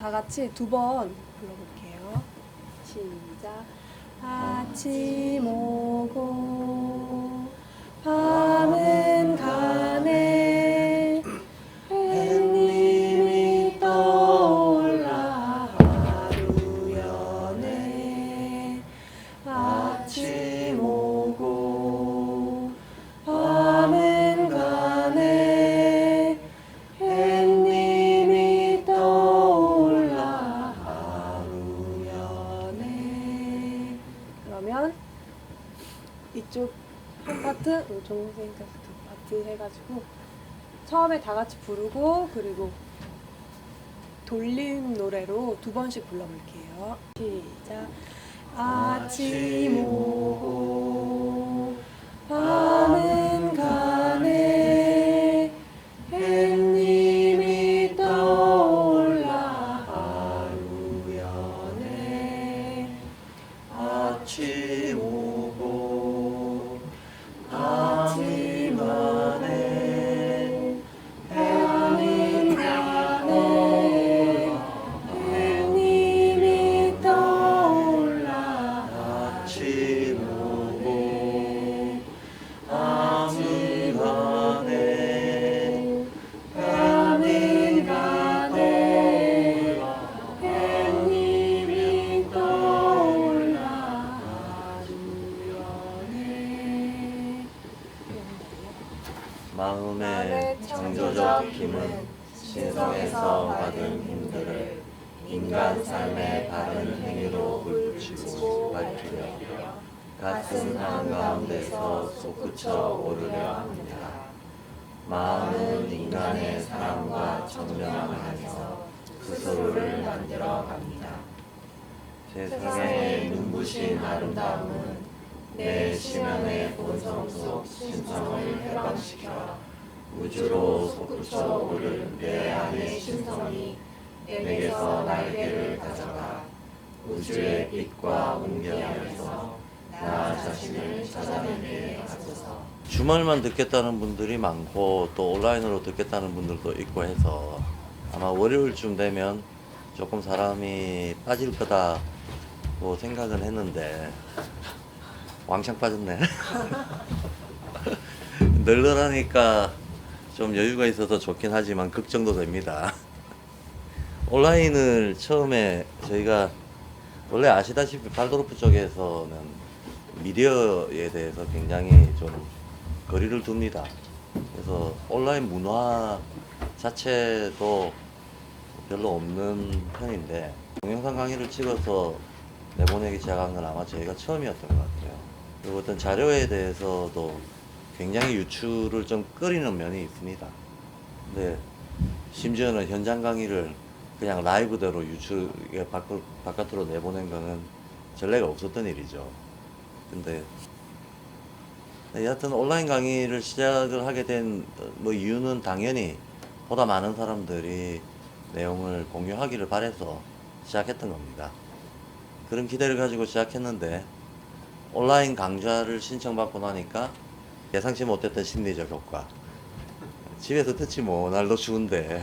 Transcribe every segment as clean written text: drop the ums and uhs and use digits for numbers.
다 같이 두 번 불러볼게요. 시작. 아침 오고 밤은 가네. 햇님이 떠올라 하루 여네. 아침 오고 밤은 가네. 햇님이 떠올라 하루 여네. 그러면 이쪽 한 파트, 종생까지 두 파트 해가지고 처음에 다 같이 부르고 그리고 돌림 노래로 두 번씩 불러볼게요. 시작. 아침 오고 밤은 가네. 햇님이 떠올라 하루 여네. 아침 오고 밤이 가네. 햇님 가네. 햇님이 떠올라 아침 오고 밤이 가네. 햇님 가네. 햇님이 떠올라 하루 여네. 마음의 창조적 힘은 신성에서 받은 힘들을 인간 삶의 바른 행위로 불치고 밝히려 같은 한가운데서 솟구쳐 오르려 합니다. 마음은 인간의 사랑과 청명 안에서 스스로를 만들어 갑니다. 세상의 눈부신 아름다움은 내 심연의 본성 속 신성을 해방시켜 우주로 솟구쳐 오를 내 안의 신성이 내게서 날개를 가져가 우주의 빛과 운명에서 나 자신을 찾아내게 하소서. 주말만 듣겠다는 분들이 많고 또 온라인으로 듣겠다는 분들도 있고 해서 아마 월요일쯤 되면 조금 사람이 빠질 거다고 생각은 했는데 왕창 빠졌네. 널널하니까 좀 여유가 있어서 좋긴 하지만 걱정도 됩니다. 온라인을 처음에 저희가 원래 아시다시피 발도르프 쪽에서는 미디어에 대해서 굉장히 좀 거리를 둡니다. 그래서 온라인 문화 자체도 별로 없는 편인데 동영상 강의를 찍어서 내보내기 시작한 건 아마 저희가 처음이었던 것 같아요. 그리고 어떤 자료에 대해서도 굉장히 유출을 좀 꺼리는 면이 있습니다. 근데 심지어는 현장 강의를 그냥 라이브대로 바깥으로 내보낸 거는 전례가 없었던 일이죠. 근데 여하튼 온라인 강의를 시작을 하게 된 뭐 이유는 당연히 보다 많은 사람들이 내용을 공유하기를 바래서 시작했던 겁니다. 그런 기대를 가지고 시작했는데 온라인 강좌를 신청받고 나니까 예상치 못했던 심리적 효과. 집에서 듣지 뭐 날도 추운데.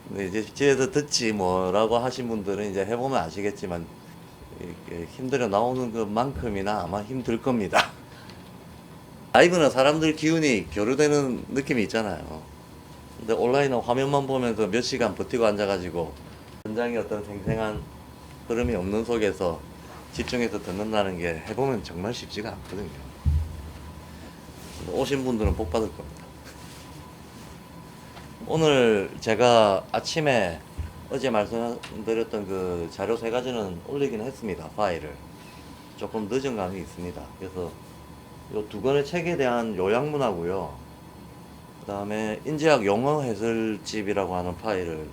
근데 이제 집에서 듣지 뭐라고 하신 분들은 이제 해보면 아시겠지만 이렇게 힘들어 나오는 것만큼이나 아마 힘들 겁니다. 라이브는 사람들 기운이 교류되는 느낌이 있잖아요. 근데 온라인은 화면만 보면서 몇 시간 버티고 앉아가지고 현장의 어떤 생생한 흐름이 없는 속에서 집중해서 듣는다는 게 해보면 정말 쉽지가 않거든요. 오신 분들은 복 받을 겁니다. 오늘 제가 아침에 어제 말씀드렸던 그 자료 3가지는 올리긴 했습니다. 파일을. 조금 늦은 감이 있습니다. 그래서 요 2권의 책에 대한 요약문하고요. 그 다음에 인지학 용어 해설집이라고 하는 파일을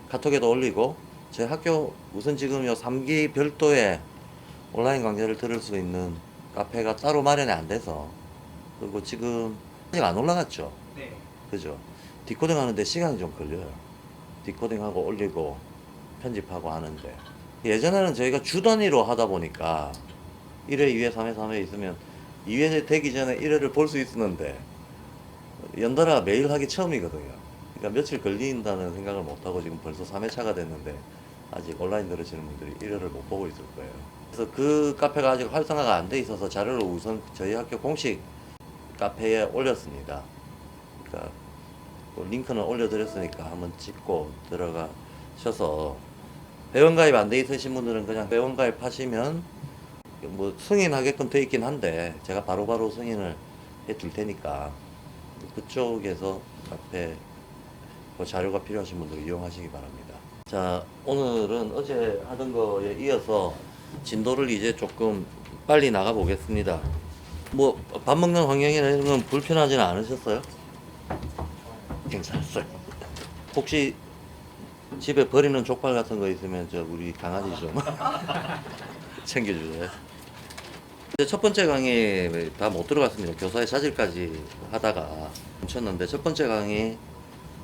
카톡에도 올리고 제 학교 우선 지금 요 3기 별도의 온라인 강좌를 들을 수 있는 카페가 따로 마련이 안 돼서 그리고 지금 아직 안 올라갔죠? 네. 그죠? 디코딩 하는데 시간이 좀 걸려요. 디코딩하고 올리고 편집하고 하는데 예전에는 저희가 주 단위로 하다 보니까 1회, 2회, 3회, 3회 있으면 2회 되기 전에 1회를 볼 수 있었는데 연달아 매일 하기 처음이거든요. 그러니까 며칠 걸린다는 생각을 못하고 지금 벌써 3회차가 됐는데 아직 온라인 들으시는 분들이 1회를 못 보고 있을 거예요. 그래서 그 카페가 아직 활성화가 안 돼 있어서 자료를 우선 저희 학교 공식 카페에 올렸습니다. 그러니까 링크는 올려드렸으니까 한번 찍고 들어가셔서 회원가입 안 돼 있으신 분들은 그냥 회원가입 하시면 뭐 승인하게끔 돼 있긴 한데 제가 바로바로 승인을 해 둘 테니까 그쪽에서 카페 그 자료가 필요하신 분들 이용하시기 바랍니다. 자, 오늘은 어제 하던 거에 이어서 진도를 이제 조금 빨리 나가 보겠습니다. 뭐 밥 먹는 환경이나 이런 건 불편하지는 않으셨어요? 괜찮았어요. 혹시 집에 버리는 족발 같은 거 있으면 저 우리 강아지 좀 챙겨주세요. 이제 첫 번째 강의 다 못 들어갔습니다. 교사의 자질까지 하다가 멈췄는데 첫 번째 강의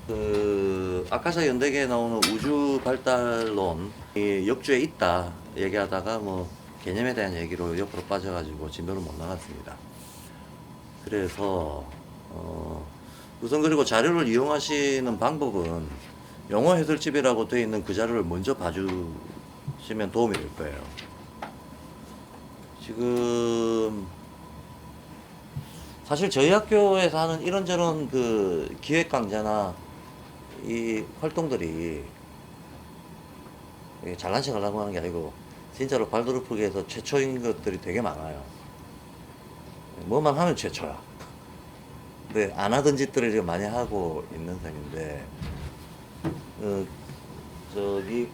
그 아카샤 연대기에 나오는 우주 발달론 이 역주에 있다 얘기하다가 뭐 개념에 대한 얘기로 옆으로 빠져가지고 진도를 못 나갔습니다. 그래서 우선 그리고 자료를 이용하시는 방법은 영어 해설집이라고 되어 있는 그 자료를 먼저 봐주시면 도움이 될 거예요. 지금 사실 저희 학교에서 하는 이런저런 그 기획 강좌나 이 활동들이 잘난 척 하려고 하는 게 아니고 진짜로 발도르프계에서 최초인 것들이 되게 많아요. 뭐만 하면 최초야. 근데 안 하던 짓들을 지금 많이 하고 있는 셈인데 저기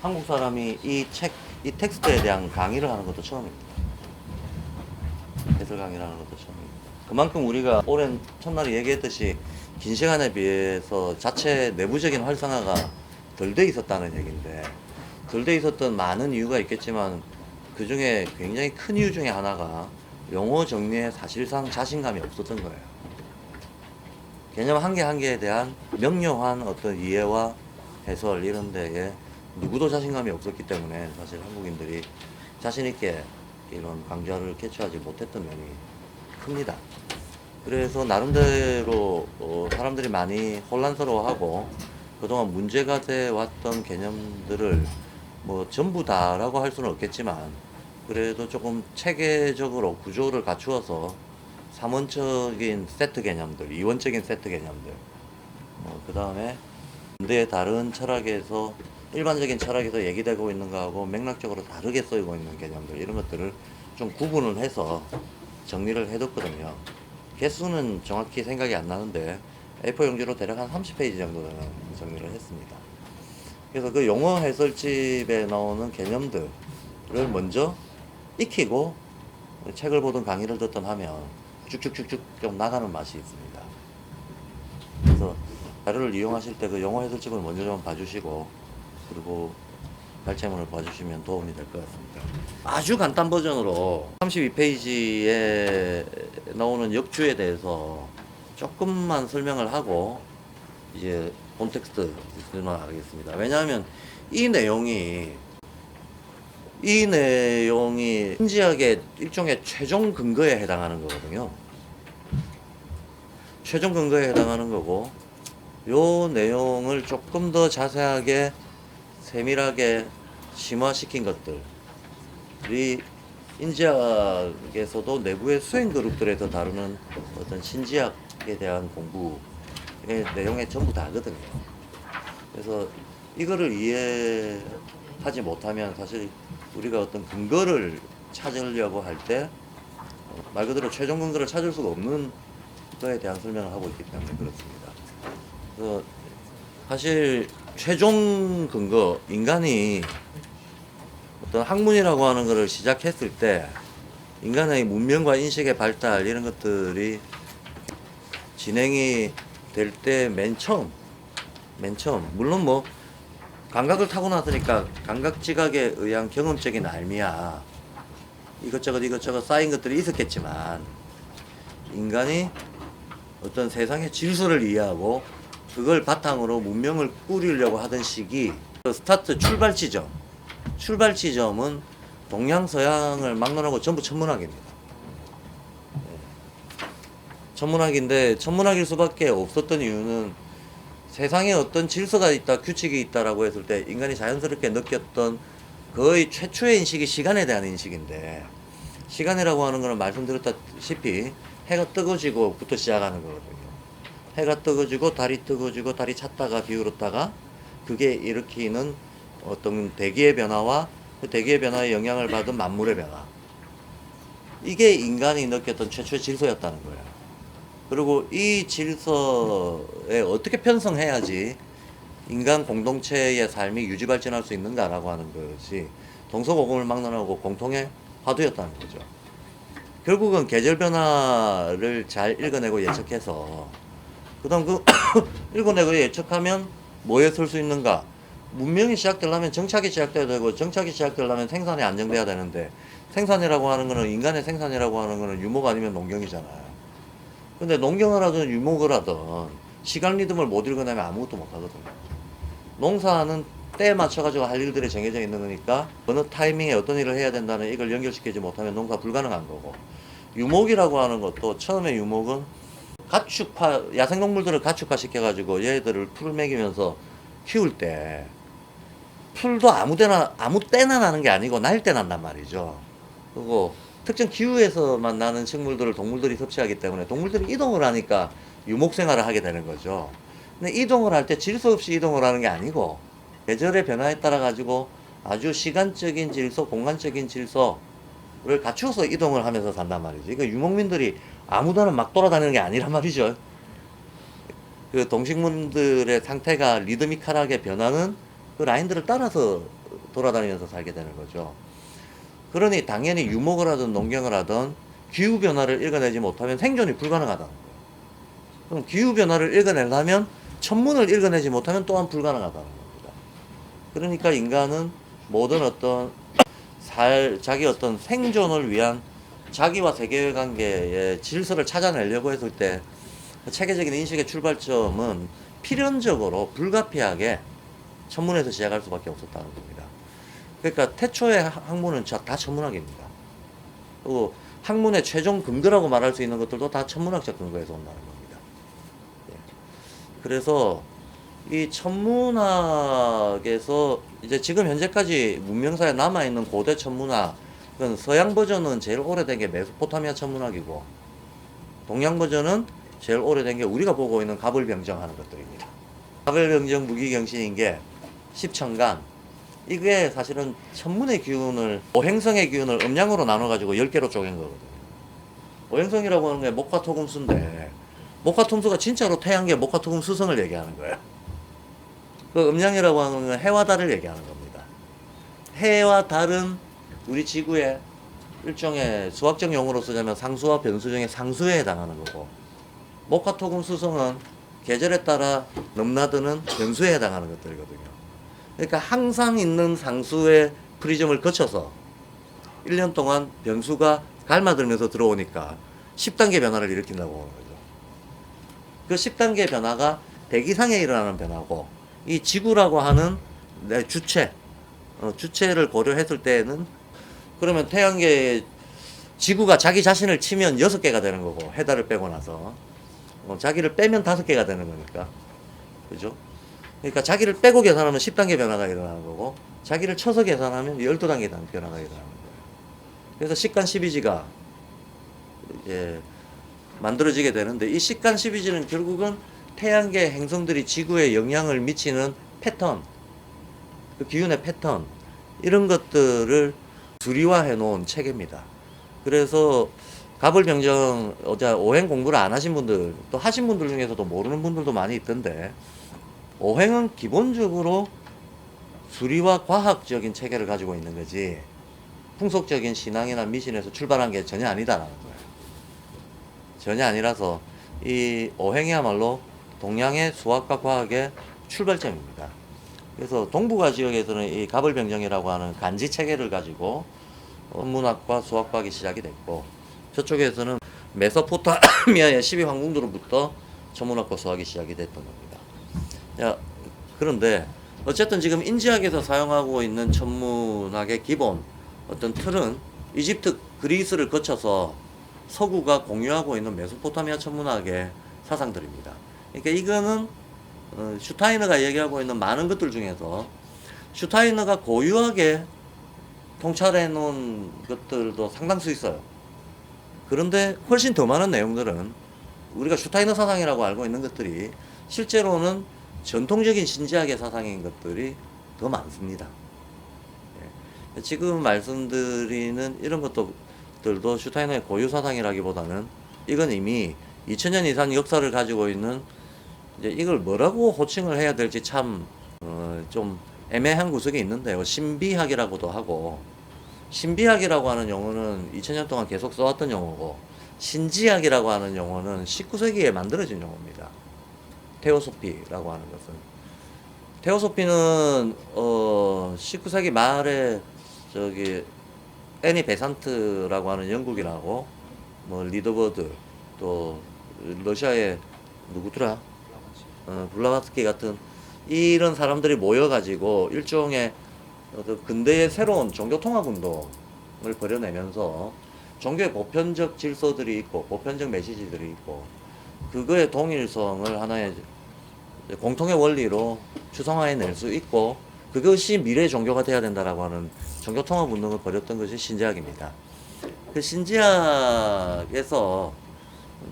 한국 사람이 이 텍스트에 대한 강의를 하는 것도 처음입니다. 해설 강의를 하는 것도 처음입니다. 그만큼 우리가 오랜 첫날에 얘기했듯이 긴 시간에 비해서 자체 내부적인 활성화가 덜 돼 있었다는 얘기인데 덜 돼 있었던 많은 이유가 있겠지만 그 중에 굉장히 큰 이유 중에 하나가 용어 정리에 사실상 자신감이 없었던 거예요. 개념 한 개 한 개에 대한 명료한 어떤 이해와 해설 이런 데에 누구도 자신감이 없었기 때문에 사실 한국인들이 자신 있게 이런 강좌를 개최하지 못했던 면이 큽니다. 그래서 나름대로 사람들이 많이 혼란스러워하고 그동안 문제가 돼 왔던 개념들을 뭐 전부 다라고 할 수는 없겠지만 그래도 조금 체계적으로 구조를 갖추어서 3원적인 세트 개념들, 2원적인 세트 개념들, 그 다음에 근대의 다른 철학에서 일반적인 철학에서 얘기되고 있는 거하고 맥락적으로 다르게 쓰이고 있는 개념들 이런 것들을 좀 구분을 해서 정리를 해뒀거든요. 개수는 정확히 생각이 안 나는데 A4 용지로 대략 한 30페이지 정도는 정리를 했습니다. 그래서 그 용어 해설집에 나오는 개념들을 먼저 익히고 책을 보든 강의를 듣든 하면 쭉쭉쭉쭉 좀 나가는 맛이 있습니다. 그래서 자료를 이용하실 때 그 용어 해설집을 먼저 좀 봐주시고 그리고 발제문을 봐주시면 도움이 될 것 같습니다. 아주 간단 버전으로 32페이지에 나오는 역주에 대해서 조금만 설명을 하고 이제 본 텍스트 들어가겠습니다. 왜냐하면 이 내용이 진지하게 일종의 최종 근거에 해당하는 거거든요. 최종 근거에 해당하는 거고 요 내용을 조금 더 자세하게 세밀하게 심화시킨 것들이 인지학에서도 내부의 수행 그룹들에서 다루는 어떤 신지학에 대한 공부의 내용에 전부 다거든요. 그래서 이거를 이해하지 못하면 사실 우리가 어떤 근거를 찾으려고 할 때 말 그대로 최종 근거를 찾을 수가 없는 거에 대한 설명을 하고 있기 때문에 그렇습니다. 그래서 사실 최종 근거, 인간이 어떤 학문이라고 하는 것을 시작했을 때 인간의 문명과 인식의 발달 이런 것들이 진행이 될 때 맨 처음 물론 뭐 감각을 타고났으니까 감각 지각에 의한 경험적인 알미야 이것저것 쌓인 것들이 있었겠지만 인간이 어떤 세상의 질서를 이해하고 그걸 바탕으로 문명을 꾸리려고 하던 시기 스타트 출발 지점은 동양 서양을 막론하고 전부 천문학입니다. 천문학인데 천문학일 수밖에 없었던 이유는 세상에 어떤 질서가 있다, 규칙이 있다라고 했을 때 인간이 자연스럽게 느꼈던 거의 최초의 인식이 시간에 대한 인식인데, 시간이라고 하는 것은 말씀드렸다시피 해가 뜨거워지고부터 시작하는 거거든요. 해가 뜨거워지고 달이 뜨거워지고 달이 찼다가 기울었다가 그게 일으키는 어떤 대기의 변화와 그 대기의 변화에 영향을 받은 만물의 변화, 이게 인간이 느꼈던 최초의 질서였다는 거예요. 그리고 이 질서에 어떻게 편성해야지 인간 공동체의 삶이 유지 발전할 수 있는가라고 하는 것이 동서고금을 막론하고 공통의 화두였다는 거죠. 결국은 계절 변화를 잘 읽어내고 예측해서 그다음 그 읽어내고 예측하면 뭐에 쓸 수 있는가? 문명이 시작되려면 정착이 시작돼야 되고, 정착이 시작되려면 생산이 안정돼야 되는데, 생산이라고 하는 거는, 인간의 생산이라고 하는 거는 유목 아니면 농경이잖아요. 근데 농경을 하든 유목을 하든 시간 리듬을 못 읽어내면 아무것도 못 하거든요. 농사는 때에 맞춰가지고 할 일들이 정해져 있는 거니까 어느 타이밍에 어떤 일을 해야 된다는 이걸 연결시키지 못하면 농사 불가능한 거고, 유목이라고 하는 것도 처음에 유목은 가축화, 야생동물들을 가축화 시켜가지고 얘들을 풀을 먹이면서 키울 때 풀도 아무 때나 나는 게 아니고 날 때 난단 말이죠. 그리고 특정 기후에서만 나는 식물들을 동물들이 섭취하기 때문에 동물들이 이동을 하니까 유목 생활을 하게 되는 거죠. 근데 이동을 할 때 질서 없이 이동을 하는 게 아니고 계절의 변화에 따라 가지고 아주 시간적인 질서, 공간적인 질서를 갖추어서 이동을 하면서 산단 말이죠. 그러니까 유목민들이 아무데나 막 돌아다니는 게 아니란 말이죠. 그 동식물들의 상태가 리드미컬하게 변하는 그 라인들을 따라서 돌아다니면서 살게 되는 거죠. 그러니 당연히 유목을 하든 농경을 하든 기후 변화를 읽어내지 못하면 생존이 불가능하다는 거예요. 그럼 기후 변화를 읽어내려면 천문을 읽어내지 못하면 또한 불가능하다는 겁니다. 그러니까 인간은 모든 어떤 자기 어떤 생존을 위한 자기와 세계의 관계의 질서를 찾아내려고 했을 때 체계적인 인식의 출발점은 필연적으로 불가피하게 천문에서 시작할 수밖에 없었다는 겁니다. 그러니까 태초의 학문은 다 천문학입니다. 그리고 학문의 최종 근거라고 말할 수 있는 것들도 다 천문학적 근거에서 온다는 겁니다. 예. 그래서 이 천문학에서 이제 지금 현재까지 문명사에 남아있는 고대 천문학, 그건 서양 버전은 제일 오래된 게 메소포타미아 천문학이고, 동양 버전은 제일 오래된 게 우리가 보고 있는 가벌병정 하는 것들입니다. 가벌병정 무기경신인 게 십천간, 이게 사실은 천문의 기운을, 오행성의 기운을 음양으로 나눠가지고 10개로 쪼갠 거거든요. 오행성이라고 하는 게 목화토금수인데, 목화토금수가 진짜로 태양계 목화토금수성을 얘기하는 거예요. 그 음양이라고 하는 건 해와 달을 얘기하는 겁니다. 해와 달은 우리 지구의 일종의 수학적 용어로 쓰자면 상수와 변수 중에 상수에 해당하는 거고, 목화토금수성은 계절에 따라 넘나드는 변수에 해당하는 것들이거든요. 그러니까 항상 있는 상수의 프리즘을 거쳐서 1년 동안 변수가 갈마들면서 들어오니까 10단계 변화를 일으킨다고 하는 거죠. 그 10단계 변화가 대기상에 일어나는 변화고, 이 지구라고 하는 내 주체를 고려했을 때는, 그러면 태양계 지구가 자기 자신을 치면 6개가 되는 거고, 해달을 빼고 나서 자기를 빼면 5개가 되는 거니까, 그죠? 그러니까 자기를 빼고 계산하면 10단계 변화가 일어나는 거고, 자기를 쳐서 계산하면 12단계 변화가 일어나는 거예요. 그래서 식간 12지가 만들어지게 되는데, 이 식간 12지는 결국은 태양계 행성들이 지구에 영향을 미치는 패턴, 그 기운의 패턴, 이런 것들을 수리화해 놓은 체계입니다. 그래서 가벌병정, 오행 공부를 안 하신 분들, 또 하신 분들 중에서도 모르는 분들도 많이 있던데, 오행은 기본적으로 수리와 과학적인 체계를 가지고 있는 거지 풍속적인 신앙이나 미신에서 출발한 게 전혀 아니다라는 거예요. 전혀 아니라서 이 오행이야말로 동양의 수학과 과학의 출발점입니다. 그래서 동북아 지역에서는 이 가벌병정이라고 하는 간지 체계를 가지고 문학과 수학과학이 시작이 됐고, 저쪽에서는 메소포타미아의 12황궁들로부터 천문학과 수학이 시작이 됐던 겁니다. 자, 그런데 어쨌든 지금 인지학에서 사용하고 있는 천문학의 기본 어떤 틀은 이집트, 그리스를 거쳐서 서구가 공유하고 있는 메소포타미아 천문학의 사상들입니다. 그러니까 이거는 슈타이너가 얘기하고 있는 많은 것들 중에서 슈타이너가 고유하게 통찰해 놓은 것들도 상당수 있어요. 그런데 훨씬 더 많은 내용들은 우리가 슈타이너 사상이라고 알고 있는 것들이 실제로는 전통적인 신지학의 사상인 것들이 더 많습니다. 예. 지금 말씀드리는 이런 것들도 슈타이너의 고유 사상이라기보다는 이건 이미 2000년 이상 역사를 가지고 있는 이제 이걸 뭐라고 호칭을 해야 될지 참 좀 애매한 구석이 있는데요. 신비학이라고도 하고, 신비학이라고 하는 용어는 2000년 동안 계속 써왔던 용어고, 신지학이라고 하는 용어는 19세기에 만들어진 용어입니다. 테오소피라고 하는 것은. 테오소피는 19세기 말에 저기 애니 베산트라고 하는 영국이라고, 뭐 리더버드, 또 러시아의 누구더라? 블라바스키 같은 이런 사람들이 모여가지고 일종의 근대의 새로운 종교통합 운동을 벌여내면서 종교의 보편적 질서들이 있고 보편적 메시지들이 있고 그거의 동일성을 하나의 공통의 원리로 추상화해 낼 수 있고 그것이 미래의 종교가 돼야 된다라고 하는 종교통합 운동을 벌였던 것이 신지학입니다. 그 신지학에서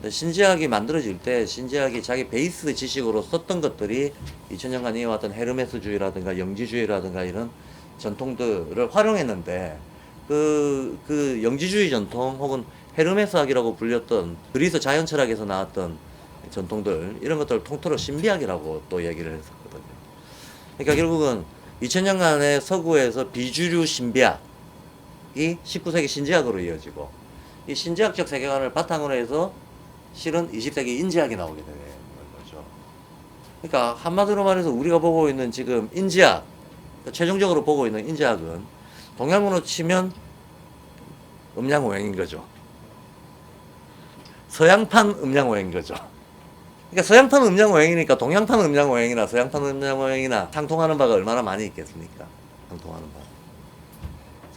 신지학이 만들어질 때 신지학이 자기 베이스 지식으로 썼던 것들이 2000년간 이어왔던 헤르메스주의라든가 영지주의라든가 이런 전통들을 활용했는데 그 영지주의 전통 혹은 헤르메스학이라고 불렸던 그리스 자연철학에서 나왔던 전통들 이런 것들을 통틀어 신비학이라고 또 얘기를 했었거든요. 그러니까 결국은 2000년간의 서구에서 비주류 신비학이 19세기 신지학으로 이어지고 이 신지학적 세계관을 바탕으로 해서 실은 20세기 인지학이 나오게 되는 거죠. 그러니까 한마디로 말해서 우리가 보고 있는 지금 인지학, 최종적으로 보고 있는 인지학은 동양으로 치면 음양오행인 거죠. 서양판 음양오행인 거죠. 그러니까 서양판 음양오행이니까 동양판 음양오행이나 서양판 음양오행이나 상통하는 바가 얼마나 많이 있겠습니까? 상통하는 바.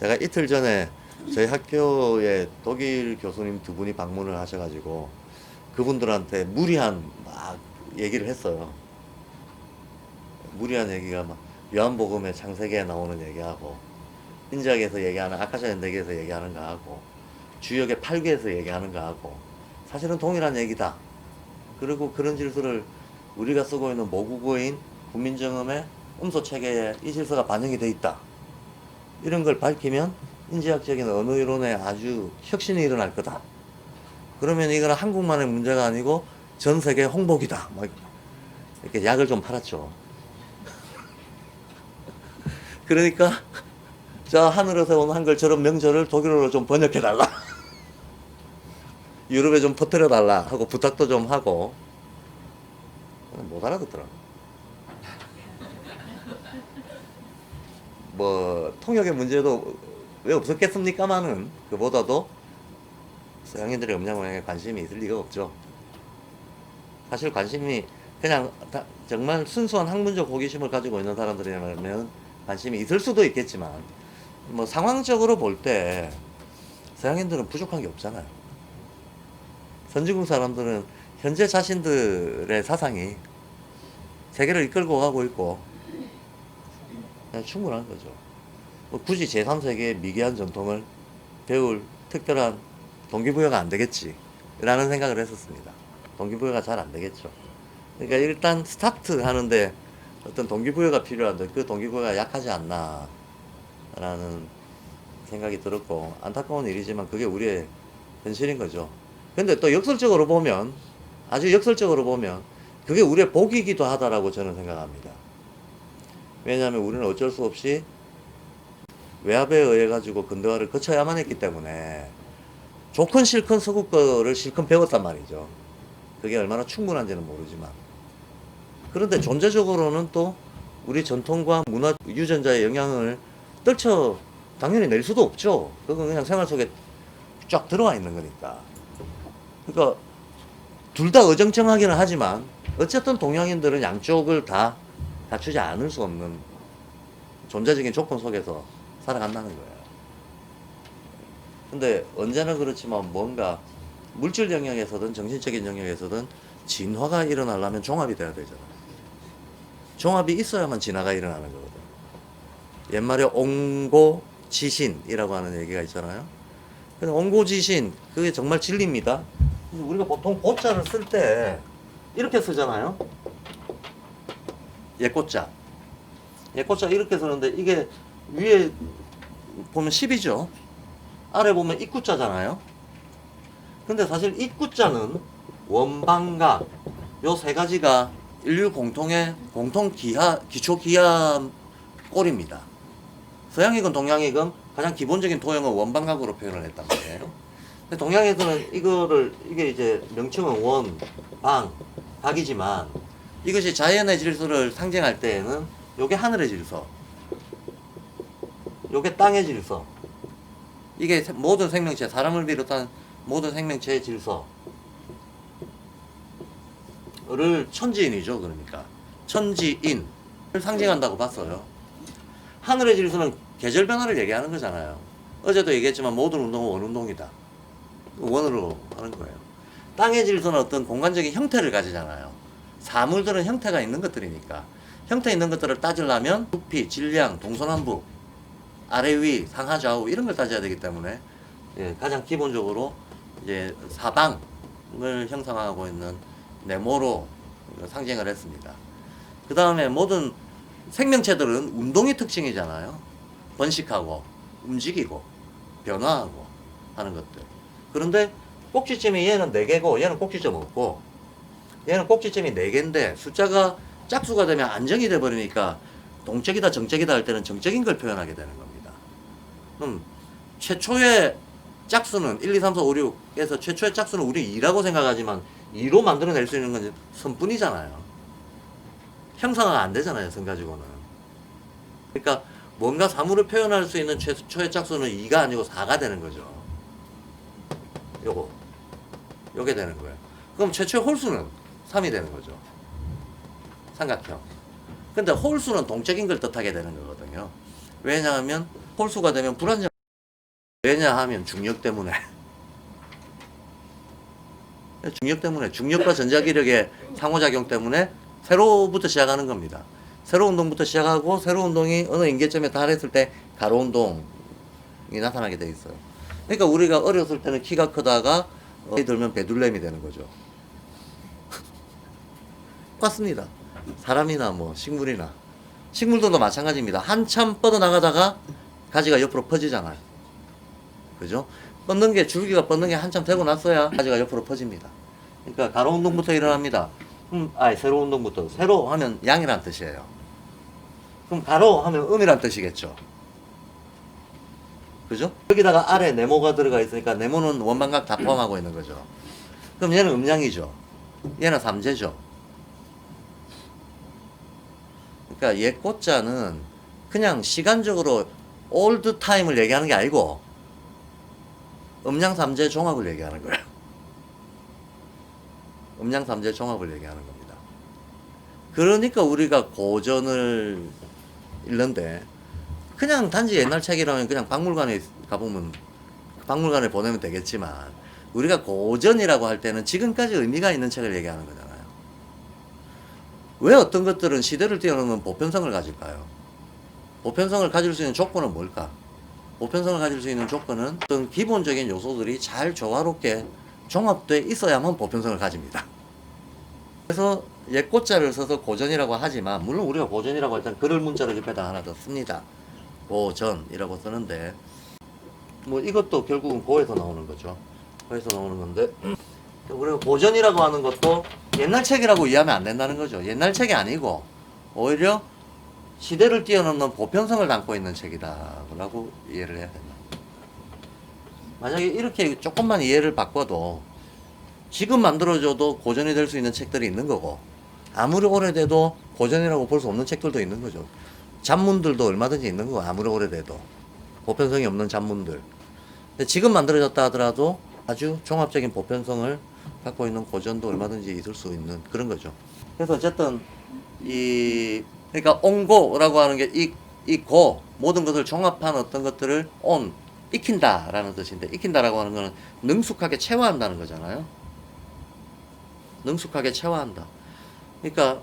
제가 이틀 전에 저희 학교에 독일 교수님 두 분이 방문을 하셔가지고 그분들한테 무리한 막 얘기를 했어요. 무리한 얘기가 막 요한복음의 창세기에 나오는 얘기하고 인지학에서 얘기하는 아카샤 연대기에서 얘기하는 거하고 주역의 8기에서 얘기하는 거하고 사실은 동일한 얘기다. 그리고 그런 질서를 우리가 쓰고 있는 모국어인 국민정음의 음소 체계에 이 질서가 반영이 돼 있다. 이런 걸 밝히면 인지학적인 언어 이론에 아주 혁신이 일어날 거다. 그러면 이거는 한국만의 문제가 아니고 전 세계 홍복이다. 막 이렇게 약을 좀 팔았죠. 그러니까 저 하늘에서 온 한글 저런 명절을 독일어로 좀 번역해달라. 유럽에 좀 퍼뜨려달라 하고 부탁도 좀 하고 못 알아듣더라고. 뭐 통역의 문제도 왜 없었겠습니까마는 그보다도 서양인들의 음양오행에 관심이 있을 리가 없죠. 사실 관심이 그냥 정말 순수한 학문적 호기심을 가지고 있는 사람들이라면 관심이 있을 수도 있겠지만 뭐 상황적으로 볼 때 서양인들은 부족한 게 없잖아요. 선진국 사람들은 현재 자신들의 사상이 세계를 이끌고 가고 있고 그냥 충분한 거죠. 뭐 굳이 제3세계의 미개한 전통을 배울 특별한 동기부여가 안 되겠지 라는 생각을 했었습니다. 동기부여가 잘 안 되겠죠. 그러니까 일단 스타트 하는데 어떤 동기부여가 필요한데 그 동기부여가 약하지 않나 라는 생각이 들었고 안타까운 일이지만 그게 우리의 현실인 거죠. 근데 또 역설적으로 보면 아주 역설적으로 보면 그게 우리의 복이기도 하다라고 저는 생각합니다. 왜냐하면 우리는 어쩔 수 없이 외압에 의해 가지고 근대화를 거쳐야만 했기 때문에 좋건 싫건 서구 거를 실컷 배웠단 말이죠. 그게 얼마나 충분한지는 모르지만 그런데 존재적으로는 또 우리 전통과 문화 유전자의 영향을 떨쳐 당연히 낼 수도 없죠. 그건 그냥 생활 속에 쫙 들어와 있는 거니까. 그러니까 둘 다 어정쩡하기는 하지만 어쨌든 동양인들은 양쪽을 다 갖추지 않을 수 없는 존재적인 조건 속에서 살아간다는 거예요. 근데 언제나 그렇지만 뭔가 물질 영역에서든 정신적인 영역에서든 진화가 일어나려면 종합이 돼야 되잖아요. 종합이 있어야만 진화가 일어나는 거거든. 옛말에 옹고지신이라고 하는 얘기가 있잖아요. 근데 옹고지신, 그게 정말 진리입니다. 우리가 보통 고자를 쓸 때 이렇게 쓰잖아요. 예꼬자. 예꼬자 이렇게 쓰는데 이게 위에 보면 10이죠. 아래 보면 입구자잖아요. 근데 사실 입구자는 원방각 요 세 가지가 인류 공통의 공통 기초 기하 꼴입니다. 서양이건 동양이건 가장 기본적인 도형은 원방각으로 표현을 했단 말이에요. 근데 동양에서는 이게 이제 명칭은 원, 방, 각이지만 이것이 자연의 질서를 상징할 때에는 요게 하늘의 질서, 요게 땅의 질서, 이게 모든 생명체, 사람을 비롯한 모든 생명체의 질서를 천지인이죠. 그러니까 천지인을 상징한다고 봤어요. 하늘의 질서는 계절 변화를 얘기하는 거잖아요. 어제도 얘기했지만 모든 운동은 원운동이다. 원으로 하는 거예요. 땅의 질서는 어떤 공간적인 형태를 가지잖아요. 사물들은 형태가 있는 것들이니까 형태 있는 것들을 따지려면 부피, 질량, 동서남북, 아래 위, 상하 좌우 이런 걸 따져야 되기 때문에 가장 기본적으로 이제 사방을 형성하고 있는 네모로 상징을 했습니다. 그 다음에 모든 생명체들은 운동이 특징이잖아요. 번식하고 움직이고 변화하고 하는 것들. 그런데 꼭지점이 얘는 4개고 얘는 꼭지점 없고 얘는 꼭지점이 4개인데 숫자가 짝수가 되면 안정이 돼 버리니까 동적이다 정적이다 할 때는 정적인 걸 표현하게 되는 겁니다. 그럼 최초의 짝수는 1, 2, 3, 4, 5, 6에서 최초의 짝수는 우리 2라고 생각하지만 2로 만들어낼 수 있는 건 선뿐이잖아요. 형상화가 안 되잖아요, 선 가지고는. 그러니까 뭔가 사물을 표현할 수 있는 최초의 짝수는 2가 아니고 4가 되는 거죠. 요게 되는 거예요. 그럼 최초의 홀수는 3이 되는 거죠. 삼각형. 근데 홀수는 동적인 걸 뜻하게 되는 거거든요. 왜냐하면 홀수가 되면 불안정. 왜냐하면 중력 때문에. 중력과 전자기력의 상호작용 때문에 세로부터 시작하는 겁니다. 세로 운동부터 시작하고 세로 운동이 어느 임계점에 달했을 때 가로 운동이 나타나게 돼 있어요. 그러니까 우리가 어렸을 때는 키가 크다가 나이 들면 배둘렘이 되는 거죠. 똑같습니다. 사람이나 뭐 식물이나 식물들도 마찬가지입니다. 한참 뻗어나가다가 가지가 옆으로 퍼지잖아요. 그죠? 줄기가 뻗는 게 한참 되고 났어야 가지가 옆으로 퍼집니다. 그러니까 가로 운동부터 일어납니다. 세로 운동부터. 세로 하면 양이란 뜻이에요. 그럼 가로 하면 음이란 뜻이겠죠. 그죠? 여기다가 아래 네모가 들어가 있으니까 네모는 원방각 다 포함하고 있는 거죠. 그럼 얘는 음양이죠. 얘는 삼재죠. 그러니까 옛 꽃자는 그냥 시간적으로 올드 타임을 얘기하는 게 아니고 음양삼재 종합을 얘기하는 거예요. 음양삼재 종합을 얘기하는 겁니다. 그러니까 우리가 고전을 읽는데 그냥 단지 옛날 책이라면 그냥 박물관에 가보면 박물관에 보내면 되겠지만 우리가 고전이라고 할 때는 지금까지 의미가 있는 책을 얘기하는 거잖아요. 왜 어떤 것들은 시대를 뛰어넘는 보편성을 가질까요? 보편성을 가질 수 있는 조건은 뭘까? 보편성을 가질 수 있는 조건은 어떤 기본적인 요소들이 잘 조화롭게 종합돼 있어야만 보편성을 가집니다. 그래서 옛고자를 써서 고전이라고 하지만 물론 우리가 고전이라고 할 때는 글을 문자를 옆에다 하나 더 씁니다. 고전이라고 쓰는데 뭐 이것도 결국은 고에서 나오는 거죠. 고에서 나오는 건데 우리가 고전이라고 하는 것도 옛날 책이라고 이해하면 안 된다는 거죠. 옛날 책이 아니고 오히려 시대를 뛰어넘는 보편성을 담고 있는 책이다라고 이해를 해야 된다. 만약에 이렇게 조금만 이해를 바꿔도 지금 만들어져도 고전이 될 수 있는 책들이 있는 거고 아무리 오래돼도 고전이라고 볼 수 없는 책들도 있는 거죠. 잡문들도 얼마든지 있는 거고 아무리 오래돼도 보편성이 없는 잡문들. 근데 지금 만들어졌다 하더라도 아주 종합적인 보편성을 갖고 있는 고전도 얼마든지 있을 수 있는 그런 거죠. 그래서 어쨌든 그러니까 온고라고 하는 게 이 고 모든 것을 종합한 어떤 것들을 온 익힌다라는 뜻인데, 익힌다라고 하는 거는 능숙하게 체화한다는 거잖아요. 능숙하게 체화한다. 그러니까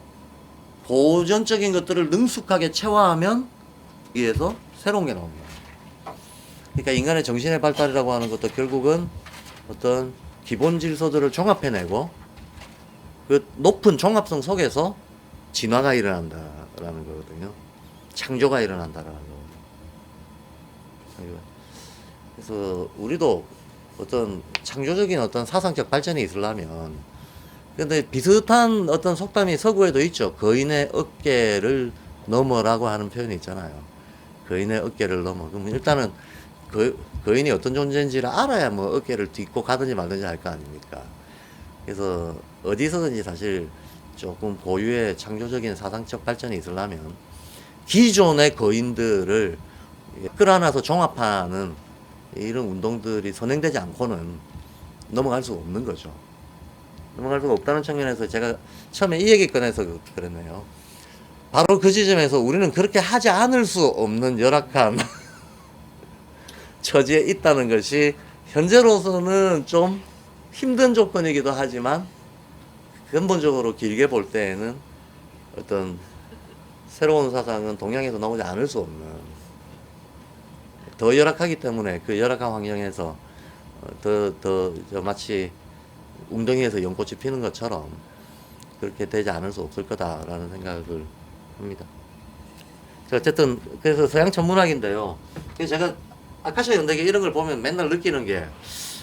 보존적인 것들을 능숙하게 체화하면 위에서 새로운 게 나옵니다. 그러니까 인간의 정신의 발달이라고 하는 것도 결국은 어떤 기본 질서들을 종합해내고 그 높은 종합성 속에서 진화가 일어난다라는 거거든요. 창조가 일어난다라는 거거든요. 그래서 우리도 어떤 창조적인 어떤 사상적 발전이 있으려면, 근데 비슷한 어떤 속담이 서구에도 있죠. 거인의 어깨를 넘어라고 하는 표현이 있잖아요. 거인의 어깨를 넘어. 그럼 일단은 거인이 어떤 존재인지를 알아야 뭐 어깨를 딛고 가든지 말든지 할 거 아닙니까? 그래서 어디서든지 사실 조금 고유의 창조적인 사상적 발전이 있으려면 기존의 거인들을 끌어안아서 종합하는 이런 운동들이 선행되지 않고는 넘어갈 수가 없는 거죠. 넘어갈 수가 없다는 측면에서 제가 처음에 이 얘기 꺼내서 그랬네요. 바로 그 지점에서 우리는 그렇게 하지 않을 수 없는 열악한 처지에 있다는 것이 현재로서는 좀 힘든 조건이기도 하지만 근본적으로 길게 볼 때에는 어떤 새로운 사상은 동양에서 나오지 않을 수 없는, 더 열악하기 때문에 그 열악한 환경에서 마치 웅덩이에서 연꽃이 피는 것처럼 그렇게 되지 않을 수 없을 거다라는 생각을 합니다. 어쨌든 그래서 서양 천문학인데요. 그래서 제가 아카시아 연대기 이런 걸 보면 맨날 느끼는 게,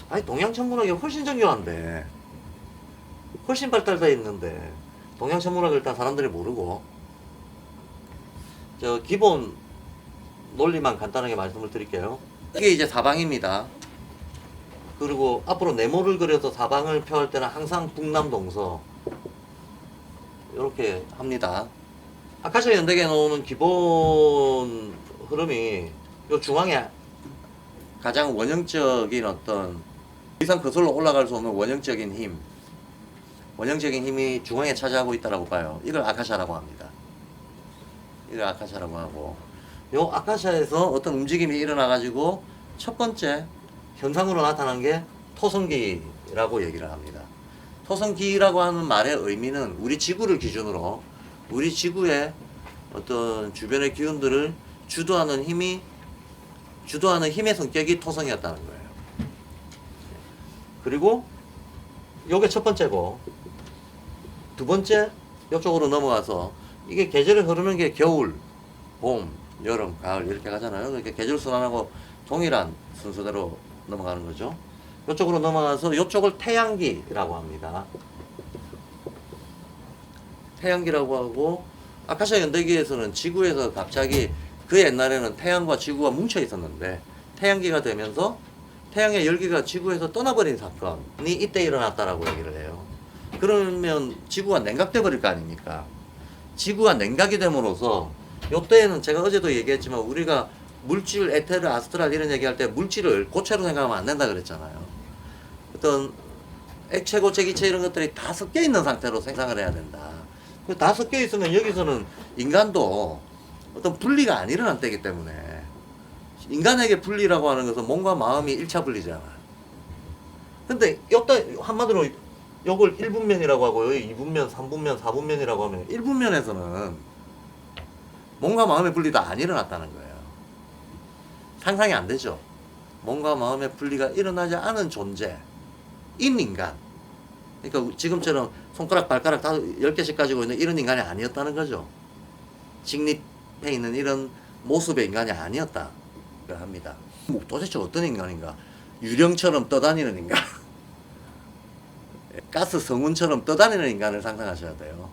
아니 동양 천문학이 훨씬 정교한데, 훨씬 발달되어 있는데 동양 천문학을 일단 사람들이 모르고, 저 기본 논리만 간단하게 말씀을 드릴게요. 이게 이제 사방입니다. 그리고 앞으로 네모를 그려서 사방을 표할 때는 항상 북남동서 이렇게 합니다. 아카시아 연대기에 나오는 기본 흐름이 요 중앙에 가장 원형적인 어떤 더 이상 거슬러 올라갈 수 없는 원형적인 힘이 중앙에 차지하고 있다라고 봐요. 이걸 아카시아라고 합니다. 이걸 아카시아라고 하고, 요 아카시아에서 어떤 움직임이 일어나 가지고 첫 번째 현상으로 나타난 게 토성기라고 얘기를 합니다. 토성기라고 하는 말의 의미는 우리 지구를 기준으로 우리 지구의 어떤 주변의 기운들을 주도하는 힘의 성격이 토성이었다는 거예요. 그리고 요게 첫 번째고, 두 번째 이쪽으로 넘어가서 이게 계절이 흐르는 게 겨울, 봄, 여름, 가을 이렇게 가잖아요. 그러니까 계절 순환하고 동일한 순서대로 넘어가는 거죠. 이쪽으로 넘어가서 이쪽을 태양기라고 합니다. 태양기라고 하고, 아카시아 연대기에서는 지구에서 갑자기 그 옛날에는 태양과 지구가 뭉쳐 있었는데 태양기가 되면서 태양의 열기가 지구에서 떠나버린 사건이 이때 일어났다라고 얘기를 해요. 그러면 지구가 냉각돼 버릴 거 아닙니까? 지구가 냉각이 됨으로써 이때에는 제가 어제도 얘기했지만 우리가 물질, 에테르, 아스트랄 이런 얘기할 때 물질을 고체로 생각하면 안 된다 그랬잖아요. 어떤 액체, 고체, 기체 이런 것들이 다 섞여 있는 상태로 생각을 해야 된다. 다 섞여 있으면 여기서는 인간도 어떤 분리가 안 일어난 때이기 때문에, 인간에게 분리라고 하는 것은 몸과 마음이 1차 분리잖아. 근데 요때 한마디로 요걸 1분면이라고 하고 여기 2분면, 3분면, 4분면이라고 하면 1분면에서는 몸과 마음의 분리도 안 일어났다는 거예요. 상상이 안 되죠. 몸과 마음의 분리가 일어나지 않은 존재인 인간. 그러니까 지금처럼 손가락, 발가락 다 10개씩 가지고 있는 이런 인간이 아니었다는 거죠. 직립해 있는 이런 모습의 인간이 아니었다 합니다. 도대체 어떤 인간인가? 유령처럼 떠다니는 인간. 가스 성운처럼 떠다니는 인간을 상상하셔야 돼요.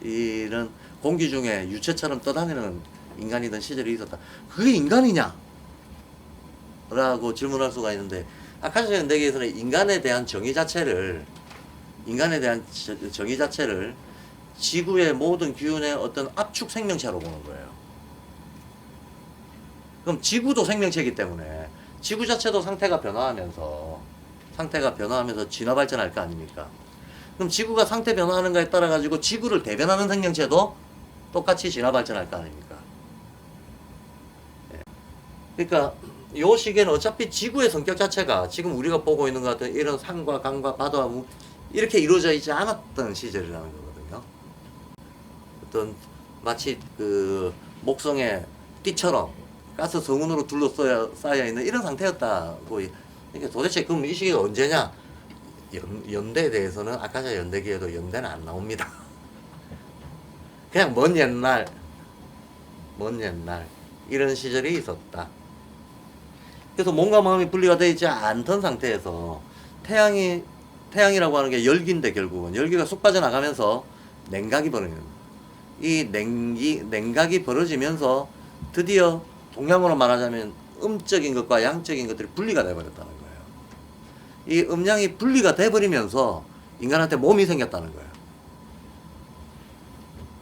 이런 공기 중에 유체처럼 떠다니는 인간이던 시절이 있었다. 그게 인간이냐? 라고 질문할 수가 있는데, 아카시아 연대기에서는 인간에 대한 정의 자체를 지구의 모든 기운의 어떤 압축 생명체로 보는 거예요. 그럼 지구도 생명체이기 때문에 지구 자체도 상태가 변화하면서 진화 발전할 거 아닙니까? 그럼 지구가 상태 변화하는 거에 따라 가지고 지구를 대변하는 생명체도 똑같이 진화 발전할 거 아닙니까? 그러니까 요 시기에는 어차피 지구의 성격 자체가 지금 우리가 보고 있는 것 같은 이런 산과 강과 바다와 이렇게 이루어져 있지 않았던 시절이라는 거거든요. 어떤 마치 그 목성의 띠처럼 가스 성운으로 둘러싸여 있는 이런 상태였다고. 그러니까 도대체 그럼 이 시기가 언제냐? 연대에 대해서는 아카시아 연대기에도 연대는 안 나옵니다. 그냥 먼 옛날 이런 시절이 있었다. 그래서 몸과 마음이 분리가 되어 있지 않던 상태에서 태양이라고 하는 게 열기인데, 결국은 열기가 쑥 빠져나가면서 냉각이 벌어지는, 이 냉각이 벌어지면서 드디어 동양으로 말하자면 음적인 것과 양적인 것들이 분리가 되어버렸다는 거예요. 이 음양이 분리가 돼버리면서 인간한테 몸이 생겼다는 거예요.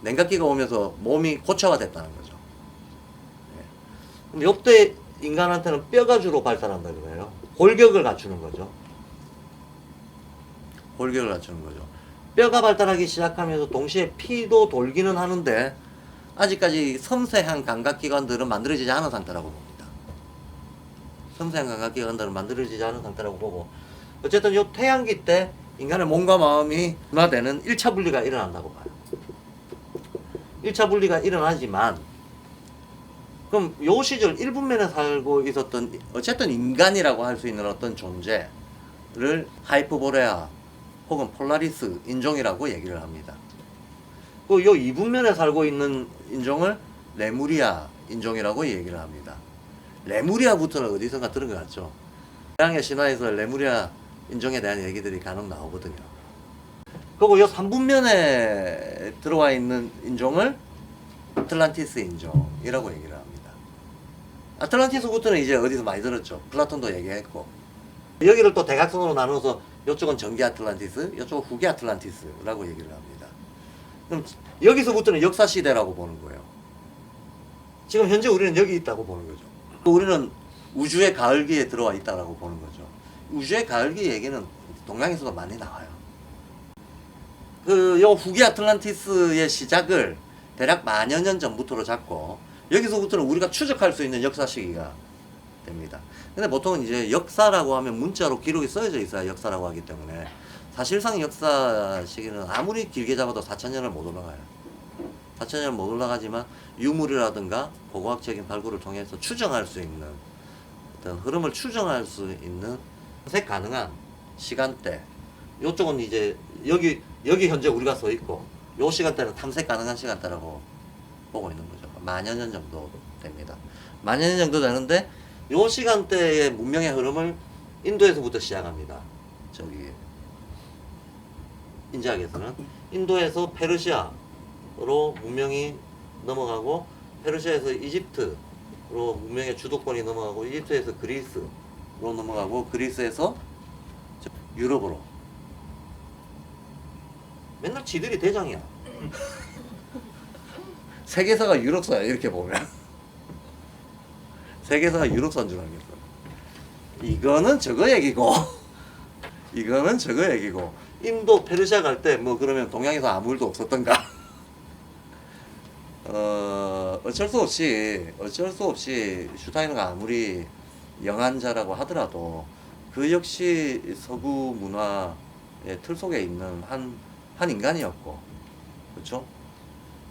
냉각기가 오면서 몸이 고체화됐다는 거죠. 그럼 이때 인간한테는 뼈가 주로 발달한다 그래요. 골격을 갖추는 거죠. 골격을 갖추는 거죠. 뼈가 발달하기 시작하면서 동시에 피도 돌기는 하는데 아직까지 섬세한 감각기관들은 만들어지지 않은 상태라고 봅니다. 섬세한 감각기관들은 만들어지지 않은 상태라고 보고, 어쨌든 이 태양기 때 인간의 몸과 마음이 분화되는 1차 분리가 일어난다고 봐요. 1차 분리가 일어나지만, 그럼 요 시절 1분면에 살고 있었던 어쨌든 인간이라고 할 수 있는 어떤 존재를 하이퍼보레아 혹은 폴라리스 인종이라고 얘기를 합니다. 그 요 2분면에 살고 있는 인종을 레무리아 인종이라고 얘기를 합니다. 레무리아부터는 어디선가 들은 것 같죠? 서양의 신화에서 레무리아 인종에 대한 얘기들이 간혹 나오거든요. 그리고 요 3분면에 들어와 있는 인종을 아틀란티스 인종이라고 얘기를 합니다. 아틀란티스부터는 이제 어디서 많이 들었죠. 플라톤도 얘기했고, 여기를 또 대각선으로 나눠서 이쪽은 전기 아틀란티스, 이쪽은 후기 아틀란티스라고 얘기를 합니다. 그럼 여기서부터는 역사시대라고 보는 거예요. 지금 현재 우리는 여기 있다고 보는 거죠. 우리는 우주의 가을기에 들어와 있다고 보는 거죠. 우주의 가을기 얘기는 동양에서도 많이 나와요. 요 후기 아틀란티스의 시작을 대략 만여 년 전부터로 잡고, 여기서부터는 우리가 추적할 수 있는 역사 시기가 됩니다. 근데 보통은 이제 역사라고 하면 문자로 기록이 써져 있어야 역사라고 하기 때문에, 사실상 역사 시기는 아무리 길게 잡아도 4,000년을 못 올라가요. 4,000년을 못 올라가지만 유물이라든가 고고학적인 발굴을 통해서 추정할 수 있는, 어떤 흐름을 추정할 수 있는 탐색 가능한 시간대, 요쪽은 이제 여기 현재 우리가 서 있고, 요 시간대는 탐색 가능한 시간대라고 보고 있는 거죠. 만여 년 정도 됩니다. 만여 년 정도 되는데, 요 시간대의 문명의 흐름을 인도에서부터 시작합니다. 저기 인지학에서는 인도에서 페르시아로 문명이 넘어가고, 페르시아에서 이집트로 문명의 주도권이 넘어가고, 이집트에서 그리스로 넘어가고, 그리스에서 유럽으로. 맨날 지들이 대장이야. 세계사가 유럽사야, 이렇게 보면. 세계사가 유럽사인 줄 알겠어. 이거는 저거 얘기고, 이거는 저거 얘기고. 인도, 페르시아 갈 때 뭐 그러면 동양에서 아무 일도 없었던가? 어쩔 수 없이 슈타이너가 아무리 영한자라고 하더라도 그 역시 서구 문화의 틀 속에 있는 한 인간이었고, 그렇죠?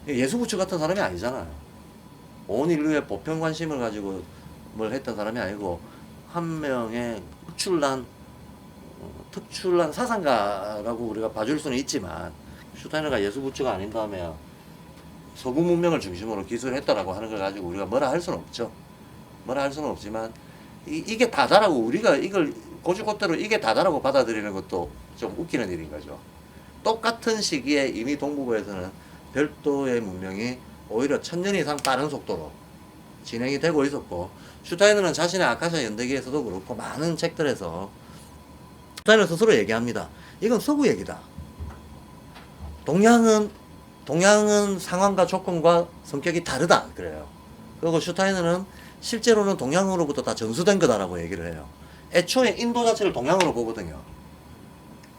예수부처 같은 사람이 아니잖아요. 온 인류의 보편 관심을 가지고 뭘 했던 사람이 아니고, 한 명의 특출난 사상가라고 우리가 봐줄 수는 있지만, 슈타이너가 예수부처가 아닌 다음에 서구 문명을 중심으로 기술했다라고 하는 걸 가지고 우리가 뭐라 할 수는 없죠. 뭐라 할 수는 없지만, 이게 다다라고, 우리가 이걸 고주고대로 이게 다다라고 받아들이는 것도 좀 웃기는 일인 거죠. 똑같은 시기에 이미 동북부에서는 별도의 문명이 오히려 1000년 이상 빠른 속도로 진행이 되고 있었고, 슈타이너는 자신의 아카시아 연대기에서도 그렇고 많은 책들에서 슈타이너 스스로 얘기합니다. 이건 서구 얘기다. 동양은 상황과 조건과 성격이 다르다 그래요. 그리고 슈타이너는 실제로는 동양으로부터 다 전수된 거다라고 얘기를 해요. 애초에 인도 자체를 동양으로 보거든요.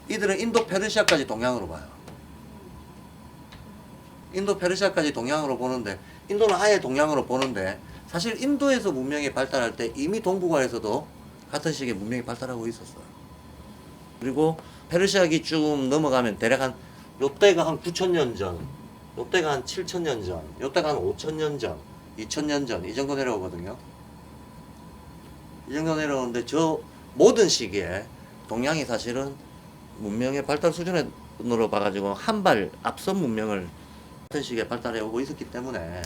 이들은 인도 페르시아까지 동양으로 봐요. 인도 페르시아까지 동양으로 보는데, 인도는 아예 동양으로 보는데, 사실 인도에서 문명이 발달할 때 이미 동북아에서도 같은 시기에 문명이 발달하고 있었어요. 그리고 페르시아기 쭉 넘어가면 대략 한 요때가 한 9,000년 전, 요때가 한 7,000년 전, 요때가 한 5,000년 전, 2,000년 전 이 정도 내려오거든요. 이 정도 내려오는데 저 모든 시기에 동양이 사실은 문명의 발달 수준으로 봐가지고 한 발 앞선 문명을 같은 시기에 발달해 오고 있었기 때문에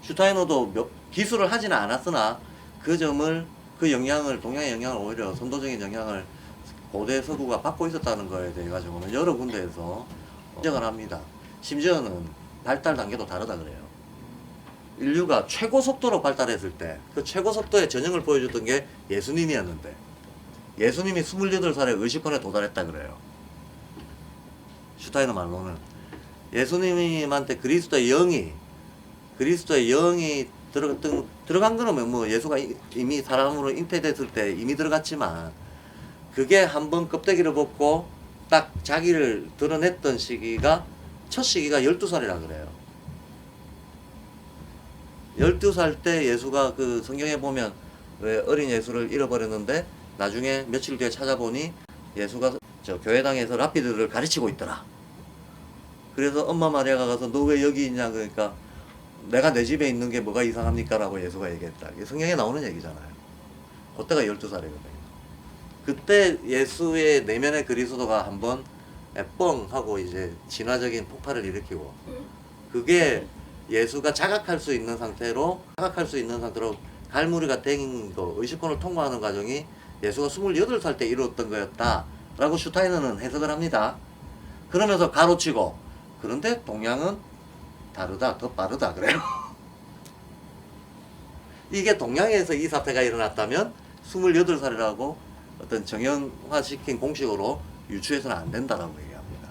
슈타이너도 기술을 하지는 않았으나 그 점을 그 영향을 동양의 영향을 오히려 선도적인 영향을 고대 서구가 받고 있었다는 거에 대해 가지고는 여러 군데에서 인정을 합니다. 심지어는 발달 단계도 다르다 그래요. 인류가 최고 속도로 발달했을 때 그 최고 속도의 전형을 보여줬던 게 예수님이었는데 예수님이 28살에 의식권에 도달했다 그래요. 슈타이너 말로는 예수님한테 그리스도의 영이 들어간 거는 뭐 예수가 이미 사람으로 잉태됐을 때 이미 들어갔지만 그게 한번 껍데기를 벗고 딱 자기를 드러냈던 시기가 첫 시기가 12살이라 그래요. 12살 때 예수가 그 성경에 보면 왜 어린 예수를 잃어버렸는데 나중에 며칠 뒤에 찾아보니 예수가 저 교회당에서 랍비들을 가르치고 있더라. 그래서 엄마 마리아가 가서 너 왜 여기 있냐 그러니까 내가 내 집에 있는 게 뭐가 이상합니까? 라고 예수가 얘기했다. 이게 성경에 나오는 얘기잖아요. 그때가 12살이거든요. 그때 예수의 내면의 그리스도가 한번 뻥 하고 이제 진화적인 폭발을 일으키고 그게 예수가 자각할 수 있는 상태로 갈무리가 된 거, 의식권을 통과하는 과정이 예수가 28살 때 이루었던 거였다 라고 슈타이너는 해석을 합니다. 그러면서 가로치고 그런데 동양은 다르다, 더 빠르다 그래요. 이게 동양에서 이 사태가 일어났다면 28살이라고 어떤 정형화시킨 공식으로 유추해서는 안 된다라고 얘기합니다.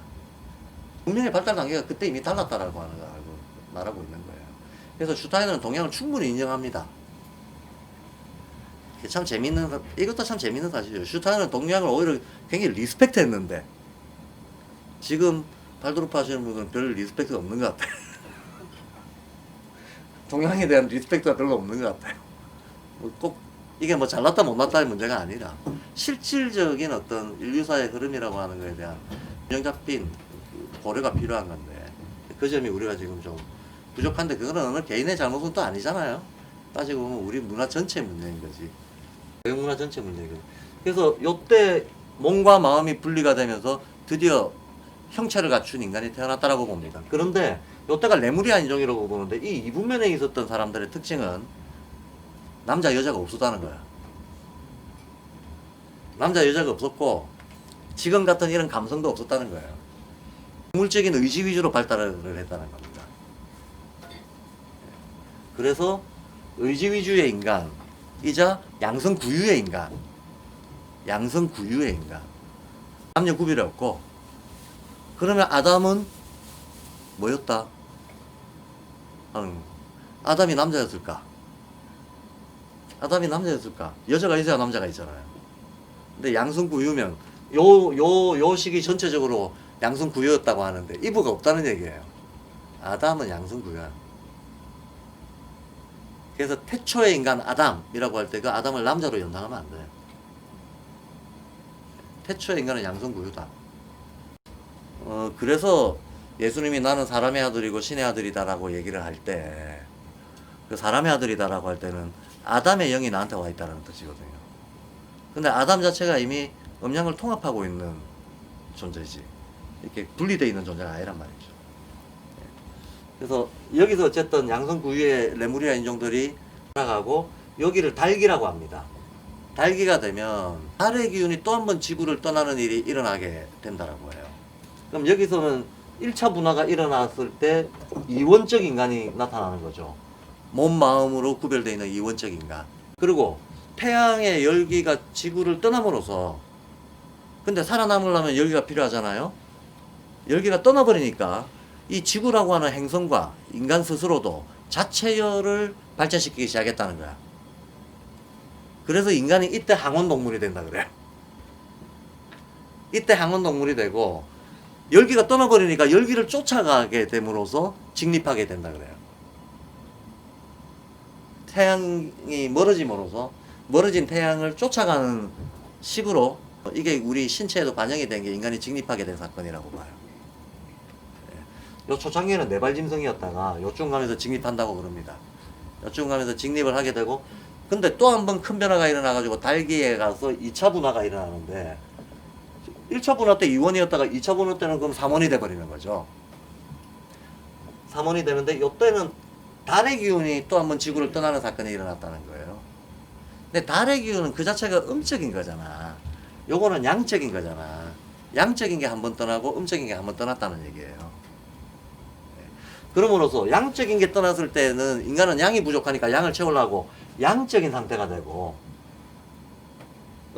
문명의 발달 단계가 그때 이미 달랐다라고 하는 걸 말하고 있는 거예요. 그래서 슈타이너는 동양을 충분히 인정합니다. 참 재밌는, 이것도 참 재밌는 사실이에요. 슈타이너는 동양을 오히려 굉장히 리스펙트 했는데 지금 발도르프 하시는 분은 별 리스펙트 없는 것 같아요. 동양에 대한 리스펙트가 별로 없는 것 같아요. 꼭 이게 뭐 잘났다 못났다의 문제가 아니라 실질적인 어떤 인류사의 흐름이라고 하는 것에 대한 균형 잡힌 고려가 필요한 건데 그 점이 우리가 지금 좀 부족한데 그거는 어느 개인의 잘못은 또 아니잖아요. 따지고 보면 우리 문화 전체 문제인 거지. 문화 전체 문제거든. 그래서 요때 몸과 마음이 분리가 되면서 드디어 형체를 갖춘 인간이 태어났다라고 봅니다. 그런데 요때가 레무리아 인종이라고 보는데 이 이분면에 있었던 사람들의 특징은 남자 여자가 없었다는 거야. 남자 여자가 없었고 지금 같은 이런 감성도 없었다는 거예요. 동물적인 의지 위주로 발달을 했다는 겁니다. 그래서 의지 위주의 인간이자 양성 구유의 인간, 남녀 구별이 없고 그러면 아담은 뭐였다? 아담이 남자였을까? 여자가 있어야 남자가 있잖아요. 근데 양성구유면 요 시기 전체적으로 양성구유였다고 하는데 이브가 없다는 얘기예요. 아담은 양성구유야. 그래서 태초의 인간 아담이라고 할 때 그 아담을 남자로 연상하면 안 돼요. 태초의 인간은 양성구유다. 그래서 예수님이 나는 사람의 아들이고 신의 아들이다라고 얘기를 할 때 그 사람의 아들이다라고 할 때는 아담의 영이 나한테 와 있다는 뜻이거든요. 근데 아담 자체가 이미 음양을 통합하고 있는 존재지. 이렇게 분리되어 있는 존재가 아니란 말이죠. 그래서 여기서 어쨌든 양성구유의 레무리아 인종들이 살아가고 여기를 달기라고 합니다. 달기가 되면 달의 기운이 또 한 번 지구를 떠나는 일이 일어나게 된다라고 해요. 그럼 여기서는 1차 분화가 일어났을 때 이원적 인간이 나타나는 거죠. 몸, 마음으로 구별되어 있는 이원적 인간. 그리고 태양의 열기가 지구를 떠남으로써 근데 살아남으려면 열기가 필요하잖아요. 열기가 떠나버리니까 이 지구라고 하는 행성과 인간 스스로도 자체열을 발전시키기 시작했다는 거야. 그래서 인간이 이때 항원동물이 된다 그래요. 이때 항원동물이 되고 열기가 떠나버리니까 열기를 쫓아가게 됨으로써 직립하게 된다 그래요. 태양이 멀어짐으로써 멀어진 태양을 쫓아가는 식으로 이게 우리 신체에도 반영이 된 게 인간이 직립하게 된 사건이라고 봐요. 요 초창기에는 네발짐승이었다가 요쯤 가면서 직립한다고 그럽니다. 요쯤 가면서 직립을 하게 되고, 근데 또 한 번 큰 변화가 일어나가지고 달기에 가서 2차 분화가 일어나는데, 1차 분화 때 2원이었다가 2차 분화 때는 그럼 3원이 돼버리는 거죠. 3원이 되는데, 요때는 달의 기운이 또 한 번 지구를 떠나는 사건이 일어났다는 거예요. 근데 달의 기운은 그 자체가 음적인 거잖아. 요거는 양적인 거잖아. 양적인 게 한 번 떠나고 음적인 게 한 번 떠났다는 얘기예요. 그러므로서 양적인 게 떠났을 때는 인간은 양이 부족하니까 양을 채우려고 양적인 상태가 되고,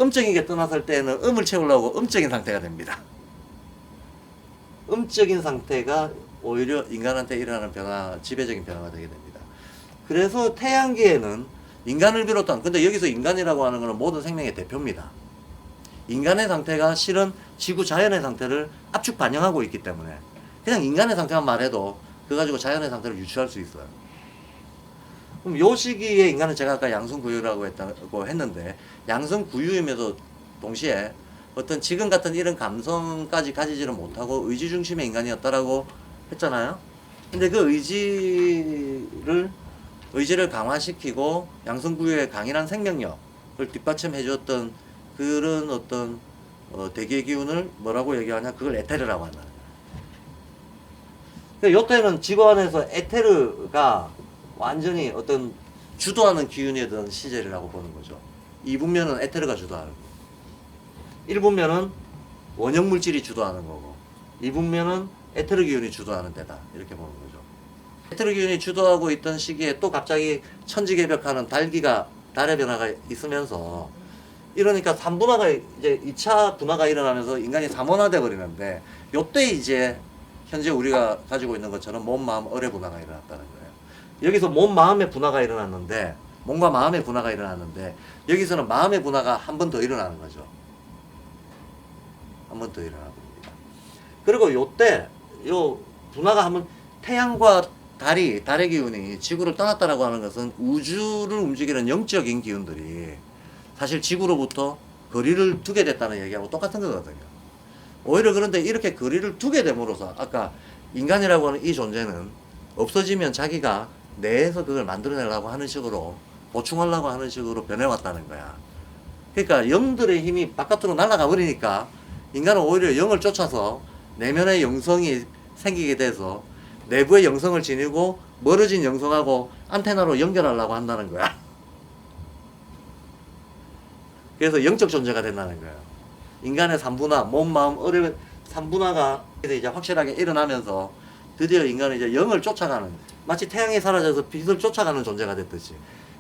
음적인 게 떠났을 때는 음을 채우려고 음적인 상태가 됩니다. 음적인 상태가 오히려 인간한테 일어나는 변화, 지배적인 변화가 되게 됩니다. 그래서 태양계에는 인간을 비롯한, 근데 여기서 인간이라고 하는 것은 모든 생명의 대표입니다. 인간의 상태가 실은 지구 자연의 상태를 압축 반영하고 있기 때문에 그냥 인간의 상태만 말해도 그거 가지고 자연의 상태를 유추할 수 있어요. 그럼 요 시기에 인간은 제가 아까 양성구유라고 했는데, 양성구유임에도 동시에 어떤 지금 같은 이런 감성까지 가지지를 못하고 의지 중심의 인간이었다라고 했잖아요. 근데 그 의지를 강화시키고 양성구유의 강인한 생명력을 뒷받침해 줬던 그런 어떤 대기의 기운을 뭐라고 얘기하냐, 그걸 에테르라고 한다. 요때는 지구 안에서 에테르가 완전히 어떤 주도하는 기운이었던 시절이라고 보는 거죠. 2분면은 에테르가 주도하는 거고, 1분면은 원형 물질이 주도하는 거고, 2분면은 에테르 기운이 주도하는 데다, 이렇게 보는 거죠. 에테르 기운이 주도하고 있던 시기에 또 갑자기 천지개벽하는 달의 변화가 있으면서, 이러니까 3분화가 이제 2차 분화가 일어나면서 인간이 3원화 돼 버리는데, 요때 이제 현재 우리가 가지고 있는 것처럼 몸, 마음, 어뢰 분화가 일어났다는 거예요. 여기서 몸, 마음의 분화가 일어났는데, 몸과 마음의 분화가 일어났는데, 여기서는 마음의 분화가 한 번 더 일어나는 거죠. 한 번 더 일어납니다. 그리고 요때, 요 분화가 한번, 태양과 달의 기운이 지구를 떠났다라고 하는 것은 우주를 움직이는 영적인 기운들이 사실 지구로부터 거리를 두게 됐다는 얘기하고 똑같은 거거든요. 오히려 그런데 이렇게 거리를 두게 됨으로써 아까 인간이라고 하는 이 존재는 없어지면 자기가 내에서 그걸 만들어내려고 하는 식으로, 보충하려고 하는 식으로 변해왔다는 거야. 그러니까 영들의 힘이 바깥으로 날아가 버리니까 인간은 오히려 영을 쫓아서 내면의 영성이 생기게 돼서 내부의 영성을 지니고 멀어진 영성하고 안테나로 연결하려고 한다는 거야. 그래서 영적 존재가 된다는 거예요. 인간의 3분화, 몸, 마음, 어뢰 3분화가 이제 확실하게 일어나면서 드디어 인간은 이제 영을 쫓아가는, 마치 태양이 사라져서 빛을 쫓아가는 존재가 됐듯이,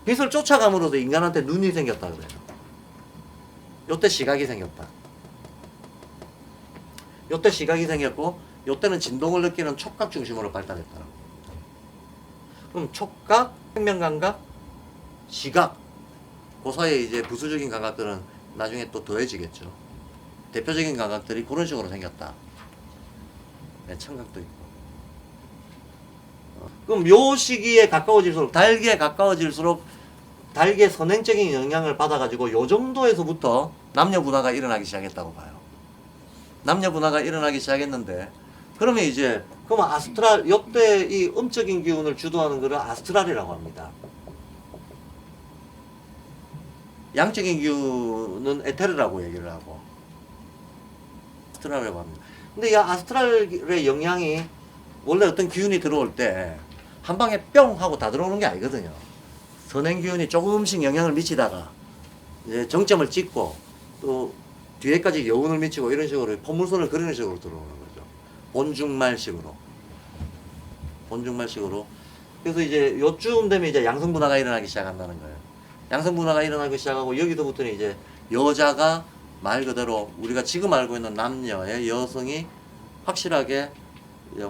빛을 쫓아감으로써 인간한테 눈이 생겼다 그래요. 요때 시각이 생겼다. 요때 시각이 생겼고, 요때는 진동을 느끼는 촉각 중심으로 발달했다. 그럼 촉각, 생명감각, 시각, 그 사이에 이제 부수적인 감각들은 나중에 또 더해지겠죠. 대표적인 감각들이 그런 식으로 생겼다. 네, 청각도 있고. 그럼 요 시기에 가까워질수록, 달기에 가까워질수록 달기의 선행적인 영향을 받아가지고 요 정도에서부터 남녀 분화가 일어나기 시작했다고 봐요. 남녀 분화가 일어나기 시작했는데, 그러면 이제, 그러면 아스트랄, 요때 이 음적인 기운을 주도하는 거를 아스트랄이라고 합니다. 양적인 기운은 에테르라고 얘기를 하고, 아스트랄이라고 합니다. 근데 이 아스트랄의 영향이 원래 어떤 기운이 들어올 때 한 방에 뿅 하고 다 들어오는 게 아니거든요. 선행 기운이 조금씩 영향을 미치다가 이제 정점을 찍고 또 뒤에까지 여운을 미치고 이런 식으로 포물선을 그리는 식으로 들어오는 거죠. 본중말식으로. 그래서 이제 요쯤 되면 이제 양성분화가 일어나기 시작한다는 거예요. 양성분화가 일어나기 시작하고 여기서부터는 이제 여자가 말 그대로 우리가 지금 알고 있는 남녀의 여성이 확실하게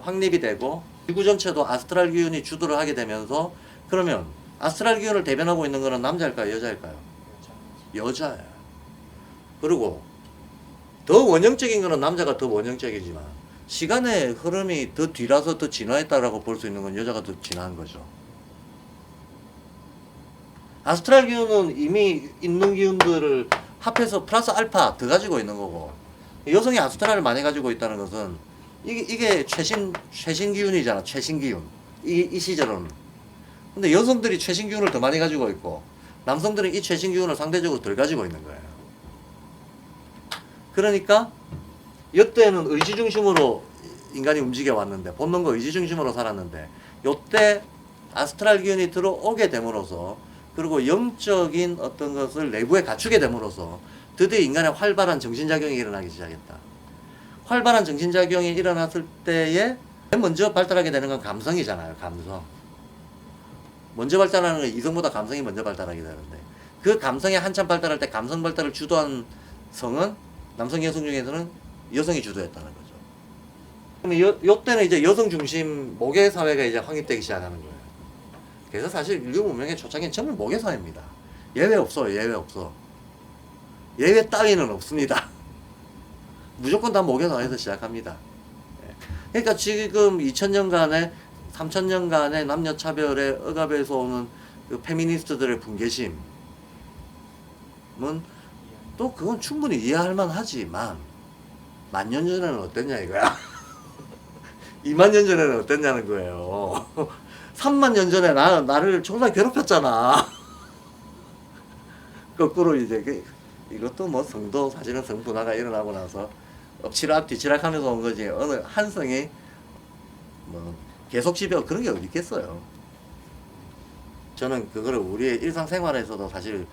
확립이 되고, 지구 전체도 아스트랄 기운이 주도를 하게 되면서, 그러면 아스트랄 기운을 대변하고 있는 거는 남자일까요, 여자일까요? 여자예요. 그리고 더 원형적인 거는 남자가 더 원형적이지만 시간의 흐름이 더 뒤라서 더 진화했다라고 볼 수 있는 건 여자가 더 진화한 거죠. 아스트랄 기운은 이미 있는 기운들을 합해서 플러스 알파 더 가지고 있는 거고, 여성이 아스트랄을 많이 가지고 있다는 것은 이게 최신 기운이잖아. 최신 기운. 이 시절은. 근데 여성들이 최신 기운을 더 많이 가지고 있고, 남성들은 이 최신 기운을 상대적으로 덜 가지고 있는 거예요. 그러니까 이때는 의지 중심으로 인간이 움직여 왔는데, 본능과 의지 중심으로 살았는데, 요때 아스트랄 기운이 들어오게 됨으로써, 그리고 영적인 어떤 것을 내부에 갖추게 됨으로써 드디어 인간의 활발한 정신작용이 일어나기 시작했다. 활발한 정신작용이 일어났을 때에 먼저 발달하게 되는 건 감성이잖아요. 감성. 먼저 발달하는 건 이성보다 감성이 먼저 발달하게 되는데, 그 감성이 한참 발달할 때 감성 발달을 주도한 성은 남성 여성 중에서는 여성이 주도했다는 거죠. 그럼 요때는 이제 여성 중심 모계 사회가 이제 확립되기 시작하는 거예요. 그래서 사실 인류 문명의 초창기는 전부 모계 사회입니다. 예외 없어요. 예외 없어. 예외 따위는 없습니다. 무조건 다 모계 사회에서 시작합니다. 그러니까 지금 2000년간의 3000년간의 남녀 차별의 억압에서 오는 그 페미니스트들의 분개심은 또 그건 충분히 이해할 만하지만, 만년 전에는 어땠냐 이거야. 2만 년 전에는 어땠냐는 거예요. 3만 년 전에 나를 졸라 괴롭혔잖아. 거꾸로 이제 이것도 뭐 성도, 사실은 성분화가 일어나고 나서 엎치락 뒤치락 하면서 온 거지. 어느 한 성이 뭐 계속 지배하고 그런 게 어디 있겠어요. 저는 그거를 우리의 일상생활에서도 사실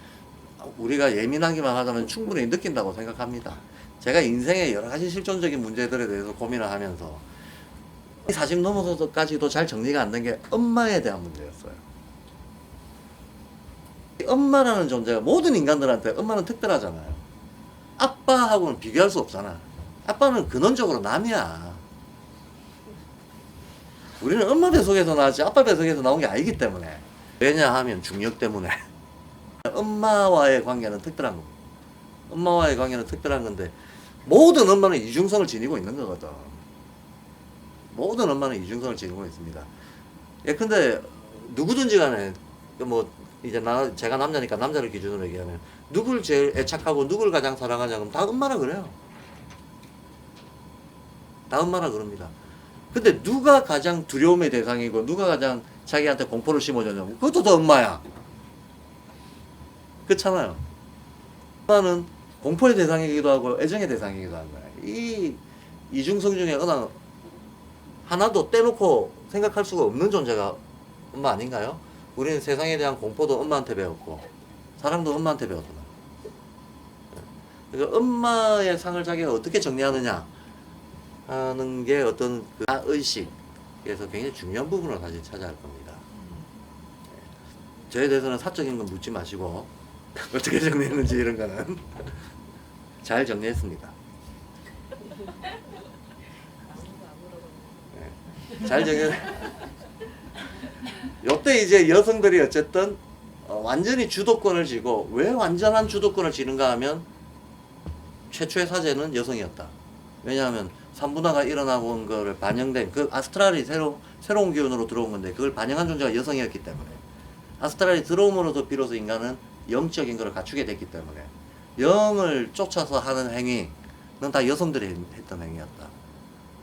우리가 예민하기만 하다면 충분히 느낀다고 생각합니다. 제가 인생의 여러 가지 실존적인 문제들에 대해서 고민을 하면서 40 넘어서까지도 잘 정리가 안 된 게 엄마에 대한 문제였어요. 엄마라는 존재가 모든 인간들한테 엄마는 특별하잖아요. 아빠하고는 비교할 수 없잖아. 아빠는 근원적으로 남이야. 우리는 엄마 뱃속에서 나왔지 아빠 뱃속에서 나온 게 아니기 때문에. 왜냐하면 중력 때문에. 엄마와의 관계는 특별한 겁니다. 엄마와의 관계는 특별한 건데, 모든 엄마는 이중성을 지니고 있는 거거든. 모든 엄마는 이중성을 지니고 있습니다. 예, 근데 누구든지 간에 뭐 이제 제가 남자니까 남자를 기준으로 얘기하면 누굴 제일 애착하고 누굴 가장 사랑하냐 그러면 다 엄마라 그래요. 다 엄마라 그럽니다. 근데 누가 가장 두려움의 대상이고 누가 가장 자기한테 공포를 심어줬냐고, 그것도 더 엄마야. 그렇잖아요. 엄마는 공포의 대상이기도 하고 애정의 대상이기도 한 거야. 이 이중성 중에 어느 하나도 떼놓고 생각할 수가 없는 존재가 엄마 아닌가요? 우리는 세상에 대한 공포도 엄마한테 배웠고 사랑도 엄마한테 배웠잖아. 그러니까 엄마의 상을 자기가 어떻게 정리하느냐 하는 게 어떤 그 의식에서 굉장히 중요한 부분을 사실 차지할 겁니다. 저에 대해서는 사적인 건 묻지 마시고 어떻게 정리했는지 이런 거는 잘 정리했습니다. 잘 정해. 요때 이제 여성들이 어쨌든 완전히 주도권을 쥐고, 왜 완전한 주도권을 쥐는가 하면 최초의 사제는 여성이었다. 왜냐하면 산분화가 일어나고 온 거를 반영된 그 아스트랄이 새로운 기운으로 들어온 건데, 그걸 반영한 존재가 여성이었기 때문에, 아스트랄이 들어옴으로써 비로소 인간은 영적인 것을 갖추게 됐기 때문에 영을 쫓아서 하는 행위는 다 여성들이 했던 행위였다.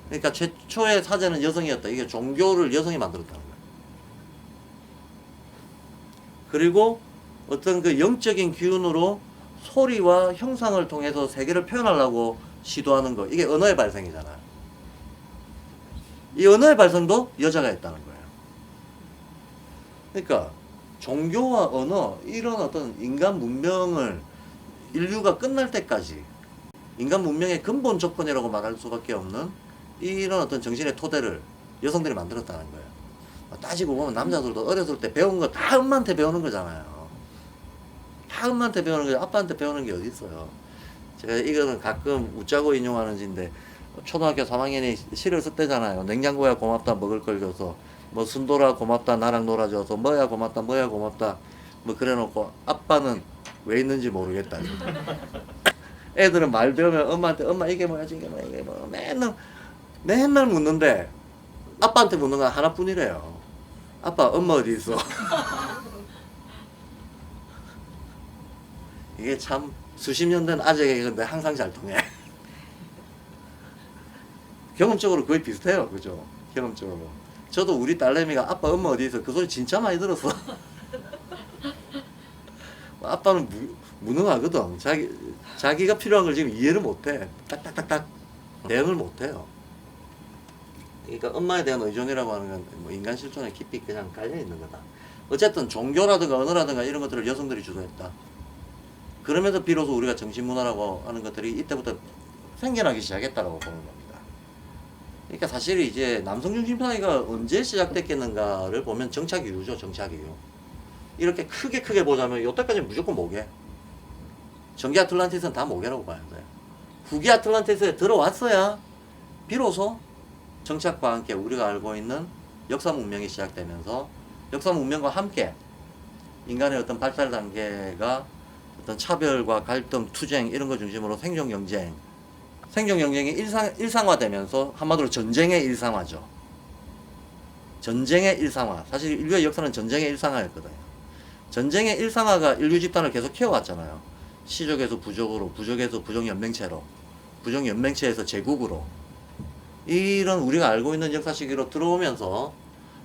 그러니까 최초의 사제는 여성이었다. 이게 종교를 여성이 만들었다는 거예요. 그리고 어떤 그 영적인 기운으로 소리와 형상을 통해서 세계를 표현하려고 시도하는 거, 이게 언어의 발생이잖아요. 이 언어의 발생도 여자가 했다는 거예요. 그러니까 종교와 언어, 이런 어떤 인간 문명을 인류가 끝날 때까지 인간 문명의 근본 조건이라고 말할 수밖에 없는 이런 어떤 정신의 토대를 여성들이 만들었다는 거예요. 따지고 보면 남자들도 어렸을 때 배운 거 다 엄마한테 배우는 거잖아요. 다 엄마한테 배우는 거죠. 아빠한테 배우는 게 어디 있어요. 제가 이거는 가끔 웃자고 인용하는 지인데, 초등학교 3학년이 시를 썼대잖아요. 냉장고야 고맙다 먹을 걸 줘서, 뭐 순돌아 고맙다 나랑 놀아줘서, 뭐야 고맙다 뭐야 고맙다 뭐 그래놓고 아빠는 왜 있는지 모르겠다. 애들은 말 배우면 엄마한테 엄마 이게 뭐야 이게 뭐야 이게 뭐 맨날 묻는데, 아빠한테 묻는 건 하나뿐이래요. 아빠 엄마 어디 있어? 이게 참 수십 년 된 아재에게 근데 항상 잘 통해. 경험적으로 거의 비슷해요. 그죠? 경험적으로. 저도 우리 딸내미가 아빠 엄마 어디 있어? 그 소리 진짜 많이 들었어. 아빠는 무능하거든. 자기가 필요한 걸 지금 이해를 못해. 딱딱딱딱 대응을 못해요. 그러니까 엄마에 대한 의존이라고 하는 건 뭐 인간 실존에 깊이 그냥 깔려 있는 거다. 어쨌든 종교라든가 언어라든가 이런 것들을 여성들이 주도했다. 그러면서 비로소 우리가 정신문화라고 하는 것들이 이때부터 생겨나기 시작했다라고 보는 겁니다. 그러니까 사실 이제 남성중심 사회가 언제 시작됐겠는가를 보면 정착 이후죠. 정착 이후. 이렇게 크게 보자면 여태까지 무조건 모계. 전기 아틀란티스는 다 모계라고 봐야 돼요. 후기 아틀란티스에 들어왔어야 비로소 정착과 함께 우리가 알고 있는 역사 문명이 시작되면서 역사 문명과 함께 인간의 어떤 발달 단계가 어떤 차별과 갈등, 투쟁 이런 거 중심으로 생존 경쟁이 일상화되면서 한마디로 전쟁의 일상화죠. 전쟁의 일상화. 사실 인류의 역사는 전쟁의 일상화였거든요. 전쟁의 일상화가 인류 집단을 계속 키워왔잖아요. 시족에서 부족으로, 부족에서 부족연맹체로, 부족연맹체에서 제국으로. 이런 우리가 알고 있는 역사 시기로 들어오면서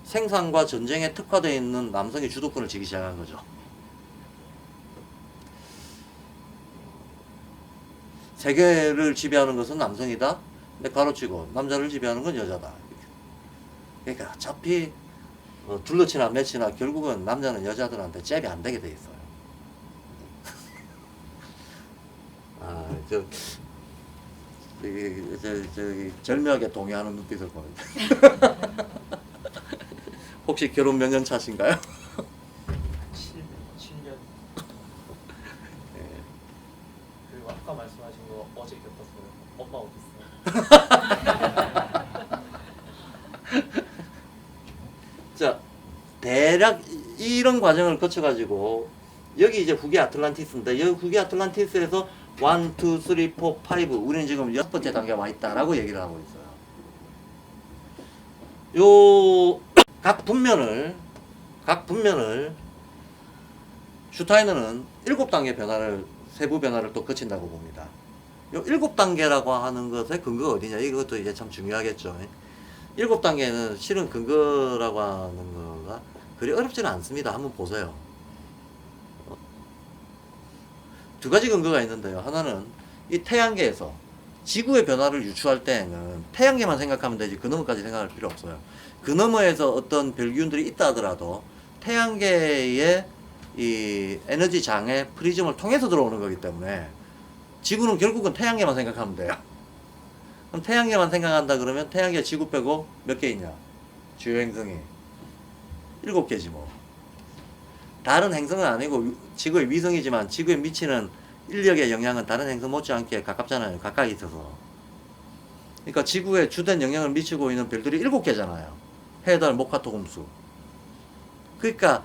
생산과 전쟁에 특화되어 있는 남성이 주도권을 쥐기 시작한 거죠. 세계를 지배하는 것은 남성이다. 근데 가로치고 남자를 지배하는 건 여자다. 그러니까 어차피 둘러치나 매치나 결국은 남자는 여자들한테 잽이 안 되게 돼 있어요. 절묘하게 동의하는 눈빛을 보는데. 혹시 결혼 몇 년 차신가요? 7년. 그리고 아까 말씀하신 거 어제 겪었어요. 엄마 어디 있어요? 자, 대략 이런 과정을 거쳐가지고 여기 이제 후기 아틀란티스인데 여기 후기 아틀란티스에서 1, 2, 3, 4, 5 우리는 지금 6번째 단계에 와 있다라고 얘기를 하고 있어요. 요 각 분면을 슈타이너는 7단계 변화를 세부 변화를 또 거친다고 봅니다. 요 7단계라고 하는 것의 근거가 어디냐? 이것도 이제 참 중요하겠죠. 7단계는 실은 근거라고 하는 거가 그리 어렵지는 않습니다. 한번 보세요. 두 가지 근거가 있는데요. 하나는 이 태양계에서 지구의 변화를 유추할 때에는 태양계만 생각하면 되지 그 너머까지 생각할 필요 없어요. 그 너머에서 어떤 별기운들이 있다 하더라도 태양계의 이 에너지 장애 프리즘을 통해서 들어오는 거기 때문에 지구는 결국은 태양계만 생각하면 돼요. 그럼 태양계만 생각한다 그러면 태양계 지구 빼고 몇 개 있냐? 주요 행성이 7개지 뭐. 다른 행성은 아니고 지구의 위성이지만 지구에 미치는 인력의 영향은 다른 행성 못지않게 가깝잖아요. 가까이 있어서. 그러니까 지구에 주된 영향을 미치고 있는 별들이 7개잖아요. 해달, 목화토, 금수. 그러니까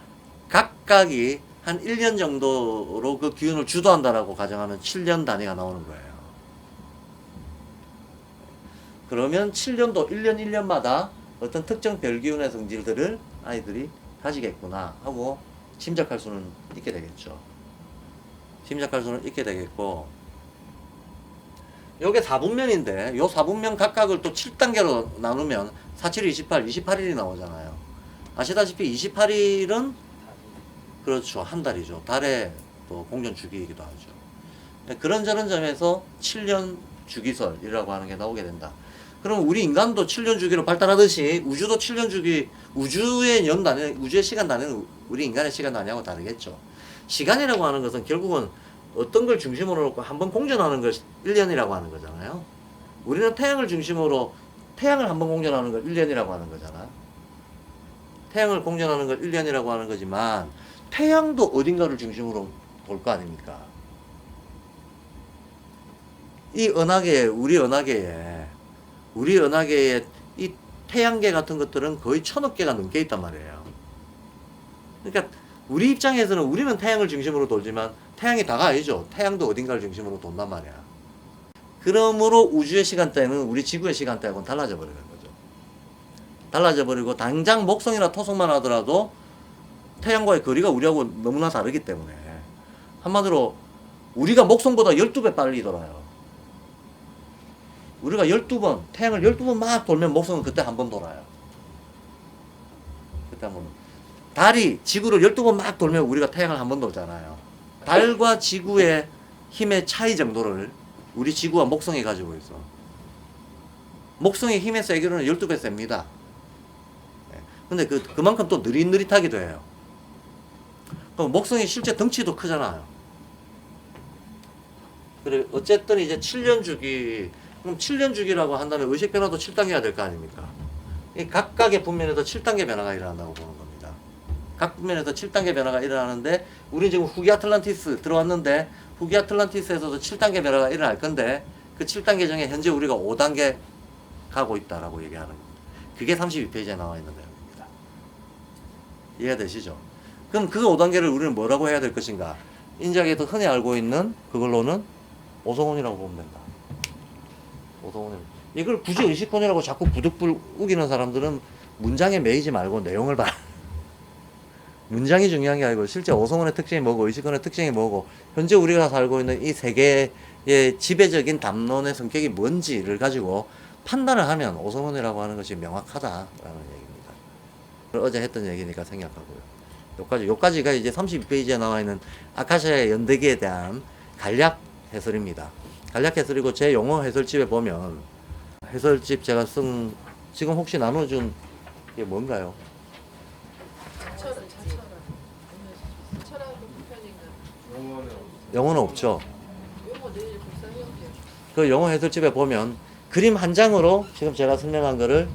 각각이 한 1년 정도로 그 기운을 주도한다라고 가정하면 7년 단위가 나오는 거예요. 그러면 7년도 1년 1년마다 어떤 특정 별기운의 성질들을 아이들이 가지겠구나 하고 짐작할 수는 있게 되겠죠. 짐작할 수는 있게 되겠고, 요게 4분면인데 요 4분면 각각을 또 7단계로 나누면 47, 28, 28일이 나오잖아요. 아시다시피 28일은 그렇죠. 한 달이죠. 달의 또 공전 주기이기도 하죠. 그런저런 점에서 7년 주기설이라고 하는 게 나오게 된다. 그럼 우리 인간도 7년 주기로 발달하듯이 우주도 7년 주기, 우주의 연 단위, 우주의 시간 단위는 우리 인간의 시간 단위하고 다르겠죠. 시간이라고 하는 것은 결국은 어떤 걸 중심으로 놓고 한번 공전하는 걸 1년이라고 하는 거잖아요. 우리는 태양을 중심으로 태양을 한번 공전하는 걸 1년이라고 하는 거잖아. 태양을 공전하는 걸 1년이라고 하는 거지만 태양도 어딘가를 중심으로 돌 거 아닙니까? 이 은하계에, 우리 은하계에 이 태양계 같은 것들은 거의 1000억 개가 넘게 있단 말이에요. 그러니까 우리 입장에서는 우리는 태양을 중심으로 돌지만 태양이 다가 아니죠. 태양도 어딘가를 중심으로 돈단 말이야. 그러므로 우주의 시간대는 우리 지구의 시간대하고는 달라져 버리는 거죠. 달라져 버리고 당장 목성이나 토성만 하더라도 태양과의 거리가 우리하고 너무나 다르기 때문에 한마디로 우리가 목성보다 12배 빨리 돌아요. 우리가 12번, 태양을 12번 막 돌면 목성은 그때 한 번 돌아요. 그때 한 번. 달이 지구를 12번 막 돌면 우리가 태양을 한 번 돌잖아요. 달과 지구의 힘의 차이 정도를 우리 지구와 목성이 가지고 있어. 목성의 힘의 세기로는 12배 셉니다. 근데 그만큼 또 느릿느릿하기도 해요. 그럼 목성이 실제 덩치도 크잖아요. 그래, 어쨌든 이제 7년 주기, 그럼 7년 주기라고 한다면 의식 변화도 7단계가 될 거 아닙니까? 이 각각의 분면에서 7단계 변화가 일어난다고 보는 겁니다. 각 분면에서 7단계 변화가 일어나는데, 우리 지금 후기 아틀란티스 들어왔는데, 후기 아틀란티스에서도 7단계 변화가 일어날 건데, 그 7단계 중에 현재 우리가 5단계 가고 있다라고 얘기하는 겁니다. 그게 32페이지에 나와 있는 내용입니다. 이해가 되시죠? 그럼 그 5단계를 우리는 뭐라고 해야 될 것인가? 인자계에서 흔히 알고 있는 그걸로는 오성원이라고 보면 된다. 오성원이. 이걸 굳이 의식혼이라고 자꾸 부득불 우기는 사람들은 문장에 매이지 말고 내용을 봐. 문장이 중요한 게 아니고 실제 오성원의 특징이 뭐고 의식혼의 특징이 뭐고 현재 우리가 살고 있는 이 세계의 지배적인 담론의 성격이 뭔지를 가지고 판단을 하면 오성원이라고 하는 것이 명확하다라는 얘기입니다. 어제 했던 얘기니까 생략하고요. 요까지가 이제 32페이지에 나와 있는 아카시아의 연대기에 대한 간략 해설입니다. 간략 해설이고 제 용어 해설집에 보면 해설집 제가 쓴 지금 혹시 나눠준 게 뭔가요? 영어는 없죠. 그 영어 해설집에 보면 그림 한 장으로 지금 제가 설명한 거를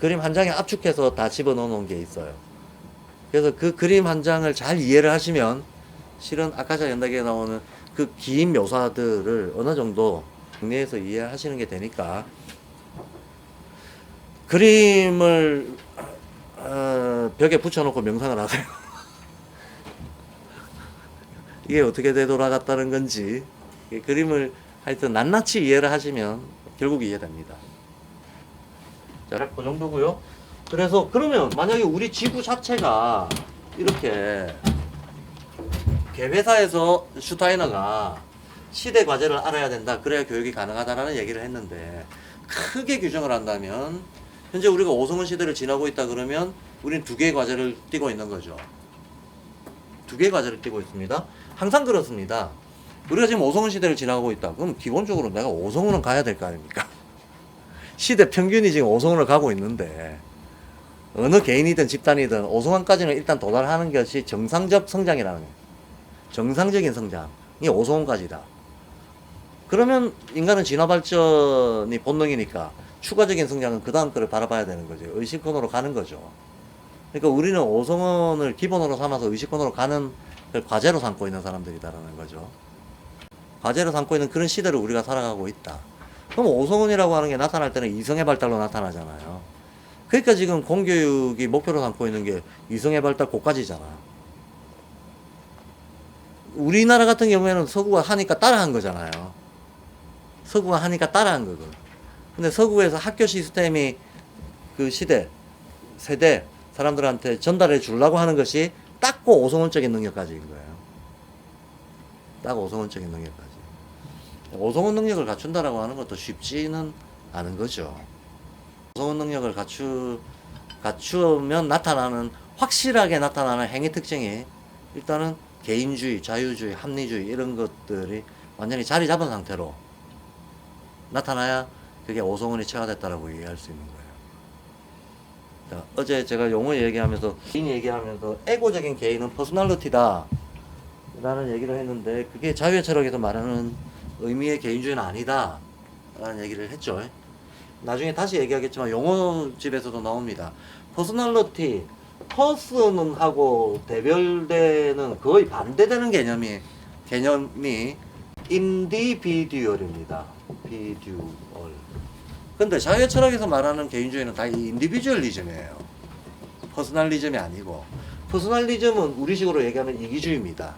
그림 한 장에 압축해서 다 집어넣어 놓은 게 있어요. 그래서 그 그림 한 장을 잘 이해를 하시면 실은 아카시아 연대기에 나오는 그 긴 묘사들을 어느 정도 정리해서 이해하시는 게 되니까 그림을 벽에 붙여놓고 명상을 하세요. 이게 어떻게 되돌아갔다는 건지 그림을 하여튼 낱낱이 이해를 하시면 결국 이해됩니다. 자, 그 정도고요. 그래서 그러면 만약에 우리 지구 자체가 이렇게 개회사에서 슈타이너가 시대 과제를 알아야 된다. 그래야 교육이 가능하다라는 얘기를 했는데 크게 규정을 한다면 현재 우리가 오성원 시대를 지나고 있다 그러면 우리는 두 개의 과제를 띄고 있는 거죠. 두 개의 과제를 띄고 있습니다. 항상 그렇습니다. 우리가 지금 오성원 시대를 지나고 있다. 그럼 기본적으로 내가 오성원은 가야 될 거 아닙니까? 시대 평균이 지금 오성원을 가고 있는데 어느 개인이든 집단이든 오성원까지는 일단 도달하는 것이 정상적 성장이라는 거예요. 정상적인 성장이 오성원까지다. 그러면 인간은 진화 발전이 본능이니까 추가적인 성장은 그 다음 거를 바라봐야 되는 거죠. 의식권으로 가는 거죠. 그러니까 우리는 오성원을 기본으로 삼아서 의식권으로 가는 걸 과제로 삼고 있는 사람들이다라는 거죠. 과제로 삼고 있는 그런 시대를 우리가 살아가고 있다. 그럼 오성원이라고 하는 게 나타날 때는 이성의 발달로 나타나잖아요. 그러니까 지금 공교육이 목표로 삼고 있는 게 이성의 발달 고까지잖아. 우리나라 같은 경우에는 서구가 하니까 따라한 거잖아요. 서구가 하니까 따라한 거고. 근데 서구에서 학교 시스템이 그 시대, 세대 사람들한테 전달해 주려고 하는 것이 딱 오성원적인 능력까지인 거예요. 딱 오성원적인 능력까지. 오성원 능력을 갖춘다라고 하는 것도 쉽지는 않은 거죠. 오성원 능력을 갖추면 나타나는, 확실하게 나타나는 행위 특징이 일단은 개인주의, 자유주의, 합리주의 이런 것들이 완전히 자리 잡은 상태로 나타나야 그게 오성원이 체화됐다라고 얘기할 수 있는 거예요. 자, 어제 제가 용어 얘기하면서 개인 얘기하면서 에고적인 개인은 퍼스널리티다 라는 얘기를 했는데 그게 자유의 철학에서 말하는 의미의 개인주의는 아니다 라는 얘기를 했죠. 나중에 다시 얘기하겠지만 용어집에서도 나옵니다. 퍼스널리티, 퍼스는하고 대별되는 거의 반대되는 개념이 인디비듀얼입니다. 비듀얼. 근데 자유의 철학에서 말하는 개인주의는 다 인디비주얼리즘이에요. 퍼스널리즘이 아니고, 퍼스널리즘은 우리식으로 얘기하면 이기주의입니다.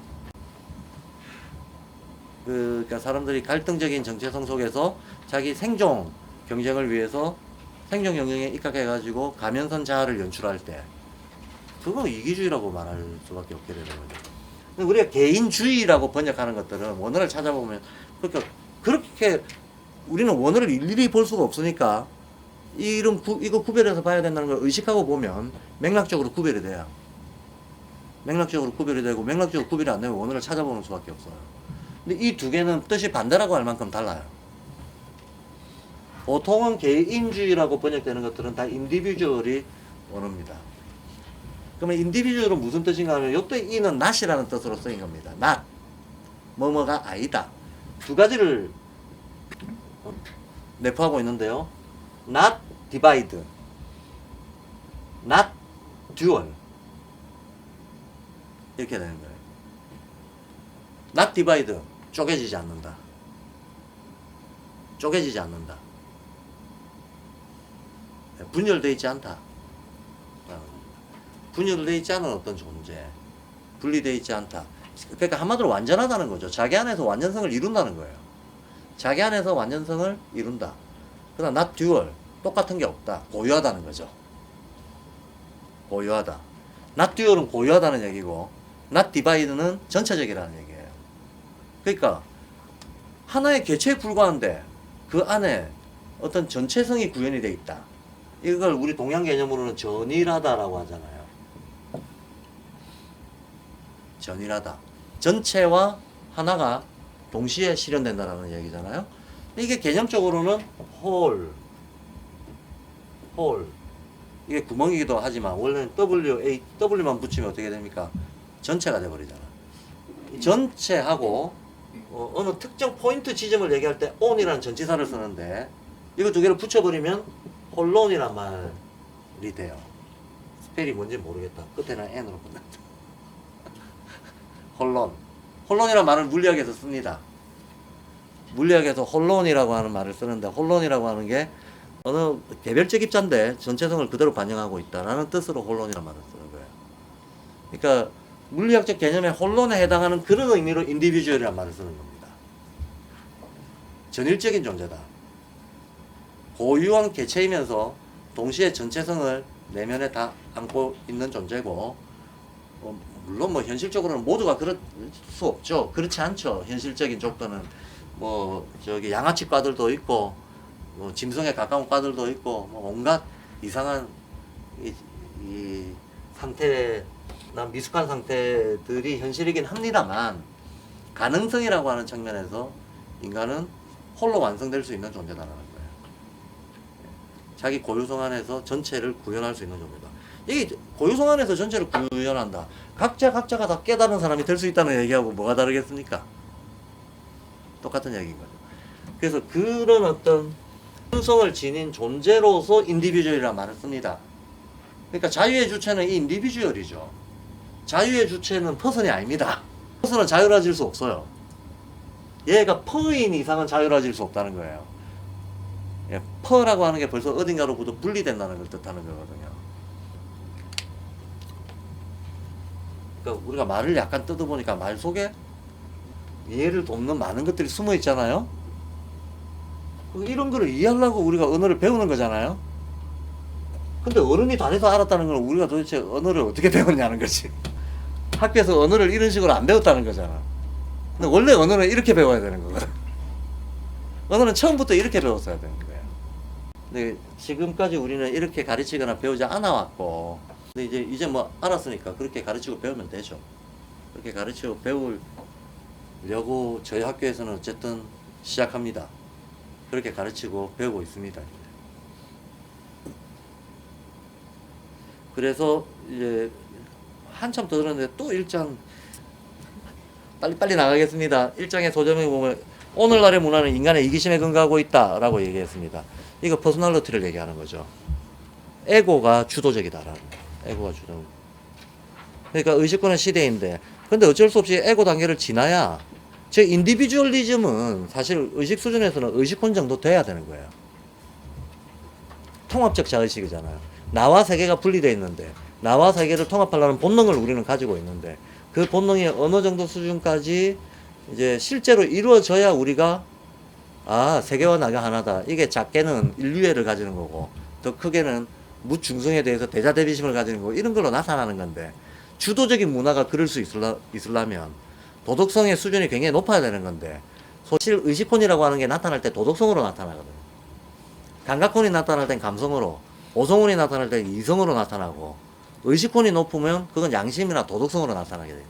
그러니까 사람들이 갈등적인 정체성 속에서 자기 생존 경쟁을 위해서 생존 경쟁에 입각해가지고 가면선 자아를 연출할 때, 그거 이기주의라고 말할 수밖에 없게 되는 거죠. 근데 우리가 개인주의라고 번역하는 것들은 원어를 찾아보면 그렇게 우리는 원어를 일일이 볼 수가 없으니까 이거 구별해서 봐야 된다는 걸 의식하고 보면 맥락적으로 구별이 돼요. 맥락적으로 구별이 되고 맥락적으로 구별이 안 되면 원어를 찾아보는 수밖에 없어요. 근데 이 두 개는 뜻이 반대라고 할 만큼 달라요. 보통은 개인주의라고 번역되는 것들은 다 인디비주얼이 원어입니다. 그러면 인디비주얼은 무슨 뜻인가 하면 요때 이는 not이라는 뜻으로 쓰인 겁니다. not. 뭐뭐가 아니다. 두 가지를 내포하고 있는데요. not divide. not dual. 이렇게 되는 거예요. not divide. 쪼개지지 않는다. 쪼개지지 않는다. 분열되어 있지 않다. 분열되어 있지 않은 어떤 존재. 분리되어 있지 않다. 그러니까 한마디로 완전하다는 거죠. 자기 안에서 완전성을 이룬다는 거예요. 자기 안에서 완전성을 이룬다. 그다음 not dual. 똑같은 게 없다. 고유하다는 거죠. 고유하다. not dual은 고유하다는 얘기고 not divide는 전체적이라는 얘기예요. 그러니까 하나의 개체에 불과한데 그 안에 어떤 전체성이 구현이 돼 있다. 이걸 우리 동양 개념으로는 전일하다라고 하잖아요. 전일하다. 전체와 하나가 동시에 실현된다라는 얘기잖아요. 이게 개념적으로는 홀. 이게 구멍이기도 하지만 원래는 W만 붙이면 어떻게 됩니까? 전체가 돼버리잖아. 전체하고 어느 특정 포인트 지점을 얘기할 때 on이라는 전치사를 쓰는데 이거 두 개를 붙여버리면 홀론이란 말이 돼요. 스펠이 뭔지 모르겠다. 끝에는 N으로 끝났다. 홀론이란 말을 물리학에서 씁니다. 물리학에서 홀론이라고 하는 말을 쓰는데 홀론이라고 하는 게 어느 개별적 입자인데 전체성을 그대로 반영하고 있다라는 뜻으로 홀론이라는 말을 쓰는 거예요. 그러니까 물리학적 개념의 홀론에 해당하는 그런 의미로 인디비주얼이라는 말을 쓰는 겁니다. 전일적인 존재다. 고유한 개체이면서 동시에 전체성을 내면에 다 안고 있는 존재고 물론 뭐 현실적으로는 모두가 그럴 수 없죠. 그렇지 않죠. 현실적인 조건은 뭐 저기 양아치 과들도 있고 뭐 짐승에 가까운 과들도 있고 뭐 온갖 이상한 이 상태나 미숙한 상태들이 현실이긴 합니다만 가능성이라고 하는 측면에서 인간은 홀로 완성될 수 있는 존재다라는 거예요. 자기 고유성 안에서 전체를 구현할 수 있는 존재다. 이게 고유성 안에서 전체를 구현한다. 각자가 다 깨달은 사람이 될 수 있다는 얘기하고 뭐가 다르겠습니까? 똑같은 얘기인 거죠. 그래서 그런 어떤 성을 지닌 존재로서 인디비주얼이라는 말을 씁니다. 그러니까 자유의 주체는 이 인디비주얼이죠. 자유의 주체는 퍼슨이 아닙니다. 퍼슨은 자유로워질 수 없어요. 얘가 퍼인 이상은 자유로워질 수 없다는 거예요. 예, 퍼라고 하는 게 벌써 어딘가로부터 분리된다는 걸 뜻하는 거거든요. 그러니까 우리가 말을 약간 뜯어보니까 말 속에 이해를 돕는 많은 것들이 숨어 있잖아요. 이런 거를 이해하려고 우리가 언어를 배우는 거잖아요. 근데 어른이 다 돼서 알았다는 건 우리가 도대체 언어를 어떻게 배웠냐는 거지. 학교에서 언어를 이런 식으로 안 배웠다는 거잖아. 근데 원래 언어는 이렇게 배워야 되는 거거든. 언어는 처음부터 이렇게 배웠어야 되는 거예요. 근데 지금까지 우리는 이렇게 가르치거나 배우지 않아 왔고, 근데 이제 뭐 알았으니까 그렇게 가르치고 배우면 되죠. 그렇게 가르치고 배우려고 저희 학교에서는 어쨌든 시작합니다. 그렇게 가르치고 배우고 있습니다. 그래서 이제 한참 더 들었는데 또 1장 빨리 나가겠습니다. 1장의 소점에 보면 오늘날의 문화는 인간의 이기심에 근거하고 있다라고 얘기했습니다. 이거 퍼스널리티를 얘기하는 거죠. 에고가 주도적이다라는. 에고가 주도. 그러니까 의식권은 시대인데, 근데 어쩔 수 없이 에고 단계를 지나야 저 인디비주얼리즘은 사실 의식 수준에서는 의식권 정도 돼야 되는 거예요. 통합적 자의식이잖아요. 나와 세계가 분리되어 있는데 나와 세계를 통합하려는 본능을 우리는 가지고 있는데 그 본능이 어느 정도 수준까지 이제 실제로 이루어져야 우리가 세계와 나가 하나다. 이게 작게는 인류애를 가지는 거고 더 크게는 무중성에 대해서 대자대비심을 가지는 거고 이런 걸로 나타나는 건데 주도적인 문화가 그럴 수 있으려면 도덕성의 수준이 굉장히 높아야 되는 건데, 사실 의식혼이라고 하는 게 나타날 때 도덕성으로 나타나거든요. 감각혼이 나타날 땐 감성으로, 오성혼이 나타날 때 이성으로 나타나고, 의식혼이 높으면 그건 양심이나 도덕성으로 나타나게 돼요.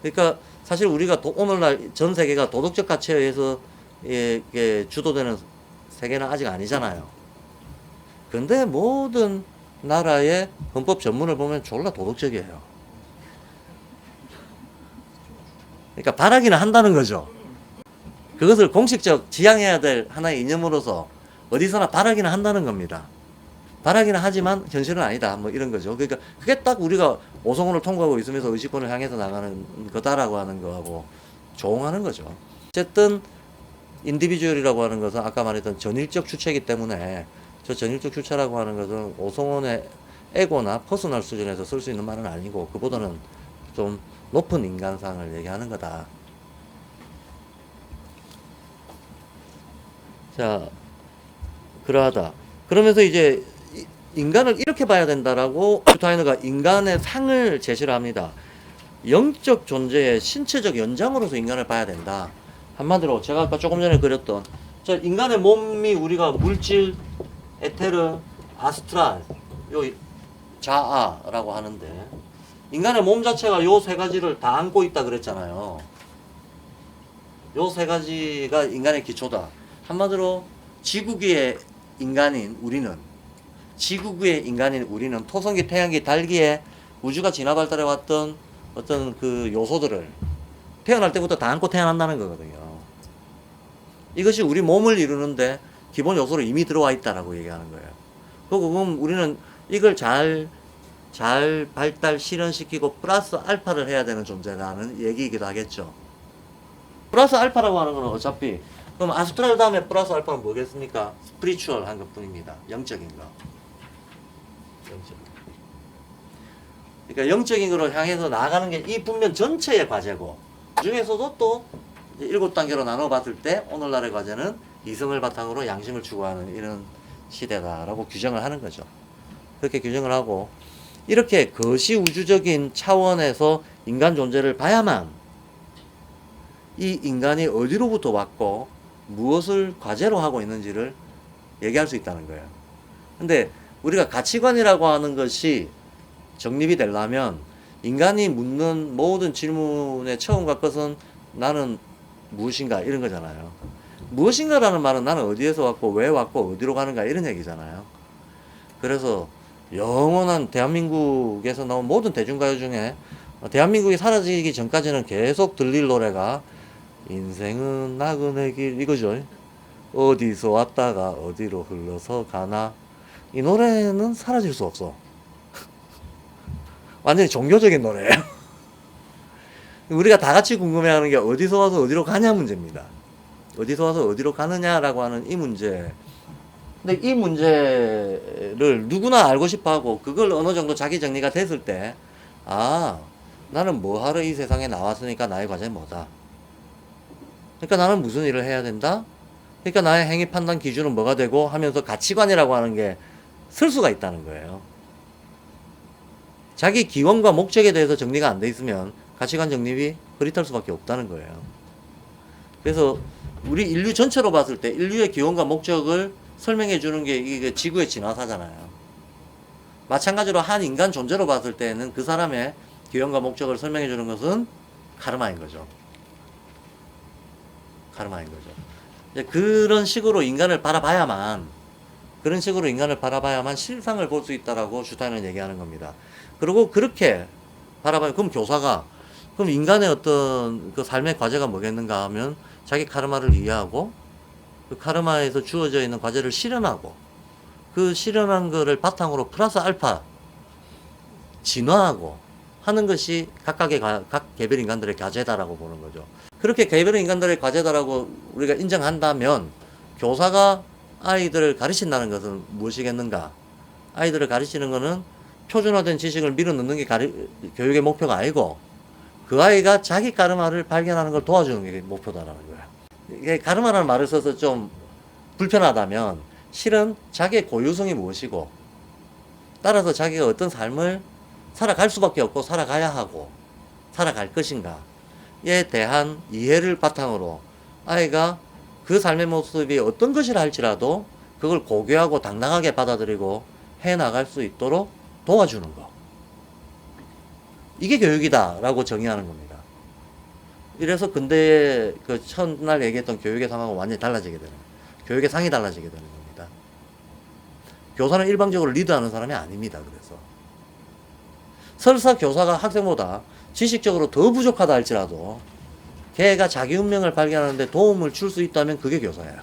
그러니까 사실 우리가 오늘날 전 세계가 도덕적 가치에 의해서 주도되는 세계는 아직 아니잖아요. 근데 모든 나라의 헌법 전문을 보면 졸라 도덕적이에요. 그러니까 바라기는 한다는 거죠. 그것을 공식적 지향해야 될 하나의 이념으로서 어디서나 바라기는 한다는 겁니다. 바라기는 하지만 현실은 아니다. 뭐 이런 거죠. 그러니까 그게 딱 우리가 오성원을 통과하고 있으면서 의식권을 향해서 나가는 거다라고 하는 거하고 조응하는 거죠. 어쨌든 인디비주얼이라고 하는 것은 아까 말했던 전일적 주체이기 때문에 저 전일적 주체라고 하는 것은 오성원의 에고나 퍼스널 수준에서 쓸 수 있는 말은 아니고 그보다는 좀 높은 인간상을 얘기하는 거다. 자, 그러하다. 그러면서 이제 인간을 이렇게 봐야 된다라고 슈타이너가 인간의 상을 제시를 합니다. 영적 존재의 신체적 연장으로서 인간을 봐야 된다. 한마디로 제가 아까 조금 전에 그렸던 저 인간의 몸이 우리가 물질, 에테르, 아스트랄, 요 자아라고 하는데 인간의 몸 자체가 요 세 가지를 다 안고 있다 그랬잖아요. 요 세 가지가 인간의 기초다. 한마디로 지구기의 인간인 우리는 지구구의 인간인 우리는 토성기, 태양기, 달기에 우주가 진화 발달해 왔던 어떤 그 요소들을 태어날 때부터 다 안고 태어난다는 거거든요. 이것이 우리 몸을 이루는데 기본 요소로 이미 들어와 있다라고 얘기하는 거예요. 그럼 우리는 이걸 잘 발달 실현시키고 플러스 알파를 해야 되는 존재라는 얘기이기도 하겠죠. 플러스 알파라고 하는 건 어차피 그럼 아스트랄 다음에 플러스 알파는 뭐겠습니까? 스피리추얼 한 것뿐입니다. 영적인 거. 그러니까 영적인 거를 향해서 나아가는 게 이 분면 전체의 과제고 그 중에서도 또 7단계로 나눠 봤을 때 오늘날의 과제는 이성을 바탕으로 양심을 추구하는 이런 시대다라고 규정을 하는 거죠. 그렇게 규정을 하고 이렇게 거시 우주적인 차원에서 인간 존재를 봐야만 이 인간이 어디로부터 왔고 무엇을 과제로 하고 있는지를 얘기할 수 있다는 거예요. 근데 우리가 가치관이라고 하는 것이 정립이 되려면 인간이 묻는 모든 질문의 처음과 끝은 나는 무엇인가 이런 거잖아요. 무엇인가라는 말은 나는 어디에서 왔고 왜 왔고 어디로 가는가 이런 얘기잖아요. 그래서 영원한 대한민국에서 나온 모든 대중가요 중에 대한민국이 사라지기 전까지는 계속 들릴 노래가 인생은 나그네 길 이거죠. 어디서 왔다가 어디로 흘러서 가나. 이 노래는 사라질 수 없어. 완전히 종교적인 노래예요. 우리가 다 같이 궁금해하는 게 어디서 와서 어디로 가냐 문제입니다. 어디서 와서 어디로 가느냐라고 하는 이 문제. 근데 이 문제를 누구나 알고 싶어하고 그걸 어느 정도 자기 정리가 됐을 때 아, 나는 뭐하러 이 세상에 나왔으니까 나의 과제는 뭐다. 그러니까 나는 무슨 일을 해야 된다? 그러니까 나의 행위 판단 기준은 뭐가 되고 하면서 가치관이라고 하는 게 쓸 수가 있다는 거예요. 자기 기원과 목적에 대해서 정리가 안 돼 있으면 가치관 정립이 흐릿할 수밖에 없다는 거예요. 그래서 우리 인류 전체로 봤을 때 인류의 기원과 목적을 설명해 주는 게 이게 지구의 진화사잖아요. 마찬가지로 한 인간 존재로 봤을 때는 그 사람의 기원과 목적을 설명해 주는 것은 카르마인 거죠. 카르마인 거죠. 이제 그런 식으로 인간을 바라봐야만 실상을 볼 수 있다라고 슈타인은 얘기하는 겁니다. 그리고 그렇게 바라봐요. 그럼 교사가 그럼 인간의 어떤 그 삶의 과제가 뭐겠는가 하면 자기 카르마를 이해하고 그 카르마에서 주어져 있는 과제를 실현하고 그 실현한 거를 바탕으로 플러스 알파 진화하고 하는 것이 각 개별 인간들의 과제다라고 보는 거죠. 그렇게 개별 인간들의 과제다라고 우리가 인정한다면 교사가 아이들을 가르친다는 것은 무엇이겠는가? 아이들을 가르치는 것은 표준화된 지식을 밀어넣는 게 교육의 목표가 아니고 그 아이가 자기 카르마를 발견하는 걸 도와주는 게 목표다라는 거야. 이게 카르마라는 말을 써서 좀 불편하다면 실은 자기의 고유성이 무엇이고 따라서 자기가 어떤 삶을 살아갈 수밖에 없고 살아가야 하고 살아갈 것인가에 대한 이해를 바탕으로 아이가 그 삶의 모습이 어떤 것이라 할지라도 그걸 고귀하고 당당하게 받아들이고 해나갈 수 있도록 도와주는 거. 이게 교육이다라고 정의하는 겁니다. 이래서 근대의 그 첫날 얘기했던 교육의 상황은 완전히 달라지게 되는 거예요. 교육의 상이 달라지게 되는 겁니다. 교사는 일방적으로 리드하는 사람이 아닙니다. 그래서 설사 교사가 학생보다 지식적으로 더 부족하다 할지라도 걔가 자기 운명을 발견하는데 도움을 줄 수 있다면 그게 교사야.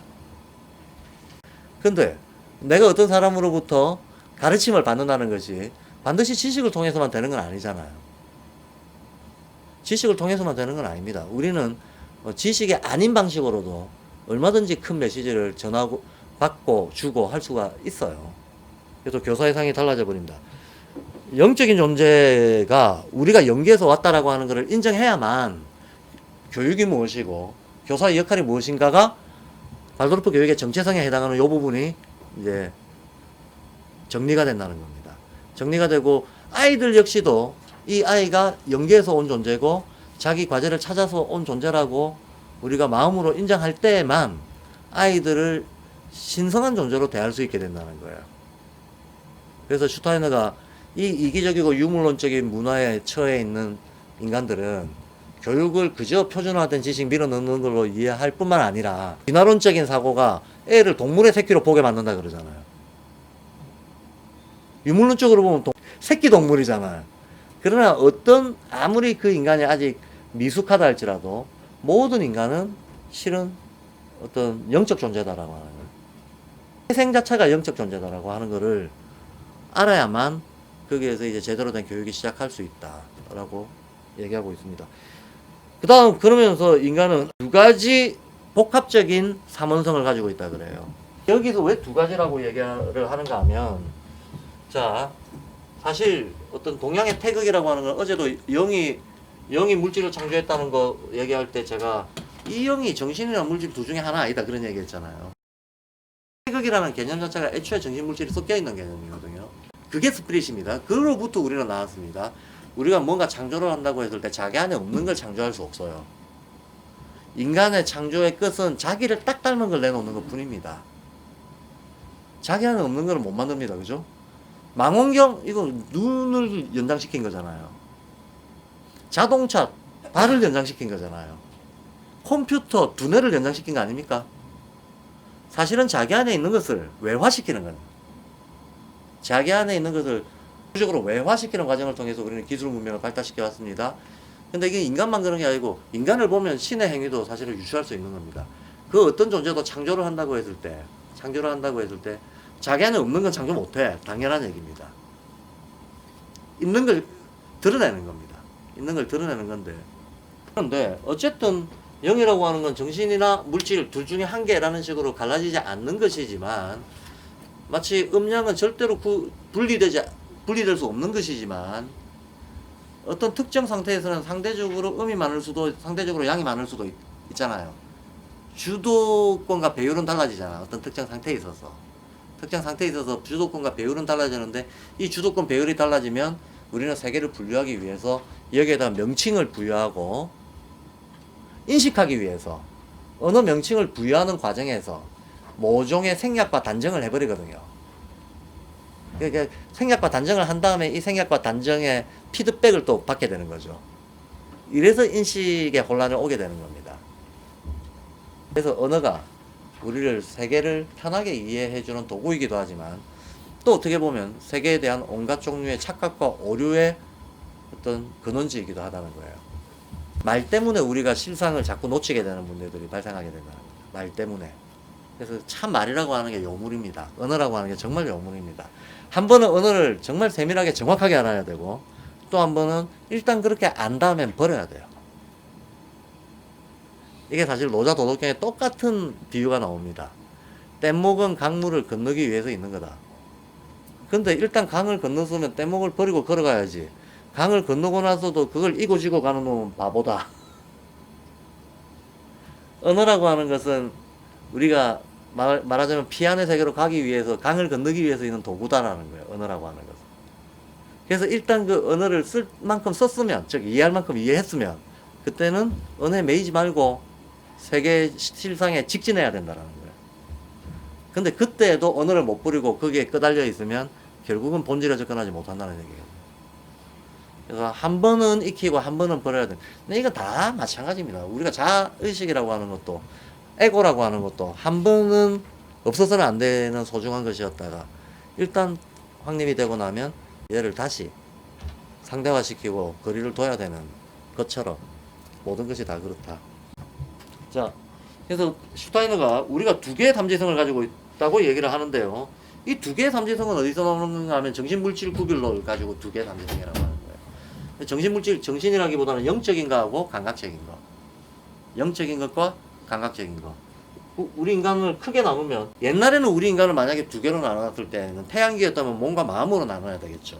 근데 내가 어떤 사람으로부터 가르침을 받는다는 것이 반드시 지식을 통해서만 되는 건 아니잖아요. 지식을 통해서만 되는 건 아닙니다. 우리는 지식이 아닌 방식으로도 얼마든지 큰 메시지를 전하고 받고 주고 할 수가 있어요. 그래서 교사의 상이 달라져 버립니다. 영적인 존재가 우리가 영계에서 왔다라고 하는 것을 인정해야만 교육이 무엇이고 교사의 역할이 무엇인가가 발도르프 교육의 정체성에 해당하는 이 부분이 이제 정리가 된다는 겁니다. 정리가 되고 아이들 역시도 이 아이가 영계에서 온 존재고 자기 과제를 찾아서 온 존재라고 우리가 마음으로 인정할 때에만 아이들을 신성한 존재로 대할 수 있게 된다는 거예요. 그래서 슈타이너가 이 이기적이고 유물론적인 문화에 처해 있는 인간들은 교육을 그저 표준화된 지식 밀어넣는 걸로 이해할 뿐만 아니라 진화론적인 사고가 애를 동물의 새끼로 보게 만든다 그러잖아요. 유물론적으로 보면 새끼 동물이잖아요. 그러나 아무리 그 인간이 아직 미숙하다 할지라도 모든 인간은 실은 어떤 영적 존재다라고 하는 거예요. 태생 자체가 영적 존재다라고 하는 거를 알아야만 거기에서 이제 제대로 된 교육이 시작할 수 있다라고 얘기하고 있습니다. 그 다음 그러면서 인간은 두 가지 복합적인 삼원성을 가지고 있다 그래요. 여기서 왜 두 가지라고 얘기를 하는가 하면 자 사실 어떤 동양의 태극이라고 하는 건 어제도 영이 물질을 창조했다는 거 얘기할 때 제가 이 영이 정신이나 물질 두 중에 하나 아니다 그런 얘기 했잖아요. 태극이라는 개념 자체가 애초에 정신 물질이 섞여 있는 개념이거든요. 그게 스피릿입니다. 그로부터 우리는 나왔습니다. 우리가 뭔가 창조를 한다고 했을 때 자기 안에 없는 걸 창조할 수 없어요. 인간의 창조의 끝은 자기를 딱 닮은 걸 내놓는 것 뿐입니다. 자기 안에 없는 걸 못 만듭니다. 그죠? 망원경 이거 눈을 연장시킨 거잖아요. 자동차 발을 연장시킨 거잖아요. 컴퓨터 두뇌를 연장시킨 거 아닙니까? 사실은 자기 안에 있는 것을 외화시키는 거예요. 자기 안에 있는 것을 구조적으로 외화시키는 과정을 통해서 우리는 기술 문명을 발달시켜 왔습니다. 근데 이게 인간만 그런 게 아니고 인간을 보면 신의 행위도 사실은 유추할 수 있는 겁니다. 그 어떤 존재도 창조를 한다고 했을 때 자기 안에 없는 건 창조 못해. 당연한 얘기입니다. 있는 걸 드러내는 겁니다. 있는 걸 드러내는 건데. 그런데 어쨌든 영이라고 하는 건 정신이나 물질 둘 중에 한 개라는 식으로 갈라지지 않는 것이지만 마치 음양은 절대로 분리될 수 없는 것이지만 어떤 특정 상태에서는 상대적으로 음이 많을 수도 상대적으로 양이 많을 수도 있잖아요. 주도권과 배율은 달라지잖아. 어떤 특정 상태에 있어서 주도권과 배율은 달라지는데 이 주도권 배율이 달라지면 우리는 세계를 분류하기 위해서 여기에다 명칭을 부여하고 인식하기 위해서 어느 명칭을 부여하는 과정에서 모종의 생략과 단정을 해버리거든요. 그러니까 생략과 단정을 한 다음에 이 생략과 단정의 피드백을 또 받게 되는 거죠. 이래서 인식의 혼란이 오게 되는 겁니다. 그래서 언어가 우리를 세계를 편하게 이해해주는 도구이기도 하지만 또 어떻게 보면 세계에 대한 온갖 종류의 착각과 오류의 어떤 근원지이기도 하다는 거예요. 말 때문에 우리가 실상을 자꾸 놓치게 되는 문제들이 발생하게 된다는 거예요. 말 때문에. 그래서 참 말이라고 하는 게 요물입니다. 언어라고 하는 게 정말 요물입니다. 한 번은 언어를 정말 세밀하게 정확하게 알아야 되고 또 한 번은 일단 그렇게 안 다음엔 버려야 돼요. 이게 사실 노자 도덕경에 똑같은 비유가 나옵니다. 뗏목은 강물을 건너기 위해서 있는 거다. 근데 일단 강을 건넜으면 뗏목을 버리고 걸어가야지. 강을 건너고 나서도 그걸 이고지고 가는 놈은 바보다. 언어라고 하는 것은 우리가 말하자면 피안의 세계로 가기 위해서 강을 건너기 위해서 있는 도구다라는 거예요. 언어라고 하는 것은. 그래서 일단 그 언어를 쓸 만큼 썼으면, 즉 이해할 만큼 이해했으면 그때는 언어에 매이지 말고 세계 실상에 직진해야 된다라는 거예요. 근데 그때도 언어를 못 부리고 거기에 끄달려 있으면 결국은 본질에 접근하지 못한다는 얘기예요. 그래서 한 번은 익히고 한 번은 버려야 돼. 근데 이거 다 마찬가지입니다. 우리가 자의식이라고 하는 것도 에고라고 하는 것도 한 번은 없어서는 안 되는 소중한 것이었다가 일단 확립이 되고 나면 얘를 다시 상대화시키고 거리를 둬야 되는 것처럼 모든 것이 다 그렇다. 자, 그래서 슈타이너가 우리가 두 개의 담지성을 가지고 있다고 얘기를 하는데요. 이 두 개의 담지성은 어디서 나오는가 하면 정신물질 구별론을 가지고 두 개의 담지성이라고 하는 거예요. 정신물질, 정신이라기보다는 영적인 거하고 감각적인 거. 영적인 것과 감각적인 거. 우리 인간을 크게 나누면 옛날에는 우리 인간을 만약에 두 개로 나눴을 때는 태양계였다면 몸과 마음으로 나눠야 되겠죠.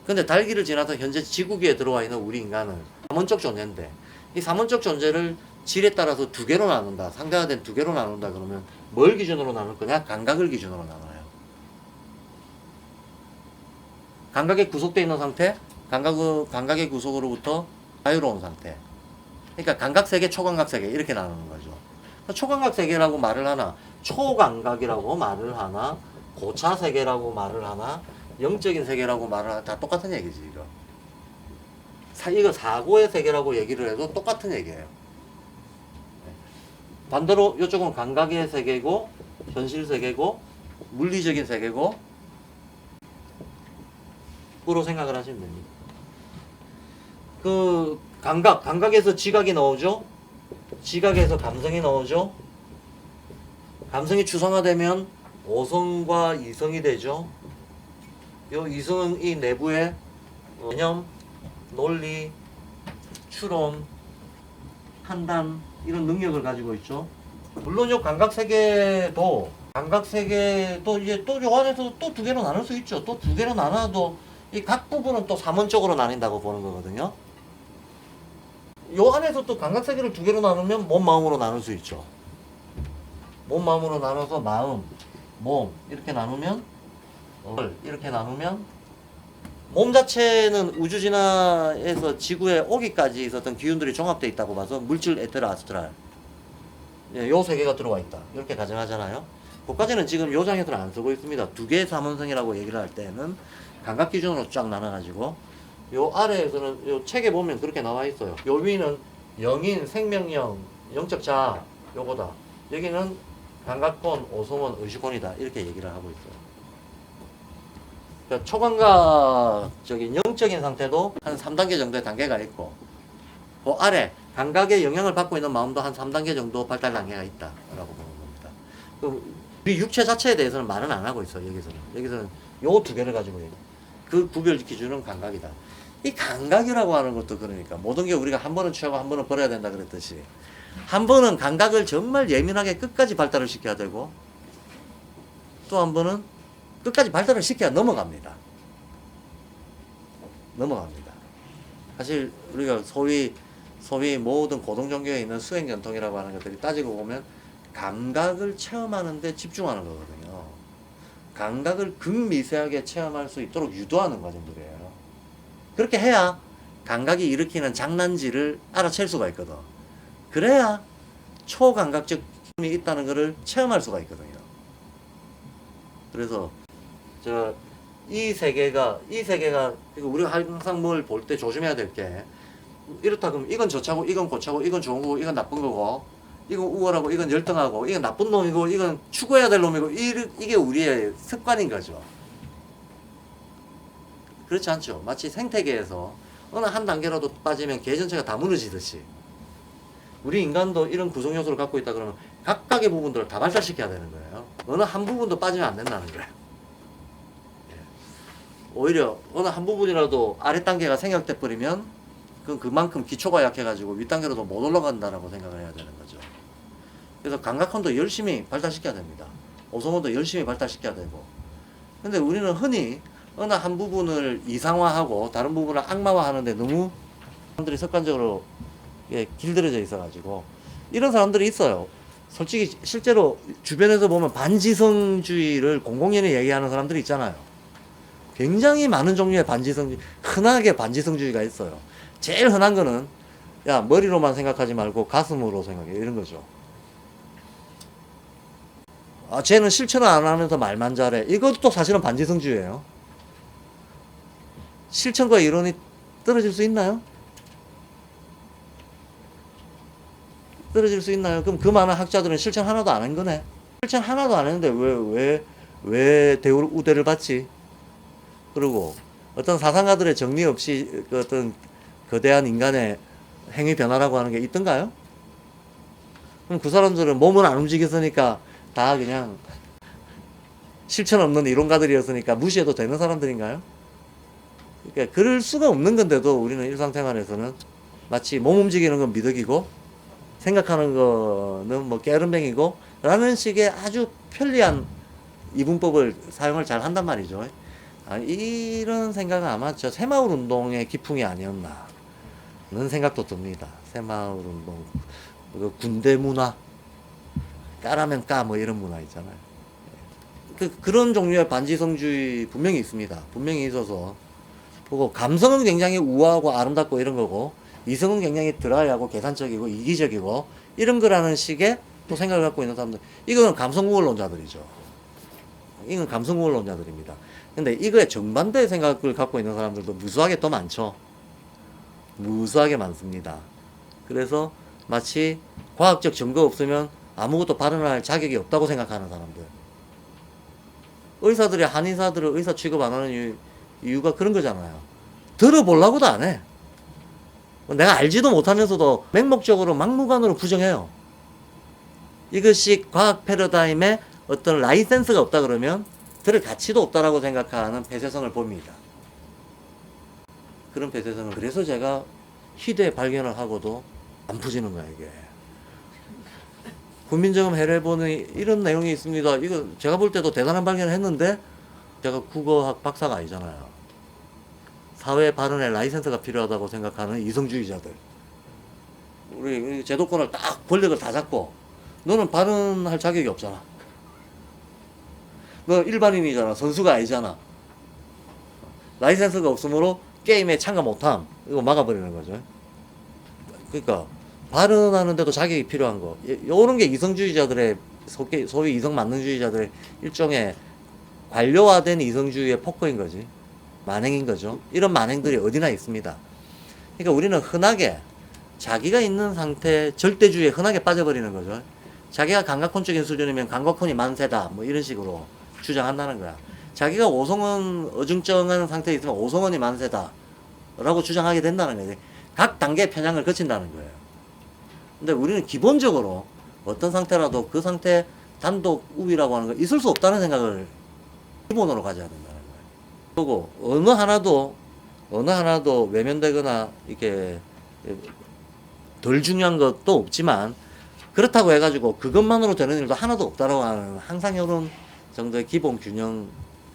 근데 달기를 지나서 현재 지구기에 들어와 있는 우리 인간은 삼원적 존재인데 이 삼원적 존재를 질에 따라서 두 개로 나눈다. 상대화된 두 개로 나눈다 그러면 뭘 기준으로 나눌 거냐? 감각을 기준으로 나눠요. 감각에 구속되어 있는 상태, 감각의 구속으로부터 자유로운 상태. 그러니까 감각세계, 초감각세계 이렇게 나누는 거죠. 초감각세계라고 말을 하나, 초감각이라고 말을 하나, 고차세계라고 말을 하나, 영적인 세계라고 말을 하나, 다 똑같은 얘기지, 이거. 이거 사고의 세계라고 얘기를 해도 똑같은 얘기예요. 반대로 이쪽은 감각의 세계고, 현실 세계고, 물리적인 세계고, 으로 생각을 하시면 됩니다. 그, 감각에서 지각이 나오죠? 지각에서 감성이 나오죠? 감성이 추상화되면 오성과 이성이 되죠? 요 이성은 이 내부에 개념, 논리, 추론, 판단 이런 능력을 가지고 있죠. 물론 요 감각세계도 이제 또 요 안에서도 또 두 개로 나눌 수 있죠. 또 두 개로 나눠도 이 각 부분은 또 삼원적으로 나뉜다고 보는 거거든요. 요 안에서 또 감각세계를 두 개로 나누면 몸, 마음으로 나눌 수 있죠. 몸, 마음으로 나눠서 마음, 몸 이렇게 나누면 이렇게 나누면 몸 자체는 우주진화에서 지구에 오기까지 있었던 기운들이 종합되어 있다고 봐서 물질, 에테르, 아스트랄 요 세 개가 들어와 있다 이렇게 가정하잖아요. 그까지는 지금 요 장에서는 안 쓰고 있습니다. 두 개의 삼원성이라고 얘기를 할 때는 감각 기준으로 쫙 나눠가지고 요 아래에서는 요 책에 보면 그렇게 나와 있어요. 요 위는 영인, 생명력, 영적 자아 요거다. 여기는 감각권, 오성원, 의식권이다. 이렇게 얘기를 하고 있어요. 그러니까 초감각적인 영적인 상태도 한 3단계 정도의 단계가 있고 그 아래 감각의 영향을 받고 있는 마음도 한 3단계 정도 발달 단계가 있다라고 보는 겁니다. 우리 육체 자체에 대해서는 말은 안 하고 있어요. 여기서는 요 두 개를 가지고 있어요. 그 구별 기준은 감각이다. 이 감각이라고 하는 것도 그러니까 모든 게 우리가 한 번은 취하고 한 번은 버려야 된다 그랬듯이 한 번은 감각을 정말 예민하게 끝까지 발달을 시켜야 되고 또 한 번은 끝까지 발달을 시켜야 넘어갑니다. 사실 우리가 소위 모든 고등 종교에 있는 수행 전통이라고 하는 것들이 따지고 보면 감각을 체험하는 데 집중하는 거거든요. 감각을 극미세하게 체험할 수 있도록 유도하는 과정들이에요. 그렇게 해야 감각이 일으키는 장난질을 알아챌 수가 있거든. 그래야 초감각적 힘이 있다는 것을 체험할 수가 있거든요. 그래서 이 세계가 우리가 항상 뭘 볼 때 조심해야 될 게 이렇다 그러면 이건 저차고 이건 고차고 이건 좋은 거고 이건 나쁜 거고 이건 우월하고 이건 열등하고 이건 나쁜 놈이고 이건 추구해야 될 놈이고 이게 우리의 습관인 거죠. 그렇지 않죠. 마치 생태계에서 어느 한 단계라도 빠지면 개 전체가 다 무너지듯이 우리 인간도 이런 구성 요소를 갖고 있다 그러면 각각의 부분들을 다 발달시켜야 되는 거예요. 어느 한 부분도 빠지면 안 된다는 거예요. 오히려 어느 한 부분이라도 아래 단계가 생략돼 버리면 그만큼 기초가 약해가지고 윗 단계로도 못 올라간다라고 생각을 해야 되는 거죠. 그래서 감각권도 열심히 발달시켜야 됩니다. 오성원도 열심히 발달시켜야 되고. 근데 우리는 흔히 어느 한 부분을 이상화하고 다른 부분을 악마화하는데 너무 사람들이 습관적으로 길들여져 있어가지고 이런 사람들이 있어요. 솔직히 실제로 주변에서 보면 반지성주의를 공공연히 얘기하는 사람들이 있잖아요. 굉장히 많은 종류의 반지성주의, 흔하게 반지성주의가 있어요. 제일 흔한 거는 야 머리로만 생각하지 말고 가슴으로 생각해 이런 거죠. 아 쟤는 실천을 안 하면서 말만 잘해. 이것도 사실은 반지성주의예요. 실천과 이론이 떨어질 수 있나요? 떨어질 수 있나요? 그럼 그 많은 학자들은 실천 하나도 안 한 거네. 실천 하나도 안 했는데 왜 대우 우대를 받지? 그리고 어떤 사상가들의 정리 없이 그 어떤 거대한 인간의 행위 변화라고 하는 게 있던가요? 그럼 그 사람들은 몸은 안 움직였으니까 다 그냥 실천 없는 이론가들이었으니까 무시해도 되는 사람들인가요? 그러니까 그럴 수가 없는 건데도 우리는 일상생활에서는 마치 몸 움직이는 건 미덕이고 생각하는 거는 뭐 깨름뱅이고 라는 식의 아주 편리한 이분법을 사용을 잘 한단 말이죠. 이런 생각은 아마 저 새마을 운동의 기풍이 아니었나 는 생각도 듭니다. 새마을 운동, 그 군대 문화, 까라면 까 뭐 이런 문화 있잖아요. 그런 종류의 반지성주의 분명히 있습니다. 분명히 있어서 보고 감성은 굉장히 우아하고 아름답고 이런 거고 이성은 굉장히 드라이하고 계산적이고 이기적이고 이런 거라는 식의 또 생각을 갖고 있는 사람들, 이거는 감성우월론자들이죠. 이건 감성우월론자들입니다. 근데 이거에 정반대의 생각을 갖고 있는 사람들도 무수하게 또 많죠. 무수하게 많습니다. 그래서 마치 과학적 증거 없으면 아무것도 발언할 자격이 없다고 생각하는 사람들. 의사들이 한의사들을 의사 취급 안 하는 이유가 그런 거잖아요. 들어보려고도 안 해. 내가 알지도 못하면서도 맹목적으로 막무가내로 부정해요. 이것이 과학 패러다임에 어떤 라이센스가 없다 그러면 들을 가치도 없다라고 생각하는 폐쇄성을 봅니다. 그런 폐쇄성을, 그래서 제가 희대 발견을 하고도 안 푸지는 거야 이게. 국민정음 해례본의 이런 내용이 있습니다. 이거 제가 볼 때도 대단한 발견을 했는데 제가 국어학 박사가 아니잖아요. 사회 발언에 라이센스가 필요하다고 생각하는 이성주의자들, 우리 제도권을 딱 권력을 다 잡고 너는 발언할 자격이 없잖아. 너 일반인이잖아. 선수가 아니잖아. 라이센스가 없으므로 게임에 참가 못함. 이거 막아버리는 거죠. 그러니까 발언하는데도 자격이 필요한 거. 요런 게 이성주의자들의 소위 이성 만능주의자들의 일종의 관료화된 이성주의의 폭거인 거지. 만행인 거죠. 이런 만행들이 어디나 있습니다. 그러니까 우리는 흔하게 자기가 있는 상태 절대주의에 흔하게 빠져버리는 거죠. 자기가 감각혼적인 수준이면 감각혼이 만세다 뭐 이런 식으로 주장한다는 거야. 자기가 오성원 어중쩡한 상태에 있으면 오성원이 만세다 라고 주장하게 된다는 거예요. 각 단계의 편향을 거친다는 거예요. 근데 우리는 기본적으로 어떤 상태라도 그 상태 단독 우위라고 하는 거 있을 수 없다는 생각을 기본으로 가져야 된다는 거예요. 그리고 어느 하나도 외면되거나 이렇게 덜 중요한 것도 없지만 그렇다고 해가지고 그것만으로 되는 일도 하나도 없다라고 하는 항상 이런 정도의 기본 균형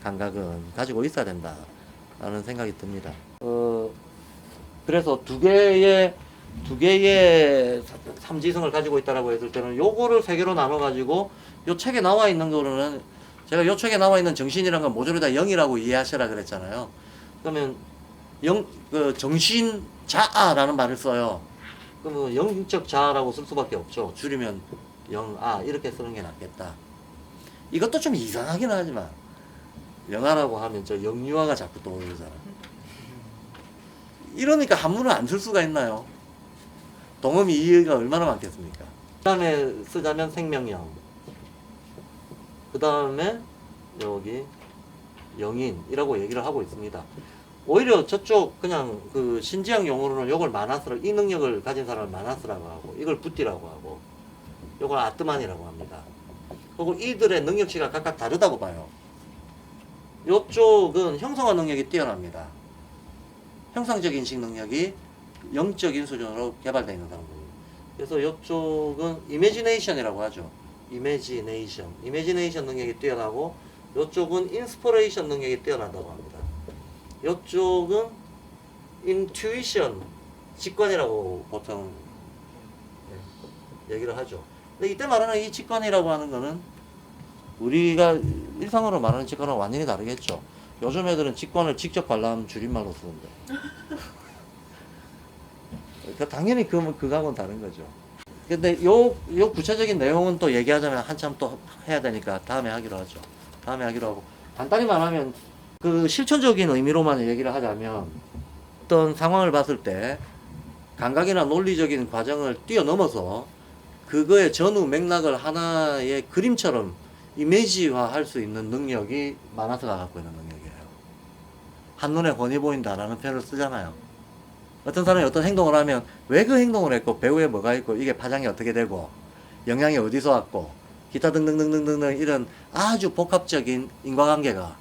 감각은 가지고 있어야 된다라는 생각이 듭니다. 그래서 두 개의 삼지성을 가지고 있다라고 했을 때는 요거를 세 개로 나눠 가지고 요 책에 나와 있는 거는 제가 요 책에 나와 있는 정신이란 건 모조리 다 영이라고 이해하시라 그랬잖아요. 그러면 정신 자아라는 말을 써요. 그러면 영적 자아라고 쓸 수밖에 없죠. 줄이면 영아 이렇게 쓰는 게 낫겠다. 이것도 좀 이상하긴 하지만 영아라고 하면 저 영유아가 자꾸 떠오르잖아. 이러니까 한문을 안 쓸 수가 있나요? 동음이 이해가 얼마나 많겠습니까? 그 다음에 쓰자면 생명영, 그 다음에 여기 영인이라고 얘기를 하고 있습니다. 오히려 저쪽 그냥 그 신지학 용어로는 요걸 마나스라, 이 능력을 가진 사람을 마나스라고 하고 이걸 부띠라고 하고 요걸 아트만이라고 합니다. 그리고 이들의 능력치가 각각 다르다고 봐요. 요쪽은 형성화 능력이 뛰어납니다. 형상적 인식 능력이 영적인 수준으로 개발되어 있는 사람들이에요. 그래서 요쪽은 이미지네이션이라고 하죠. 이미지네이션 능력이 뛰어나고 요쪽은 인스퍼레이션 능력이 뛰어난다고 합니다. 요쪽은 인투이션, 직관이라고 보통 얘기를 하죠. 근데 이때 말하는 이 직관이라고 하는 거는 우리가 일상으로 말하는 직관은 완전히 다르겠죠. 요즘 애들은 직관을 직접 관람 줄임말로 쓰는데. 그러니까 당연히 그거하고는 다른 거죠. 근데 요 구체적인 내용은 또 얘기하자면 한참 또 해야 되니까 다음에 하기로 하죠. 다음에 하기로 하고. 간단히 말하면 그 실천적인 의미로만 얘기를 하자면 어떤 상황을 봤을 때 감각이나 논리적인 과정을 뛰어넘어서 그거의 전후 맥락을 하나의 그림처럼 이미지화 할 수 있는 능력이 만화서가 갖고 있는 능력이에요. 한눈에 훤히 보인다라는 표현을 쓰잖아요. 어떤 사람이 어떤 행동을 하면 왜 그 행동을 했고 배후에 뭐가 있고 이게 파장이 어떻게 되고 영향이 어디서 왔고 기타 등등등등등 이런 아주 복합적인 인과관계가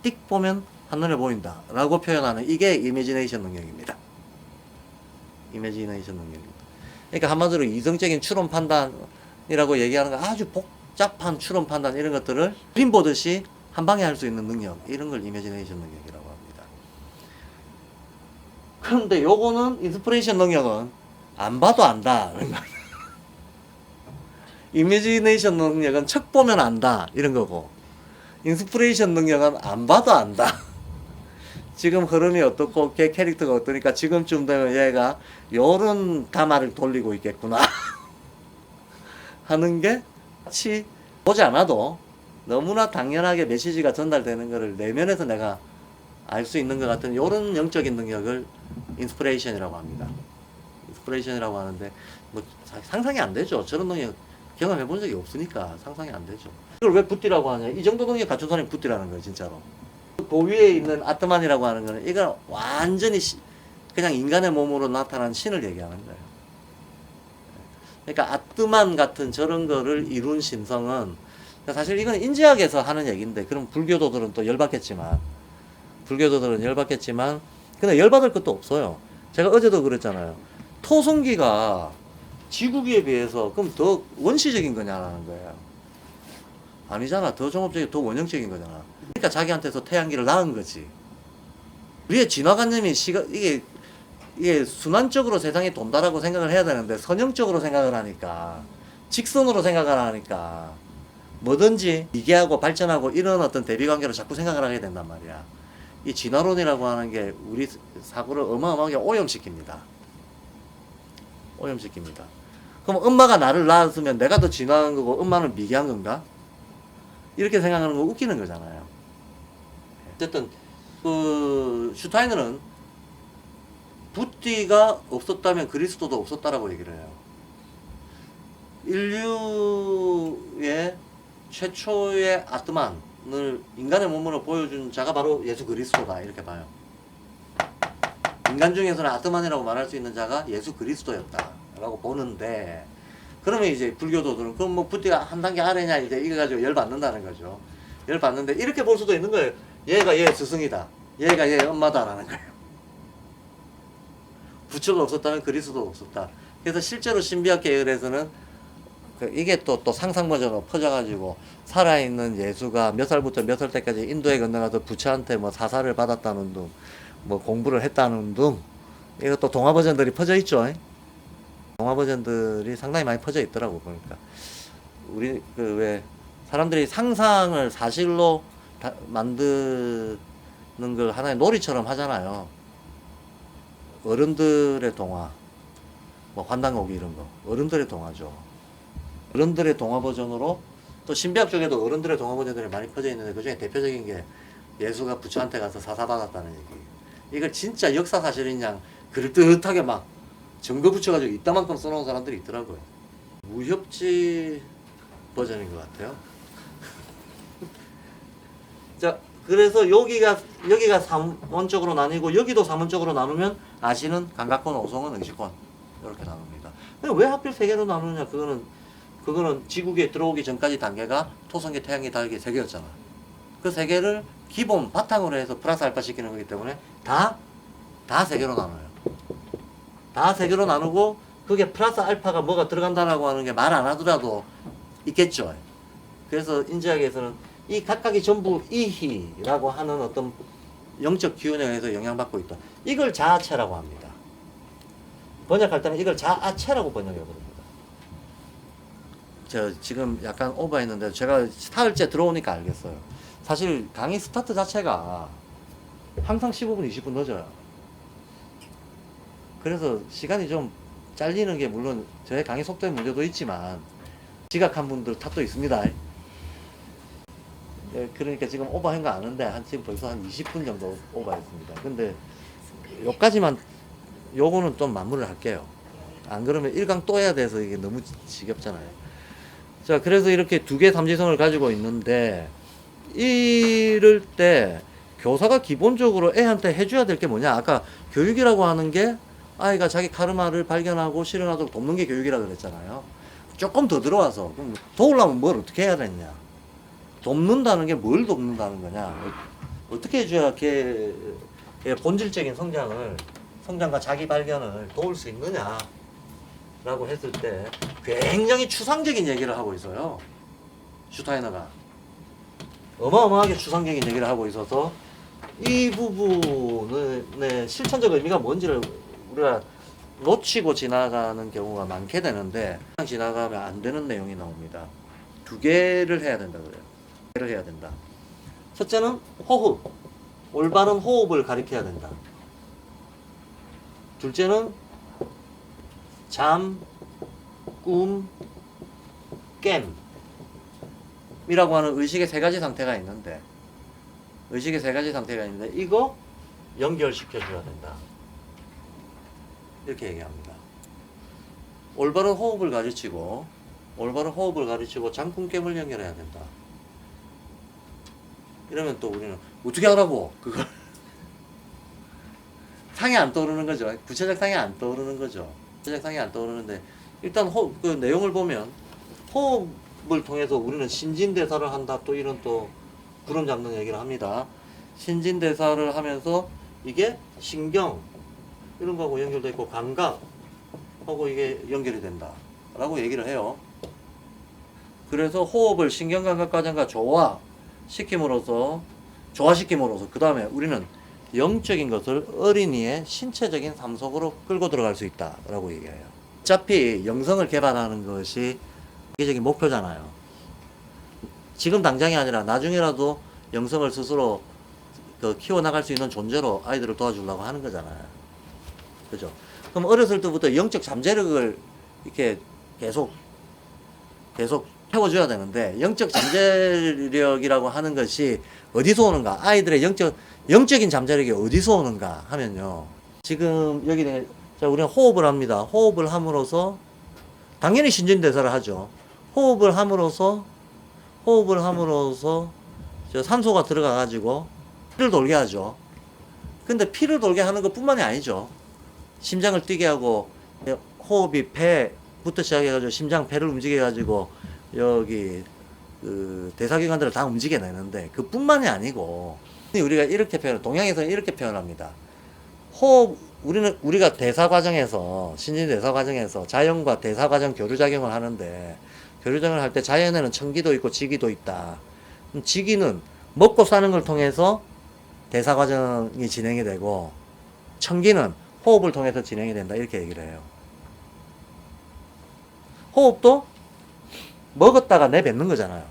띡 보면 한눈에 보인다 라고 표현하는 이게 이미지네이션 능력입니다. 이미지네이션 능력입니다. 그러니까 한마디로 이성적인 추론 판단이라고 얘기하는 거 아주 복잡한 추론 판단 이런 것들을 그림 보듯이 한 방에 할 수 있는 능력 이런 걸 이미지네이션 능력이라고 합니다. 그런데 요거는 인스피레이션 능력은 안 봐도 안다. 이미지네이션 능력은 척 보면 안다 이런 거고 인스피레이션 능력은 안 봐도 안다. 지금 흐름이 어떻고 걔 캐릭터가 어떠니까 지금쯤 되면 얘가 요런 담화를 돌리고 있겠구나 하는 게 같이 보지 않아도 너무나 당연하게 메시지가 전달되는 거를 내면에서 내가 알 수 있는 것 같은 요런 영적인 능력을 인스피레이션이라고 합니다. 인스피레이션이라고 하는데 뭐 상상이 안 되죠. 저런 능력 경험해 본 적이 없으니까 상상이 안 되죠. 이걸 왜 붓디라고 하냐? 이 정도 능력 갖춘 사람이 붓디라는 거예요, 진짜로. 그 위에 있는 아트만이라고 하는 거는 이건 완전히 그냥 인간의 몸으로 나타난 신을 얘기하는 거예요. 그러니까 아트만 같은 저런 거를 이룬 신성은 사실 이건 인지학에서 하는 얘기인데 그럼 불교도들은 또 열받겠지만 근데 열받을 것도 없어요. 제가 어제도 그랬잖아요. 토성기가 지구기에 비해서 그럼 더 원시적인 거냐라는 거예요. 아니잖아. 더 종합적이고 더 원형적인 거잖아. 그러니까 자기한테서 태양기를 낳은 거지. 우리의 진화관념이 이게 순환적으로 세상이 돈다라고 생각을 해야 되는데 선형적으로 생각을 하니까 직선으로 생각을 하니까 뭐든지 이계하고 발전하고 이런 어떤 대비관계로 자꾸 생각을 하게 된단 말이야. 이 진화론이라고 하는 게 우리 사고를 어마어마하게 오염시킵니다. 그럼 엄마가 나를 낳았으면 내가 더 진화한 거고 엄마는 미개한 건가? 이렇게 생각하는 거 웃기는 거잖아요. 어쨌든 그 슈타이너는 붓디가 없었다면 그리스도도 없었다라고 얘기를 해요. 인류의 최초의 아트만을 인간의 몸으로 보여준 자가 바로 예수 그리스도다 이렇게 봐요. 인간 중에서는 아트만이라고 말할 수 있는 자가 예수 그리스도였다라고 보는데 그러면 이제 불교도들은 그럼 뭐 붓디가 한 단계 아래냐 이제 이거 가지고 열받는다는 거죠. 열받는데 이렇게 볼 수도 있는 거예요. 얘가 얘 스승이다. 얘가 얘 엄마다라는 거예요. 부처가 없었다면 그리스도도 없었다. 그래서 실제로 신비학 계열에서는 이게 또 상상 버전으로 퍼져가지고 살아있는 예수가 몇 살부터 몇 살 때까지 인도에 건너가서 부처한테 뭐 사사를 받았다는 둥, 뭐 공부를 했다는 둥, 이것도 동화 버전들이 퍼져 있죠. 동화 버전들이 상당히 많이 퍼져 있더라고 보니까. 우리 그 왜 사람들이 상상을 사실로 만드는 걸 하나의 놀이처럼 하잖아요. 어른들의 동화, 뭐 환단고기 이런 거, 어른들의 동화죠. 어른들의 동화 버전으로 또 신비학 쪽에도 어른들의 동화 버전들이 많이 퍼져 있는데 그 중에 대표적인 게 예수가 부처한테 가서 사사받았다는 얘기. 이걸 진짜 역사 사실인 양 그럴듯하게 막 증거 붙여가지고 이따만큼 써놓은 사람들이 있더라고요. 무협지 버전인 것 같아요. 자, 그래서 여기가 3원적으로 나뉘고 여기도 3원적으로 나누면 아시는 감각권, 오성은, 의식권 이렇게 나눕니다. 왜 하필 세 개로 나누느냐? 그거는 지구기에 들어오기 전까지 단계가 토성계, 태양계, 달계 세 개였잖아. 그 세 개를 기본 바탕으로 해서 플러스 알파 시키는 거기 때문에 다 세 개로 나눠요. 다 세 개로 나누고 그게 플러스 알파가 뭐가 들어간다라고 하는 게 말 안 하더라도 있겠죠. 그래서 인지학에서는 이 각각이 전부 이희라고 하는 어떤 영적 기운에 의해서 영향받고 있다. 이걸 자아체라고 합니다. 번역할 때는 이걸 자아체라고 번역해 버립니다. 저 지금 약간 오버했는데 제가 사흘째 들어오니까 알겠어요. 사실 강의 스타트 자체가 항상 15분, 20분 늦어요. 그래서 시간이 좀 잘리는 게 물론 저의 강의 속도의 문제도 있지만 지각한 분들 탓도 있습니다. 예, 그러니까 지금 오버한 거 아는데 지금 벌써 한 20분 정도 오버했습니다. 근데 요까지만 요거는 좀 마무리를 할게요. 안 그러면 1강 또 해야 돼서 이게 너무 지겹잖아요. 자, 그래서 이렇게 두 개 삼지성을 가지고 있는데 이럴 때 교사가 기본적으로 애한테 해줘야 될 게 뭐냐? 아까 교육이라고 하는 게 아이가 자기 카르마를 발견하고 실현하도록 돕는 게 교육이라 그랬잖아요. 조금 더 들어와서 그럼 도우려면 뭘 어떻게 해야 되냐? 돕는다는 게 뭘 돕는다는 거냐? 어떻게 해줘야 걔의 본질적인 성장과 자기 발견을 도울 수 있느냐? 라고 했을 때 굉장히 추상적인 얘기를 하고 있어요. 슈타이너가 어마어마하게 추상적인 얘기를 하고 있어서 이 부분의 실천적 의미가 뭔지를 우리가 놓치고 지나가는 경우가 많게 되는데 그냥 지나가면 안 되는 내용이 나옵니다. 두 개를 해야 된다 그래요. 두 개를 해야 된다. 첫째는 호흡, 올바른 호흡을 가리켜야 된다. 둘째는 잠, 꿈, 깸이라고 하는 의식의 세 가지 상태가 있는데 이거 연결시켜 줘야 된다. 이렇게 얘기합니다. 올바른 호흡을 가르치고 잠, 꿈, 깸을 연결해야 된다. 이러면 또 우리는 어떻게 하라고 그걸 상이 안 떠오르는 거죠. 구체적 상이 안 떠오르는 거죠. 구체적 상이 안 떠오르는데 일단 그 내용을 보면 호흡을 통해서 우리는 신진대사를 한다. 또 이런 또 구름 잡는 얘기를 합니다. 신진대사를 하면서 이게 신경 이런 거하고 연결되어 있고 감각하고 이게 연결이 된다. 라고 얘기를 해요. 그래서 호흡을 신경감각 과정과 조화시킴으로써 그 다음에 우리는 영적인 것을 어린이의 신체적인 삶 속으로 끌고 들어갈 수 있다 라고 얘기해요. 어차피 영성을 개발하는 것이 세계적인 목표잖아요. 지금 당장이 아니라 나중에라도 영성을 스스로 키워나갈 수 있는 존재로 아이들을 도와주려고 하는 거잖아요. 그죠? 그럼 어렸을 때부터 영적 잠재력을 이렇게 계속 태워줘야 되는데 영적 잠재력이라고 하는 것이 어디서 오는가? 아이들의 영적인 잠재력이 어디서 오는가 하면요. 지금 여기 자, 우리는 호흡을 합니다. 호흡을 함으로써 당연히 신진대사를 하죠. 호흡을 함으로써 저 산소가 들어가 가지고 피를 돌게 하죠. 근데 피를 돌게 하는 것뿐만이 아니죠. 심장을 뛰게 하고 호흡이 배부터 시작해 가지고 심장 배를 움직여 가지고 여기 그 대사기관들을 다 움직여 내는데 그뿐만이 아니고 우리가 이렇게 동양에서는 이렇게 표현합니다. 우리가 대사 과정에서 신진 대사 과정에서 자연과 대사 과정 교류 작용을 하는데 교류 작용을 할 때 자연에는 청기도 있고 지기도 있다. 지기는 먹고 사는 걸 통해서 대사 과정이 진행이 되고 청기는 호흡을 통해서 진행이 된다. 이렇게 얘기를 해요. 호흡도 먹었다가 내뱉는 거잖아요.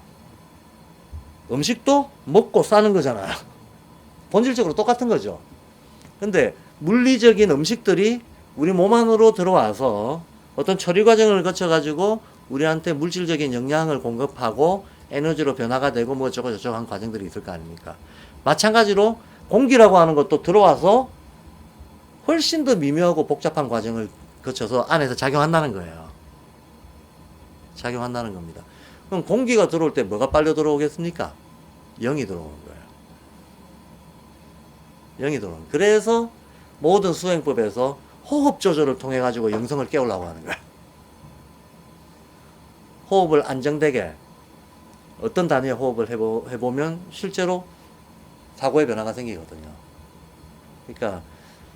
음식도 먹고 싸는 거잖아요. 본질적으로 똑같은 거죠. 근데 물리적인 음식들이 우리 몸 안으로 들어와서 어떤 처리 과정을 거쳐 가지고 우리한테 물질적인 영양을 공급하고 에너지로 변화가 되고 뭐 저거 저거 한 과정들이 있을 거 아닙니까? 마찬가지로 공기라고 하는 것도 들어와서 훨씬 더 미묘하고 복잡한 과정을 거쳐서 안에서 작용한다는 거예요. 작용한다는 겁니다. 그럼 공기가 들어올 때 뭐가 빨려 들어오겠습니까? 영이 들어오는 거예요. 영이 들어오는 거예요. 그래서 모든 수행법에서 호흡 조절을 통해 가지고 영성을 깨우려고 하는 거예요. 호흡을 안정되게 어떤 단위의 호흡을 해보면 실제로 사고의 변화가 생기거든요. 그러니까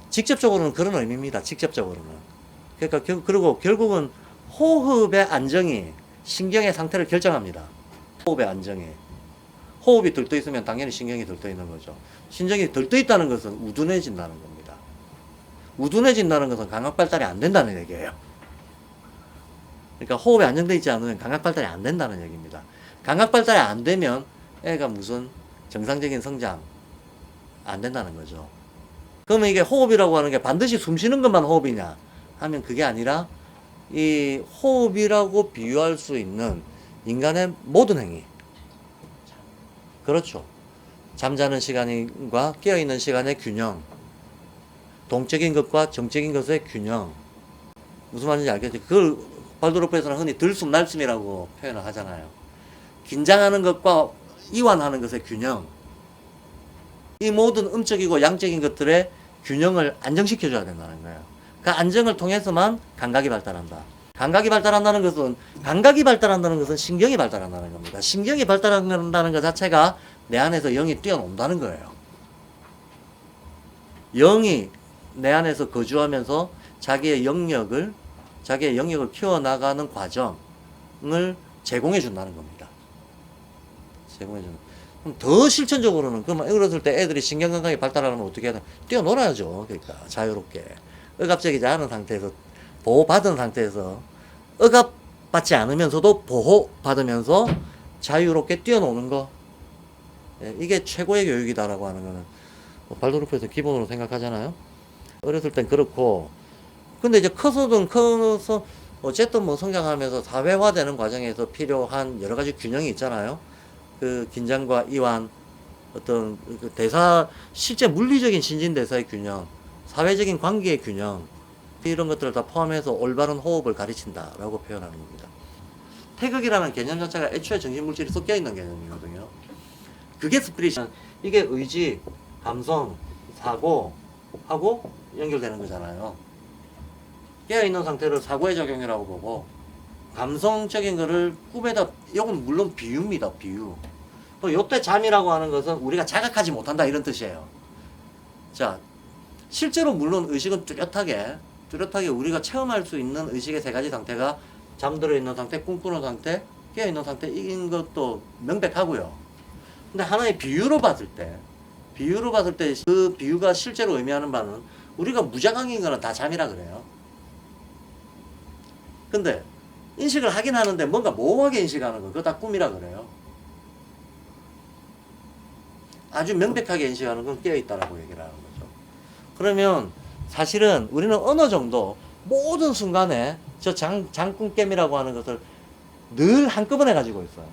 직접적으로는 그런 의미입니다. 직접적으로는. 그러니까 그리고 결국은 호흡의 안정이 신경의 상태를 결정합니다. 호흡의 안정이. 호흡이 들떠 있으면 당연히 신경이 들떠 있는 거죠. 신경이 들떠 있다는 것은 우둔해진다는 겁니다. 우둔해진다는 것은 감각 발달이 안 된다는 얘기예요. 그러니까 호흡이 안정되어 있지 않으면 감각 발달이 안 된다는 얘기입니다. 감각 발달이 안 되면 애가 무슨 정상적인 성장 안 된다는 거죠. 그러면 이게 호흡이라고 하는 게 반드시 숨 쉬는 것만 호흡이냐 하면 그게 아니라 이 호흡이라고 비유할 수 있는 인간의 모든 행위. 그렇죠. 잠자는 시간과 깨어있는 시간의 균형. 동적인 것과 정적인 것의 균형. 무슨 말인지 알겠죠? 그걸 발도르프에서는 흔히 들숨 날숨이라고 표현을 하잖아요. 긴장하는 것과 이완하는 것의 균형. 이 모든 음적이고 양적인 것들의 균형을 안정시켜줘야 된다는 거예요. 그 안정을 통해서만 감각이 발달한다. 감각이 발달한다는 것은 신경이 발달한다는 겁니다. 신경이 발달한다는 것 자체가 내 안에서 영이 뛰어논다는 거예요. 영이 내 안에서 거주하면서 자기의 영역을 키워나가는 과정을 제공해 준다는 겁니다. 제공해 주는. 그럼 더 실천적으로는, 그러면 어렸을 때 애들이 신경 감각이 발달하려면 어떻게 해야 돼? 뛰어놀아야죠. 그러니까 자유롭게. 억압적이지 않은 상태에서, 보호받은 상태에서, 억압받지 않으면서도 보호받으면서 자유롭게 뛰어노는 거. 예, 이게 최고의 교육이다라고 하는 거는 발도르프에서 기본으로 생각하잖아요. 어렸을 땐 그렇고, 근데 이제 커서 어쨌든 뭐 성장하면서 사회화되는 과정에서 필요한 여러 가지 균형이 있잖아요. 그 긴장과 이완, 어떤 그 실제 물리적인 신진대사의 균형, 사회적인 관계의 균형, 이런 것들을 다 포함해서 올바른 호흡을 가르친다라고 표현하는 겁니다. 태극이라는 개념 자체가 애초에 정신물질이 섞여 있는 개념이거든요. 그게 스피릿, 이게 의지, 감성, 사고하고 연결되는 거잖아요. 깨어있는 상태를 사고의 작용이라고 보고, 감성적인 거를 꿈에다, 이건 물론 비유입니다, 비유. 또 요때 잠이라고 하는 것은 우리가 자각하지 못한다, 이런 뜻이에요. 자, 실제로 물론 의식은 뚜렷하게 우리가 체험할 수 있는 의식의 세 가지 상태가 잠들어 있는 상태, 꿈꾸는 상태, 깨어 있는 상태인 것도 명백하고요. 근데 하나의 비유로 봤을 때 그 비유가 실제로 의미하는 바는 우리가 무자각인 거는 다 잠이라 그래요. 근데 인식을 하긴 하는데 뭔가 모호하게 인식하는 거, 그거 다 꿈이라 그래요. 아주 명백하게 인식하는 건 깨어있다라고 얘기를 하는 거죠. 그러면 사실은 우리는 어느 정도 모든 순간에 저 장꿈깨미라고 하는 것을 늘 한꺼번에 가지고 있어요.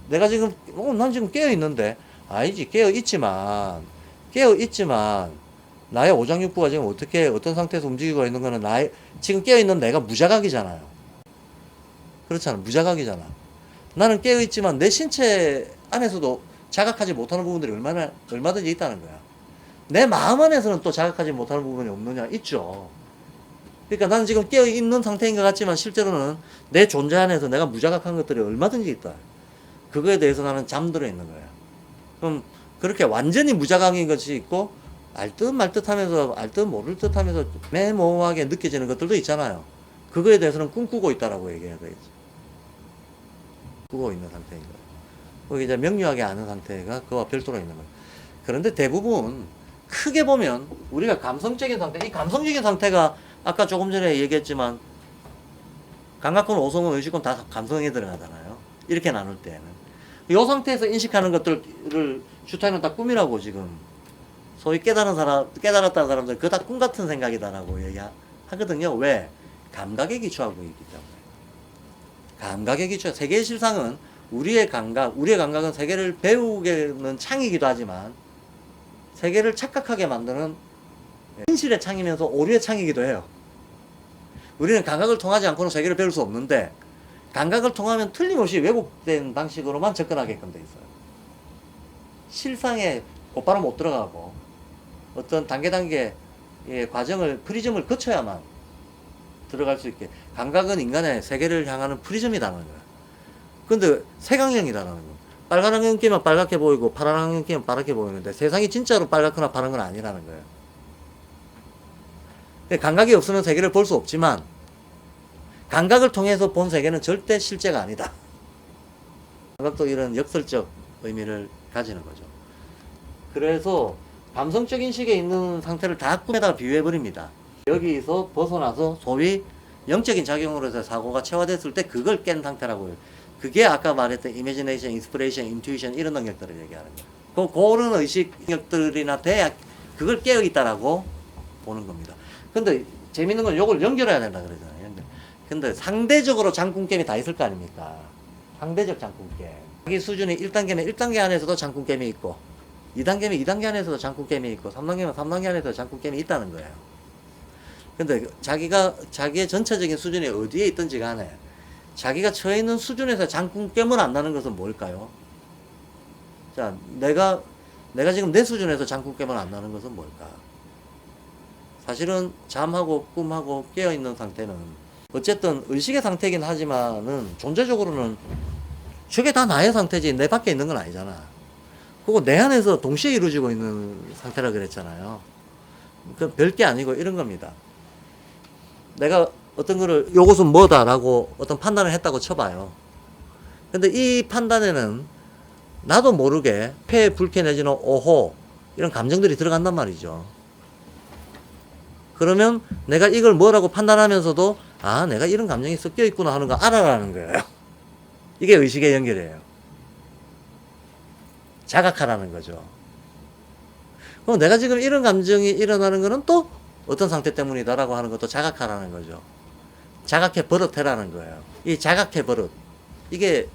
내가 지금 난 지금 깨어있는데, 아니지, 깨어있지만 나의 오장육부가 지금 어떤 상태에서 움직이고 있는 거는 지금 깨어있는 내가 무자각이잖아요. 그렇잖아, 무자각이잖아. 나는 깨어있지만 내 신체 안에서도 자각하지 못하는 부분들이 얼마든지 있다는 거야. 내 마음 안에서는 또 자각하지 못하는 부분이 없느냐? 있죠. 그러니까 나는 지금 깨어있는 상태인 것 같지만 실제로는 내 존재 안에서 내가 무자각한 것들이 얼마든지 있다. 그거에 대해서 나는 잠들어 있는 거야. 그럼 그렇게 완전히 무자각인 것이 있고, 알듯 말듯 하면서, 알듯 모를 듯 하면서 매모호하게 느껴지는 것들도 있잖아요. 그거에 대해서는 꿈꾸고 있다라고 얘기해야 되겠죠. 꾸고 있는 상태인 거예요. 거기 이제 명료하게 아는 상태가 그와 별도로 있는 거예요. 그런데 대부분 크게 보면 우리가 감성적인 상태, 이 감성적인 상태가 아까 조금 전에 얘기했지만 감각권, 오성은, 의식권 다 감성에 들어가잖아요. 이렇게 나눌 때는. 이 상태에서 인식하는 것들을 슈타인은 다 꿈이라고 지금 소위 깨달았다는 사람들 그거 다 꿈 같은 생각이다라고 얘기하거든요. 왜? 감각에 기초하고 있기 때문에. 감각에 기초. 세계의 실상은 우리의 감각은 세계를 배우게는 창이기도 하지만 세계를 착각하게 만드는 현실의 창이면서 오류의 창이기도 해요. 우리는 감각을 통하지 않고는 세계를 배울 수 없는데 감각을 통하면 틀림없이 왜곡된 방식으로만 접근하게끔 돼 있어요. 실상에 곧바로 못 들어가고 어떤 단계 과정을, 프리즘을 거쳐야만 들어갈 수 있게. 감각은 인간의 세계를 향하는 프리즘이라는 거예요. 근데 색안경이라는 거예요. 빨간 안경 끼면 빨갛게 보이고 파란 안경 끼면 파랗게 보이는데 세상이 진짜로 빨갛거나 파란 건 아니라는 거예요. 감각이 없으면 세계를 볼 수 없지만 감각을 통해서 본 세계는 절대 실제가 아니다. 감각도 이런 역설적 의미를 가지는 거죠. 그래서 감성적인 식에 있는 상태를 다 꿈에다가 비유해버립니다. 여기서 벗어나서 소위 영적인 작용으로 해서 사고가 체화됐을 때 그걸 깬 상태라고 해요. 그게 아까 말했던 imagination, inspiration, intuition 이런 능력들을 얘기하는 거예요. 그런 의식 능력들이나 돼야 그걸 깨어 있다라고 보는 겁니다. 근데 재밌는 건 요걸 연결해야 된다 그러잖아요. 근데 상대적으로 장군겜이 다 있을 거 아닙니까? 상대적 장군겜. 자기 수준이 1단계면 1단계 안에서도 장군겜이 있고 2단계면 2단계 안에서도 장군겜이 있고 3단계면 3단계 안에서도 장군겜이 있다는 거예요. 근데 자기의 전체적인 수준이 어디에 있든지 간에 자기가 처해 있는 수준에서 장군겜을 안 나는 것은 뭘까요? 자, 내가 지금 내 수준에서 장군겜을 안 나는 것은 뭘까? 사실은 잠하고 꿈하고 깨어있는 상태는 어쨌든 의식의 상태이긴 하지만은 존재적으로는 저게 다 나의 상태지 내 밖에 있는 건 아니잖아. 그거 내 안에서 동시에 이루어지고 있는 상태라 그랬잖아요. 그 별게 아니고 이런 겁니다. 내가 어떤 거를 요것은 뭐다라고 어떤 판단을 했다고 쳐봐요. 근데 이 판단에는 나도 모르게 폐, 불쾌 내지는 오호 이런 감정들이 들어간단 말이죠. 그러면 내가 이걸 뭐라고 판단하면서도 아 내가 이런 감정이 섞여 있구나 하는 거 알아라는 거예요. 이게 의식의 연결이에요. 자각하라는 거죠. 그럼 내가 지금 이런 감정이 일어나는 거는 또 어떤 상태 때문이다라고 하는 것도 자각하라는 거죠. 자각해 버릇해라는 거예요. 이 자각해 버릇 이게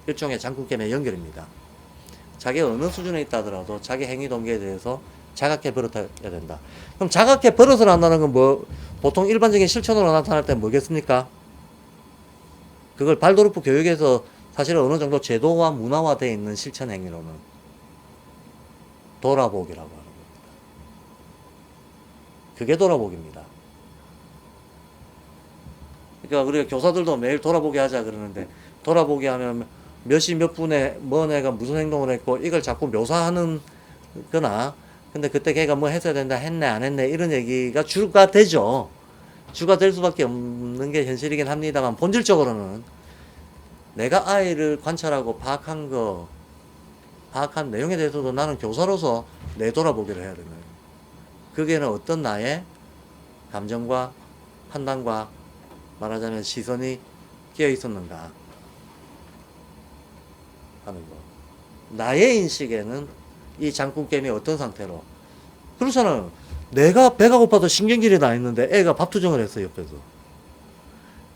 일종의 장군겜의 연결입니다. 자기가 어느 수준에 있다 하더라도 자기 행위 동기에 대해서 자각해 버릇해야 된다. 그럼 자각해 버릇을 한다는 건 뭐 보통 일반적인 실천으로 나타날 때 뭐겠습니까? 그걸 발도르프 교육에서 사실은 어느 정도 제도와 문화화되어 있는 실천 행위로는 돌아보기라고 하는 겁니다. 그게 돌아보기입니다. 그러니까 우리가 교사들도 매일 돌아보기 하자 그러는데 돌아보기 하면 몇 시 몇 분에 뭔 애가 무슨 행동을 했고 이걸 자꾸 묘사하는 거나 근데 그때 걔가 뭐 했어야 된다 했네 안 했네 이런 얘기가 주가 되죠. 주가 될 수밖에 없는 게 현실이긴 합니다만 본질적으로는 내가 아이를 관찰하고 파악한 내용에 대해서도 나는 교사로서 내돌아보기를 해야 되는 거예요. 거기에는 어떤 나의 감정과 판단과 말하자면 시선이 끼어 있었는가 하는 거. 나의 인식에는 이 장군겜이 어떤 상태로 그렇잖아요. 내가 배가 고파도 신경질이 나 있는데 애가 밥 투정을 했어 옆에서.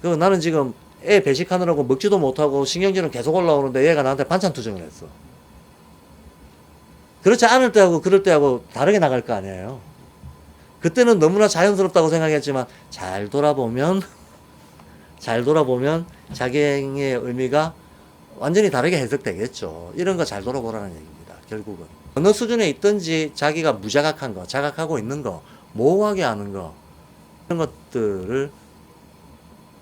그 나는 지금 애 배식하느라고 먹지도 못하고 신경질은 계속 올라오는데 얘가 나한테 반찬 투정을 했어. 그렇지 않을 때하고 그럴 때하고 다르게 나갈 거 아니에요. 그때는 너무나 자연스럽다고 생각했지만 잘 돌아보면 자기의 의미가 완전히 다르게 해석되겠죠. 이런 거 잘 돌아보라는 얘기입니다. 결국은 어느 수준에 있든지 자기가 무자각한 거, 자각하고 있는 거, 모호하게 아는 거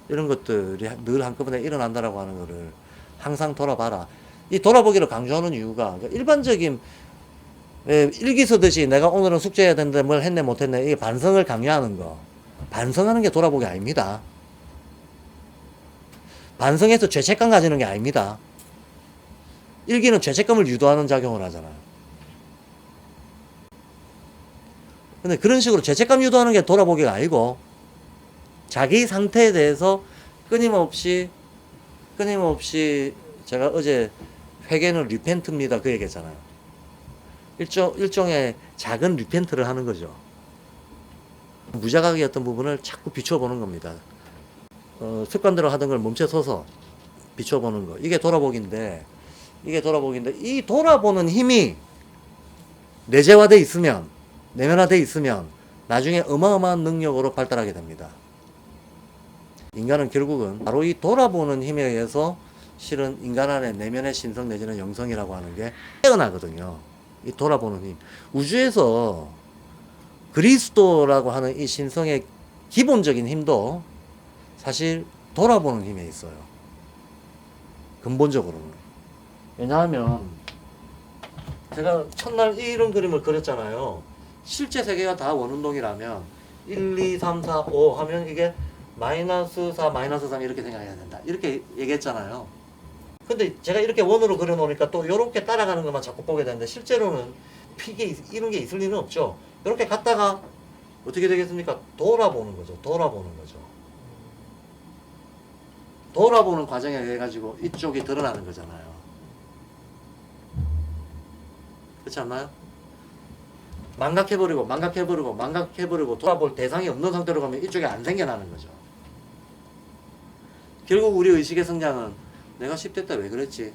이런 것들이 늘 한꺼번에 일어난다라고 하는 거를 항상 돌아봐라. 이 돌아보기를 강조하는 이유가 일반적인 일기 쓰듯이 내가 오늘은 숙제해야 되는데 뭘 했네 못했네 이게 반성을 강요하는 거. 반성하는 게 돌아보기 아닙니다. 반성해서 죄책감 가지는 게 아닙니다. 일기는 죄책감을 유도하는 작용을 하잖아요. 근데 그런 식으로 죄책감 유도하는 게 돌아보기가 아니고 자기 상태에 대해서 끊임없이 제가 어제 회개는 리펜트입니다 그 얘기했잖아요. 일종의 작은 리펜트를 하는 거죠. 무자각이었던 부분을 자꾸 비춰보는 겁니다. 습관대로 하던 걸 멈춰서서 비춰보는 거. 이게 돌아보기인데 이 돌아보는 힘이 내재화되어 있으면 내면화되어 있으면 나중에 어마어마한 능력으로 발달하게 됩니다. 인간은 결국은 바로 이 돌아보는 힘에 의해서 실은 인간 안에 내면의 신성 내지는 영성이라고 하는 게 깨어나거든요. 이 돌아보는 힘. 우주에서 그리스도라고 하는 이 신성의 기본적인 힘도 사실 돌아보는 힘에 있어요. 근본적으로는. 왜냐하면 제가 첫날 이런 그림을 그렸잖아요. 실제 세계가 다 원운동이라면 1, 2, 3, 4, 5 하면 이게 마이너스 4, 마이너스 3 이렇게 생각해야 된다. 이렇게 얘기했잖아요. 근데 제가 이렇게 원으로 그려놓으니까 또 이렇게 따라가는 것만 자꾸 보게 되는데 실제로는 픽이 이런 게 있을 리는 없죠. 이렇게 갔다가 어떻게 되겠습니까? 돌아보는 거죠. 돌아보는 과정에 의해 가지고 이쪽이 드러나는 거잖아요. 그렇지 않나요? 망각해버리고 돌아볼 대상이 없는 상태로 가면 이쪽에 안 생겨나는 거죠. 결국 우리 의식의 성장은 내가 10대 때 왜 그랬지?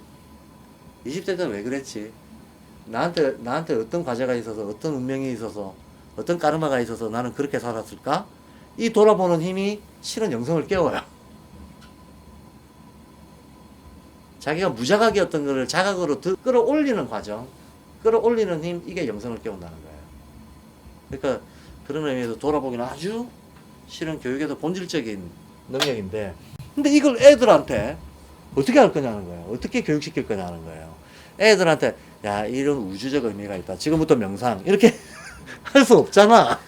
20대 때는 왜 그랬지? 나한테 어떤 과제가 있어서, 어떤 운명이 있어서, 어떤 까르마가 있어서 나는 그렇게 살았을까? 이 돌아보는 힘이 실은 영성을 깨워요. 자기가 무자각이었던 것을 자각으로 끌어올리는 과정, 끌어올리는 힘, 이게 영성을 깨운다는 거예요. 그러니까 그런 의미에서 돌아보기는 아주 실은 교육에서 본질적인 능력인데, 근데 이걸 애들한테 어떻게 할 거냐는 거예요. 어떻게 교육시킬 거냐는 거예요. 애들한테 야, 이런 우주적 의미가 있다. 지금부터 명상 이렇게 할 수 없잖아.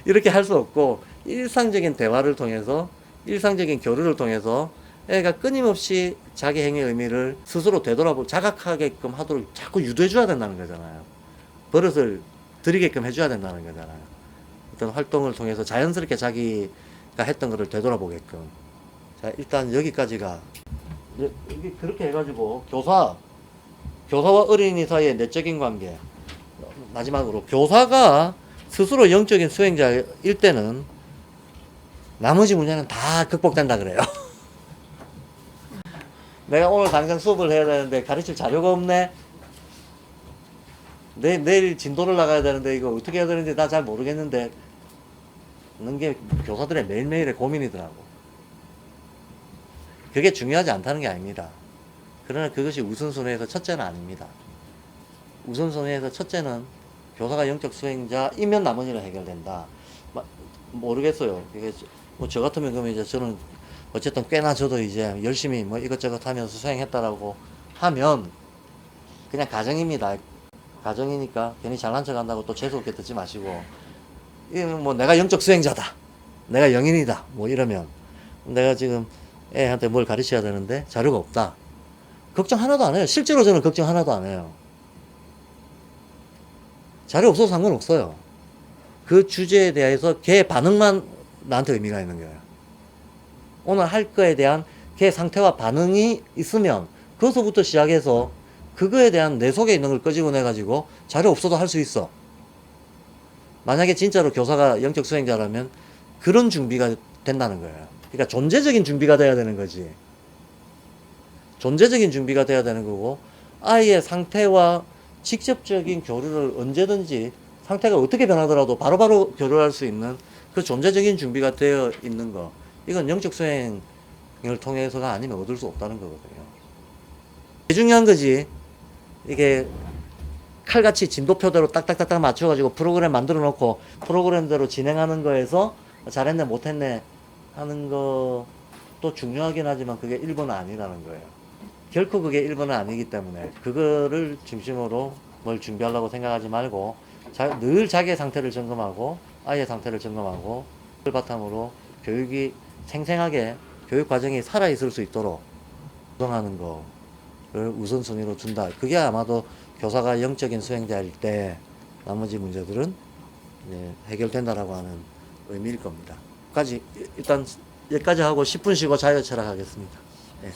이렇게 할 수 없고 일상적인 대화를 통해서, 일상적인 교류를 통해서 애가 끊임없이 자기 행위의 의미를 스스로 되돌아보고 자각하게끔 하도록 자꾸 유도해 줘야 된다는 거잖아요. 버릇을 들이게끔 해줘야 된다는 거잖아요. 어떤 활동을 통해서 자연스럽게 자기가 했던 것을 되돌아보게끔. 자, 일단 여기까지가, 이게 그렇게 해가지고 교사와 어린이 사이의 내적인 관계, 마지막으로 교사가 스스로 영적인 수행자일 때는 나머지 문제는 다 극복된다 그래요. 내가 오늘 당장 수업을 해야 되는데 가르칠 자료가 없네. 내일 진도를 나가야 되는데 이거 어떻게 해야 되는지 나 잘 모르겠는데, 그런 게 교사들의 매일매일의 고민이더라고. 그게 중요하지 않다는 게 아닙니다. 그러나 그것이 우선순위에서 첫째는 아닙니다. 우선순위에서 첫째는 교사가 영적 수행자이면 나머지는 해결된다. 모르겠어요. 이게 뭐 저 같으면 그러면 이제 저는 어쨌든 꽤나 저도 이제 열심히 뭐 이것저것 하면서 수행했다라고 하면 그냥 가정입니다. 가정이니까 괜히 잘난 척 한다고 또 재수없게 듣지 마시고, 뭐 내가 영적 수행자다, 내가 영인이다, 뭐 이러면 내가 지금 애한테 뭘 가르쳐야 되는데 자료가 없다, 걱정 하나도 안 해요. 실제로 저는 걱정 하나도 안 해요. 자료 없어도 상관없어요. 그 주제에 대해서 걔 반응만 나한테 의미가 있는 거예요. 오늘 할 거에 대한 걔 상태와 반응이 있으면 그것부터 시작해서 그거에 대한 내 속에 있는 걸 끄집어내가지고 자료 없어도 할 수 있어. 만약에 진짜로 교사가 영적 수행자라면 그런 준비가 된다는 거예요. 그러니까 존재적인 준비가 돼야 되는 거지. 존재적인 준비가 돼야 되는 거고, 아이의 상태와 직접적인 교류를 언제든지 상태가 어떻게 변하더라도 바로바로 교류할 수 있는 그 존재적인 준비가 되어 있는 거, 이건 영적 수행을 통해서가 아니면 얻을 수 없다는 거거든요. 제일 중요한 거지. 이게 칼같이 진도표대로 딱딱딱딱 맞춰가지고 프로그램 만들어 놓고 프로그램대로 진행하는 거에서 잘했네 못했네 하는 것도 중요하긴 하지만 그게 1번은 아니라는 거예요. 결코 그게 1번은 아니기 때문에 그거를 중심으로 뭘 준비하려고 생각하지 말고 늘 자기의 상태를 점검하고 아이의 상태를 점검하고 그걸 바탕으로 교육이 생생하게 교육 과정이 살아있을 수 있도록 구성하는 거를 우선순위로 준다. 그게 아마도 교사가 영적인 수행자일 때 나머지 문제들은 해결된다라고 하는 의미일 겁니다. 일단 여기까지 하고 10분 쉬고 자유 철학하겠습니다. 네.